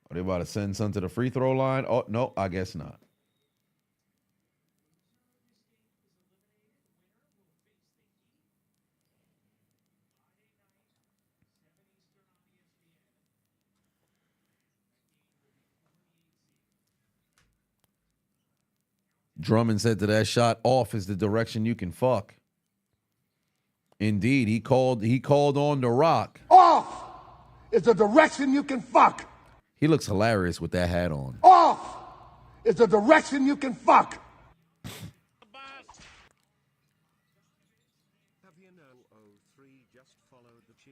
Are they about to send some to the free throw line? Oh, no, I guess not. Drummond said to that shot, off is the direction you can fuck. Indeed, he called on the Rock. Off is the direction you can fuck. He looks hilarious with that hat on. Off is the direction you can fuck.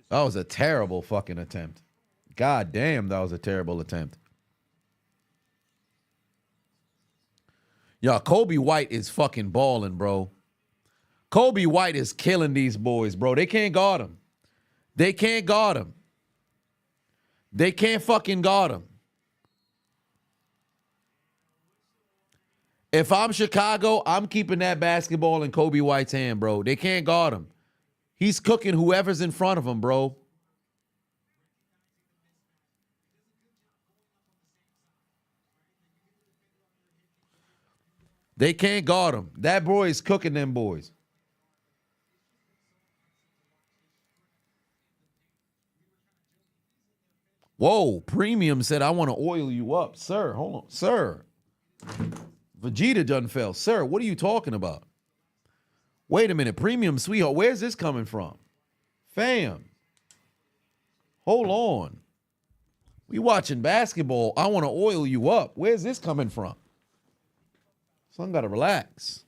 That was a terrible fucking attempt. God damn, that was a terrible attempt. Yo, Kobe White is fucking balling, bro. Kobe White is killing these boys, bro. They can't guard him. They can't guard him. They can't fucking guard him. If I'm Chicago, I'm keeping that basketball in Kobe White's hand, bro. They can't guard him. He's cooking whoever's in front of him, bro. They can't guard him. That boy is cooking them boys. Whoa, Premium said, I want to oil you up. Sir, hold on. Sir. Vegeta done fell. Sir, what are you talking about? Wait a minute. Premium, sweetheart, where's this coming from? Fam. Hold on. We watching basketball. I want to oil you up. Where's this coming from? Son got to relax.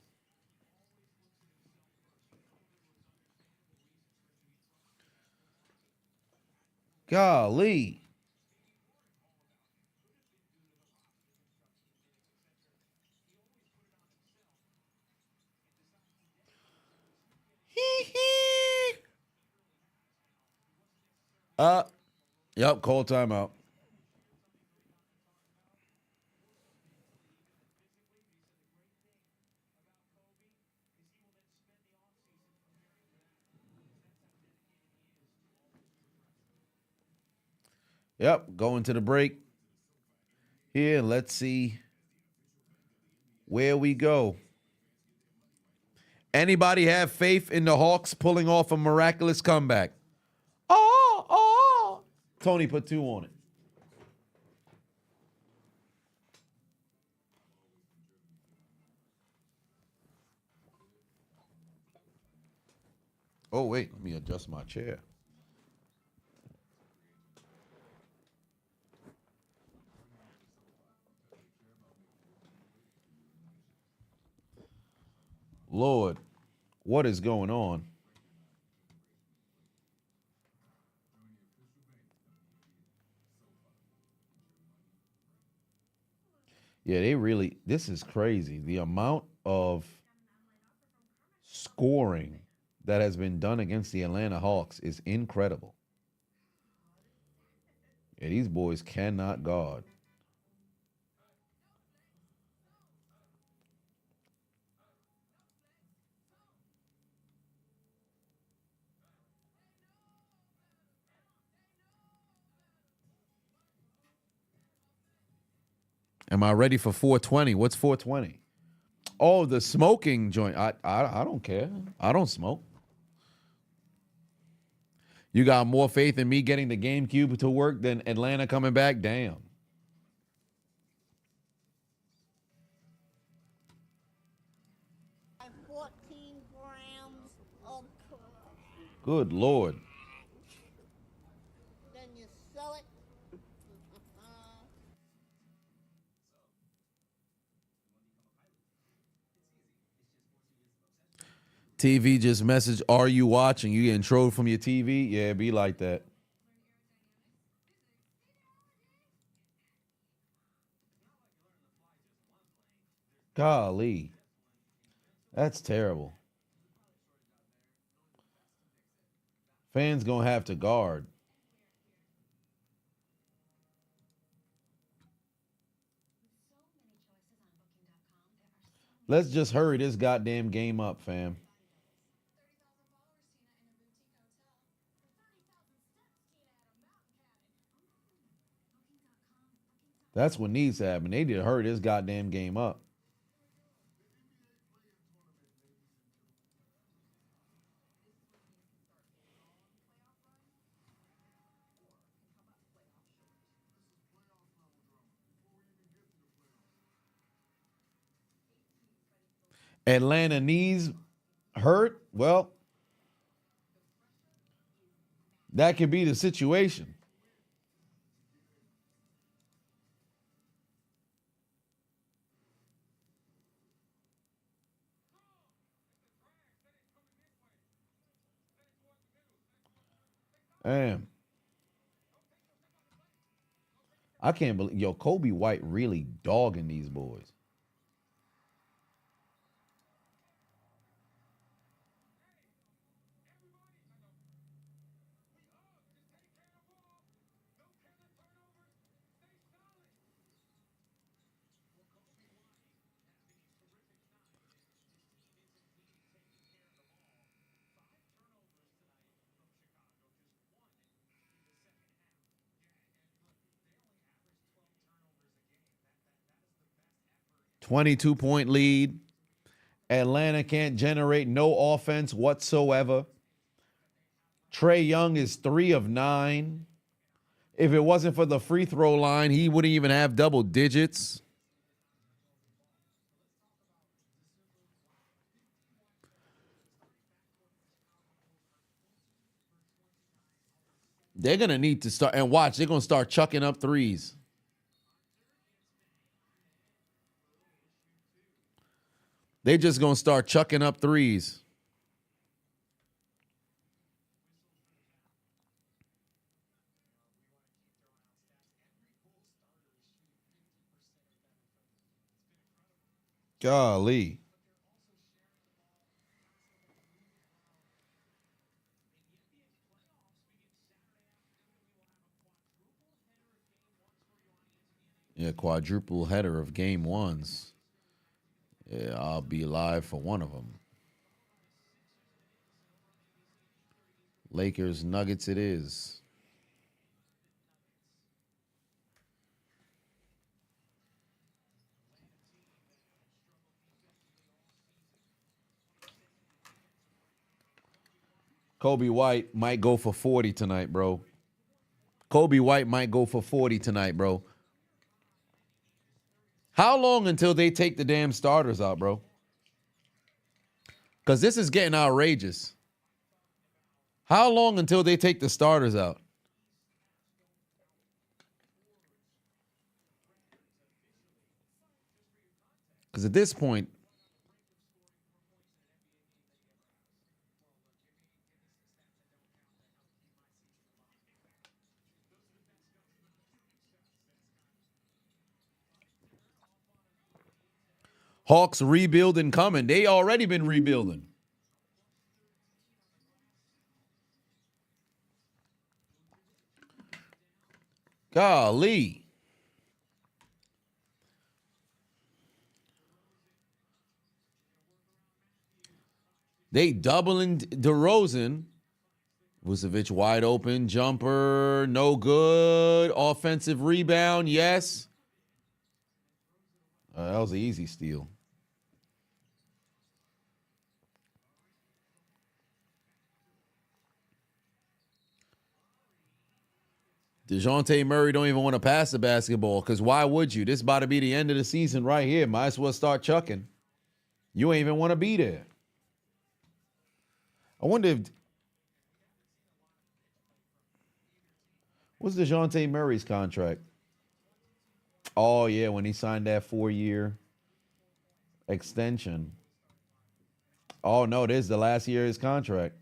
Golly. Yep, call timeout. Yep, going to the break. Here, let's see where we go. Anybody have faith in the Hawks pulling off a miraculous comeback? Oh. Tony put 2 on it. Oh, wait, let me adjust my chair. Lord, what is going on? Yeah, this is crazy. The amount of scoring that has been done against the Atlanta Hawks is incredible. Yeah, these boys cannot guard. Am I ready for 420? What's 420? Oh, the smoking joint. I don't care. I don't smoke. You got more faith in me getting the GameCube to work than Atlanta coming back? Damn. Good Lord. Then you sell it. TV just messaged, are you watching? You getting trolled from your TV? Yeah, be like that. Golly. That's terrible. Fans going to have to guard. Let's just hurry this goddamn game up, fam. That's what needs to happen. They need to hurry this goddamn game up. Atlanta knees hurt? Well, that could be the situation. Damn. I can't believe, yo, Kobe White really dogging these boys. .22 lead. Atlanta can't generate no offense whatsoever. Trae Young is 3 of 9. If it wasn't for the free throw line, he wouldn't even have double digits. They're going to need to start, and watch, they're going to start chucking up threes. They're just going to start chucking up threes. Golly. Yeah, quadruple header of game ones. Yeah, I'll be live for one of them. Lakers, Nuggets it is. Kobe White might go for 40 tonight, bro. Kobe White might go for 40 tonight, bro. How long until they take the damn starters out, bro? Because this is getting outrageous. How long until they take the starters out? Because at this point, Hawks rebuilding coming. They already been rebuilding. Golly. They doubling DeRozan. Vucevic wide open. Jumper. No good. Offensive rebound. Yes. That was an easy steal. DeJounte Murray don't even want to pass the basketball because why would you? This is about to be the end of the season right here. Might as well start chucking. You ain't even want to be there. I wonder if... What's DeJounte Murray's contract? Oh, yeah, when he signed that 4-year extension. Oh, no, this is the last year of his contract.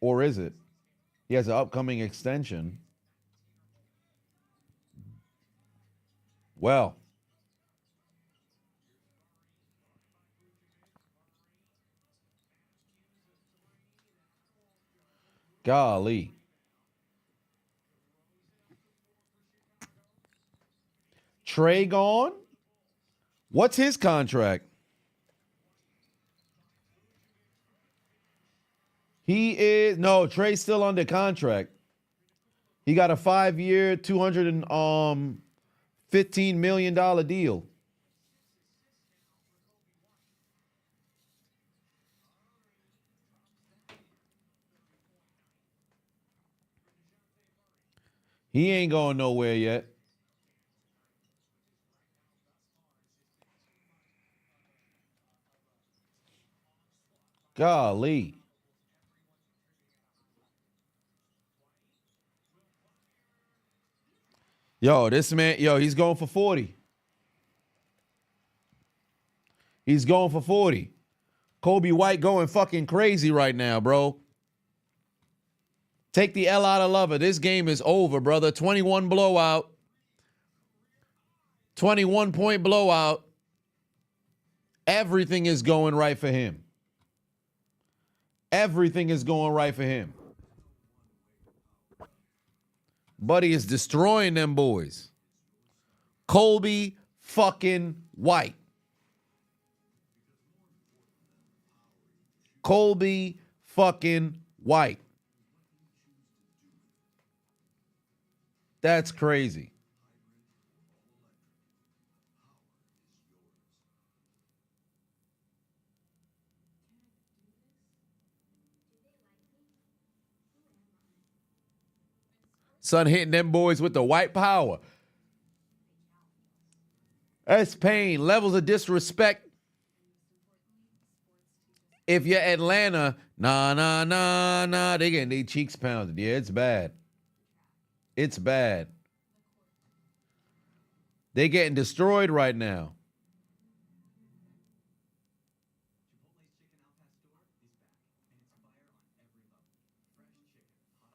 Or is it? He has an upcoming extension. Well, Golly. Trey gone? What's his contract? Trey's still under contract. He got a 5-year, $215 million deal. He ain't going nowhere yet. Golly. This man, he's going for 40. He's going for 40. Kobe White going fucking crazy right now, bro. Take the L out of Lover. This game is over, brother. 21 blowout. 21-point blowout. Everything is going right for him. Everything is going right for him. Buddy is destroying them boys. Kobe fucking White. Kobe fucking White. That's crazy. Son hitting them boys with the white power. That's pain. Levels of disrespect. If you're Atlanta, nah, they getting their cheeks pounded. Yeah, it's bad. It's bad. They getting destroyed right now.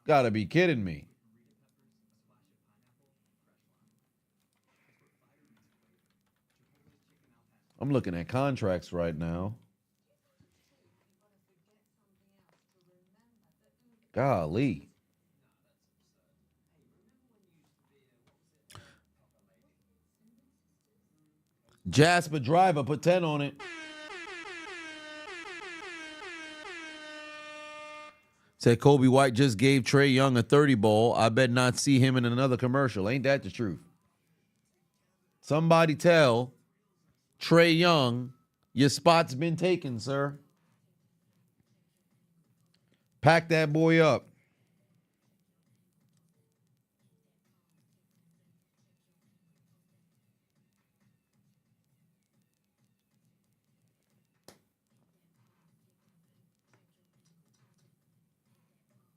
Gotta be kidding me. I'm looking at contracts right now. Golly. Jasper Driver put 10 on it. Said Kobe White just gave Trey Young a 30 ball. I bet not see him in another commercial. Ain't that the truth? Somebody tell Trey Young, your spot's been taken, sir. Pack that boy up.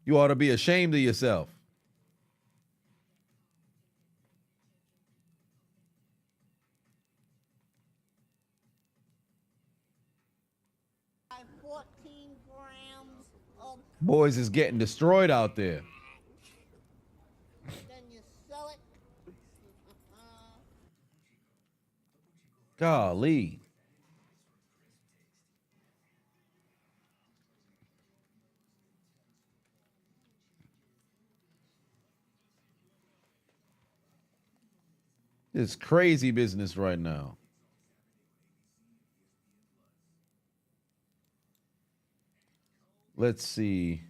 You ought to be ashamed of yourself. Boys is getting destroyed out there. Then you sell it. Golly. It's crazy business right now. Let's see.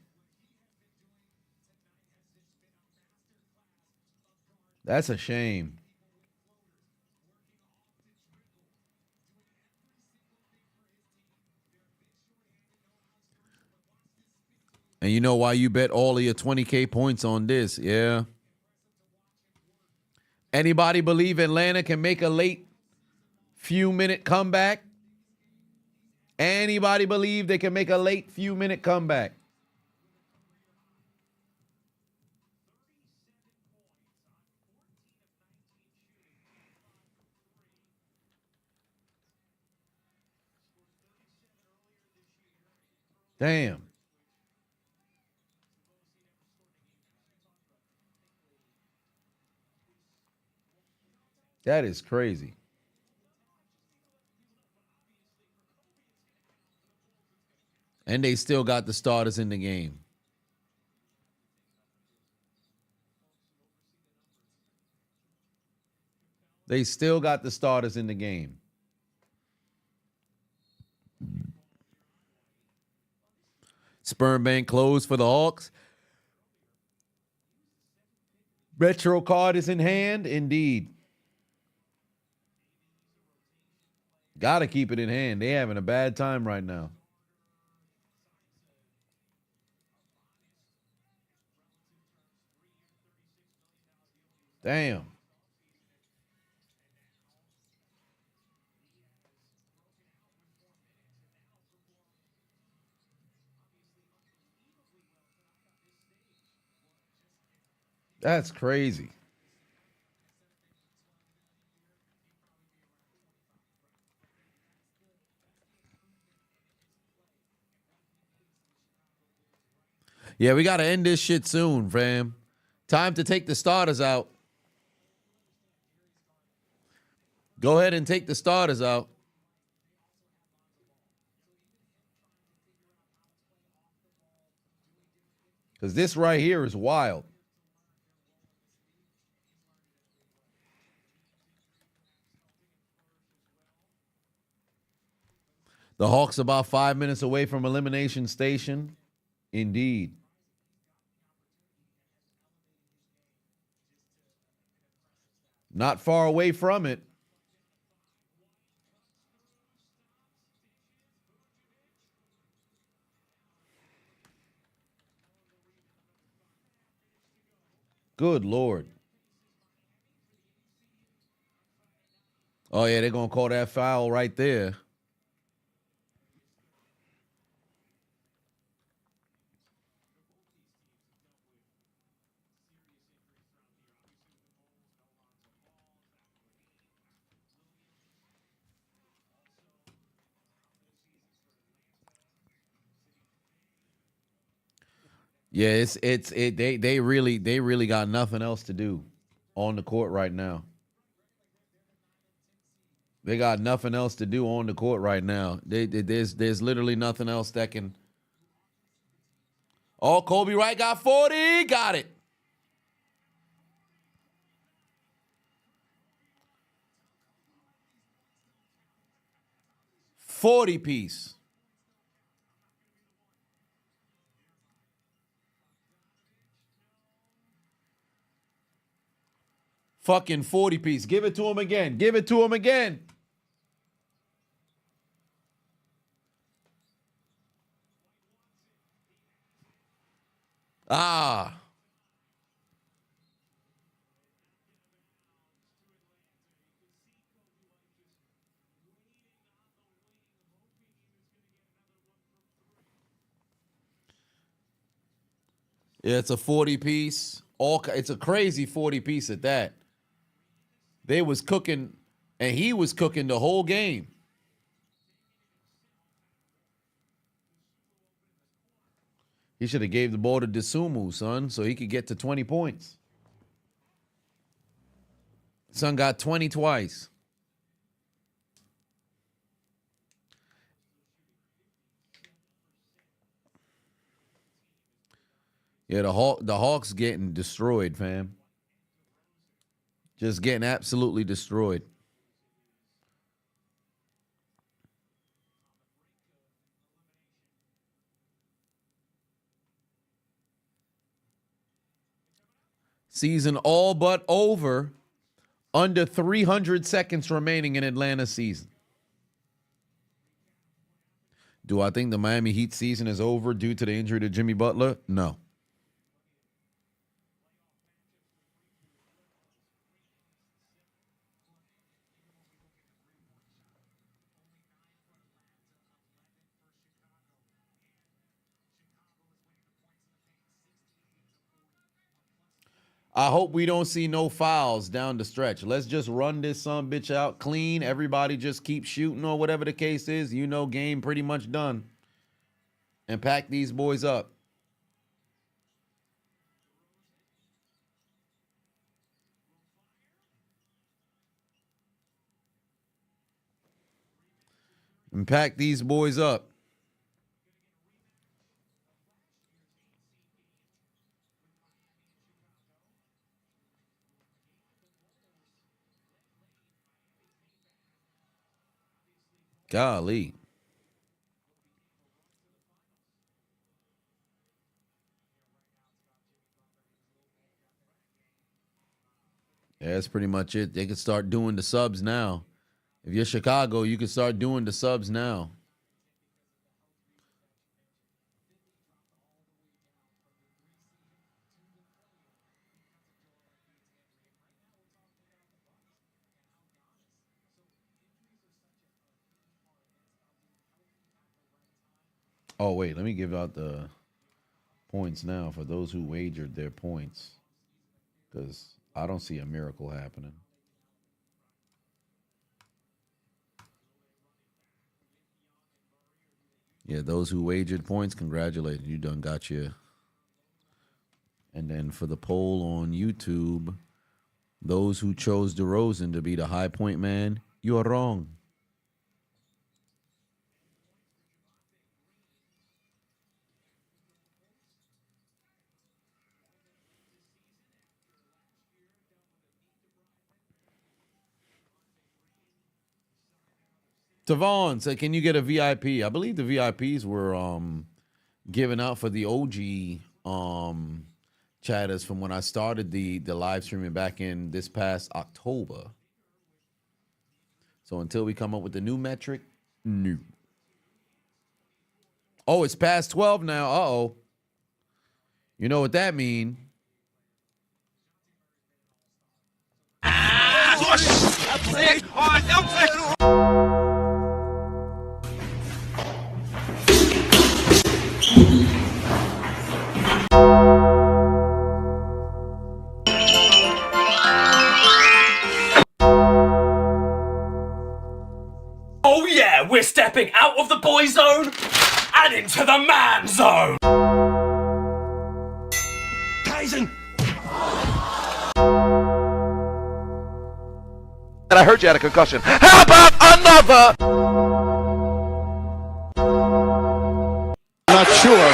That's a shame. And you know why you bet all of your 20K points on this, yeah? Anybody believe Atlanta can make a late few-minute comeback? Anybody believe they can make a late few-minute comeback? Damn. That is crazy. And they still got the starters in the game. They still got the starters in the game. Sperm bank closed for the Hawks. Retro card is in hand. Indeed. Got to keep it in hand. They having a bad time right now. Damn. That's crazy. Yeah, we got to end this shit soon, fam. Time to take the starters out. Go ahead and take the starters out. Because this right here is wild. The Hawks about 5 minutes away from Elimination Station. Indeed. Not far away from it. Good Lord. Oh, yeah, they're going to call that foul right there. Yeah, they really got nothing else to do on the court right now. They got nothing else to do on the court right now. There's literally nothing else that can. Oh, Kobe Wright got 40. Got it. $40 piece. Fucking 40 piece. Give it to him again. Give it to him again. Ah. Yeah, it's a 40 piece. It's a crazy 40 piece at that. They was cooking, and he was cooking the whole game. He should have gave the ball to Desumu, son, so he could get to 20 points. Son got 20 twice. Yeah, the Hawks getting destroyed, fam. Just getting absolutely destroyed. Season all but over. Under 300 seconds remaining in Atlanta season. Do I think the Miami Heat season is over due to the injury to Jimmy Butler? No. I hope we don't see no fouls down the stretch. Let's just run this son bitch out clean. Everybody just keep shooting or whatever the case is. You know, game pretty much done. And pack these boys up. And pack these boys up. Golly. Yeah, that's pretty much it. They could start doing the subs now. If you're Chicago, you can start doing the subs now. Oh, wait, let me give out the points now for those who wagered their points, because I don't see a miracle happening. Yeah, those who wagered points, congratulations. You done got you. And then for the poll on YouTube, those who chose DeRozan to be the high point man, you are wrong. Tavon said, can you get a VIP? I believe the VIPs were given out for the OG chatters from when I started the live streaming back in this past October. So until we come up with the new metric, no. Oh, it's past 12 now. Uh-oh. You know what that means. Oh yeah, we're stepping out of the boy zone and into the man zone. Tyson. And I heard you had a concussion. How about another? Not sure.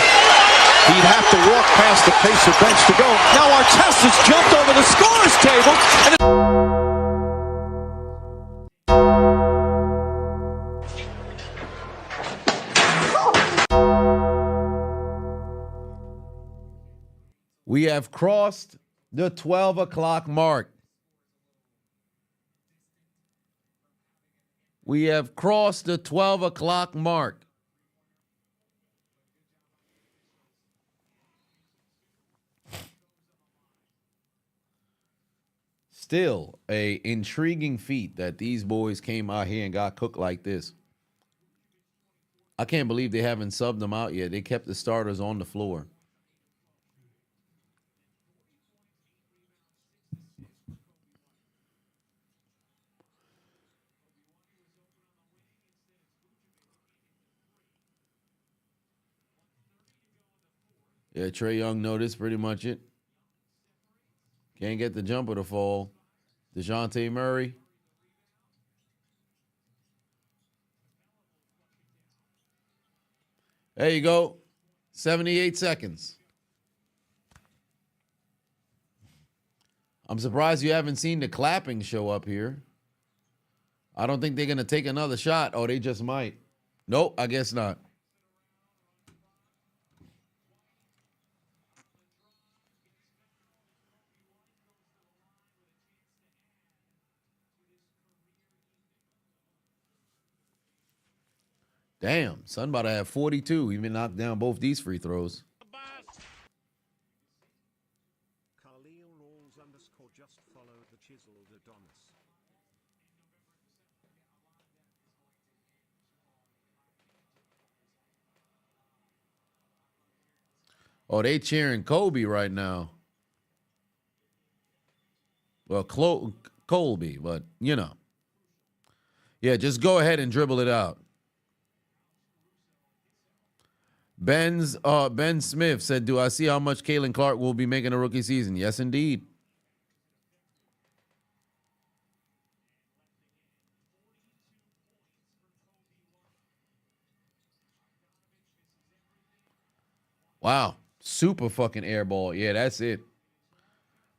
He'd have to walk past the Pacer bench to go. Now Artest has jumped over the scorer's table. We have crossed the 12 o'clock mark. We have crossed the 12 o'clock mark. Still a intriguing feat that these boys came out here and got cooked like this. I can't believe they haven't subbed them out yet. They kept the starters on the floor. Yeah, Trae Young noticed pretty much it. Can't get the jumper to fall. DeJounte Murray. There you go. 78 seconds. I'm surprised you haven't seen the clapping show up here. I don't think they're going to take another shot. Oh, they just might. Nope, I guess not. Damn, son about to have 42. He even knocked down both these free throws. Just follow the Chiseled Adonis. Oh, they cheering Kobe right now. Well, Colby, but you know. Yeah, just go ahead and dribble it out. Ben Smith said, do I see how much Kalen Clark will be making a rookie season? Yes, indeed. Wow. Super fucking air ball. Yeah, that's it.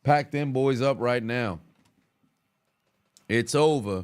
Pack them boys up right now. It's over.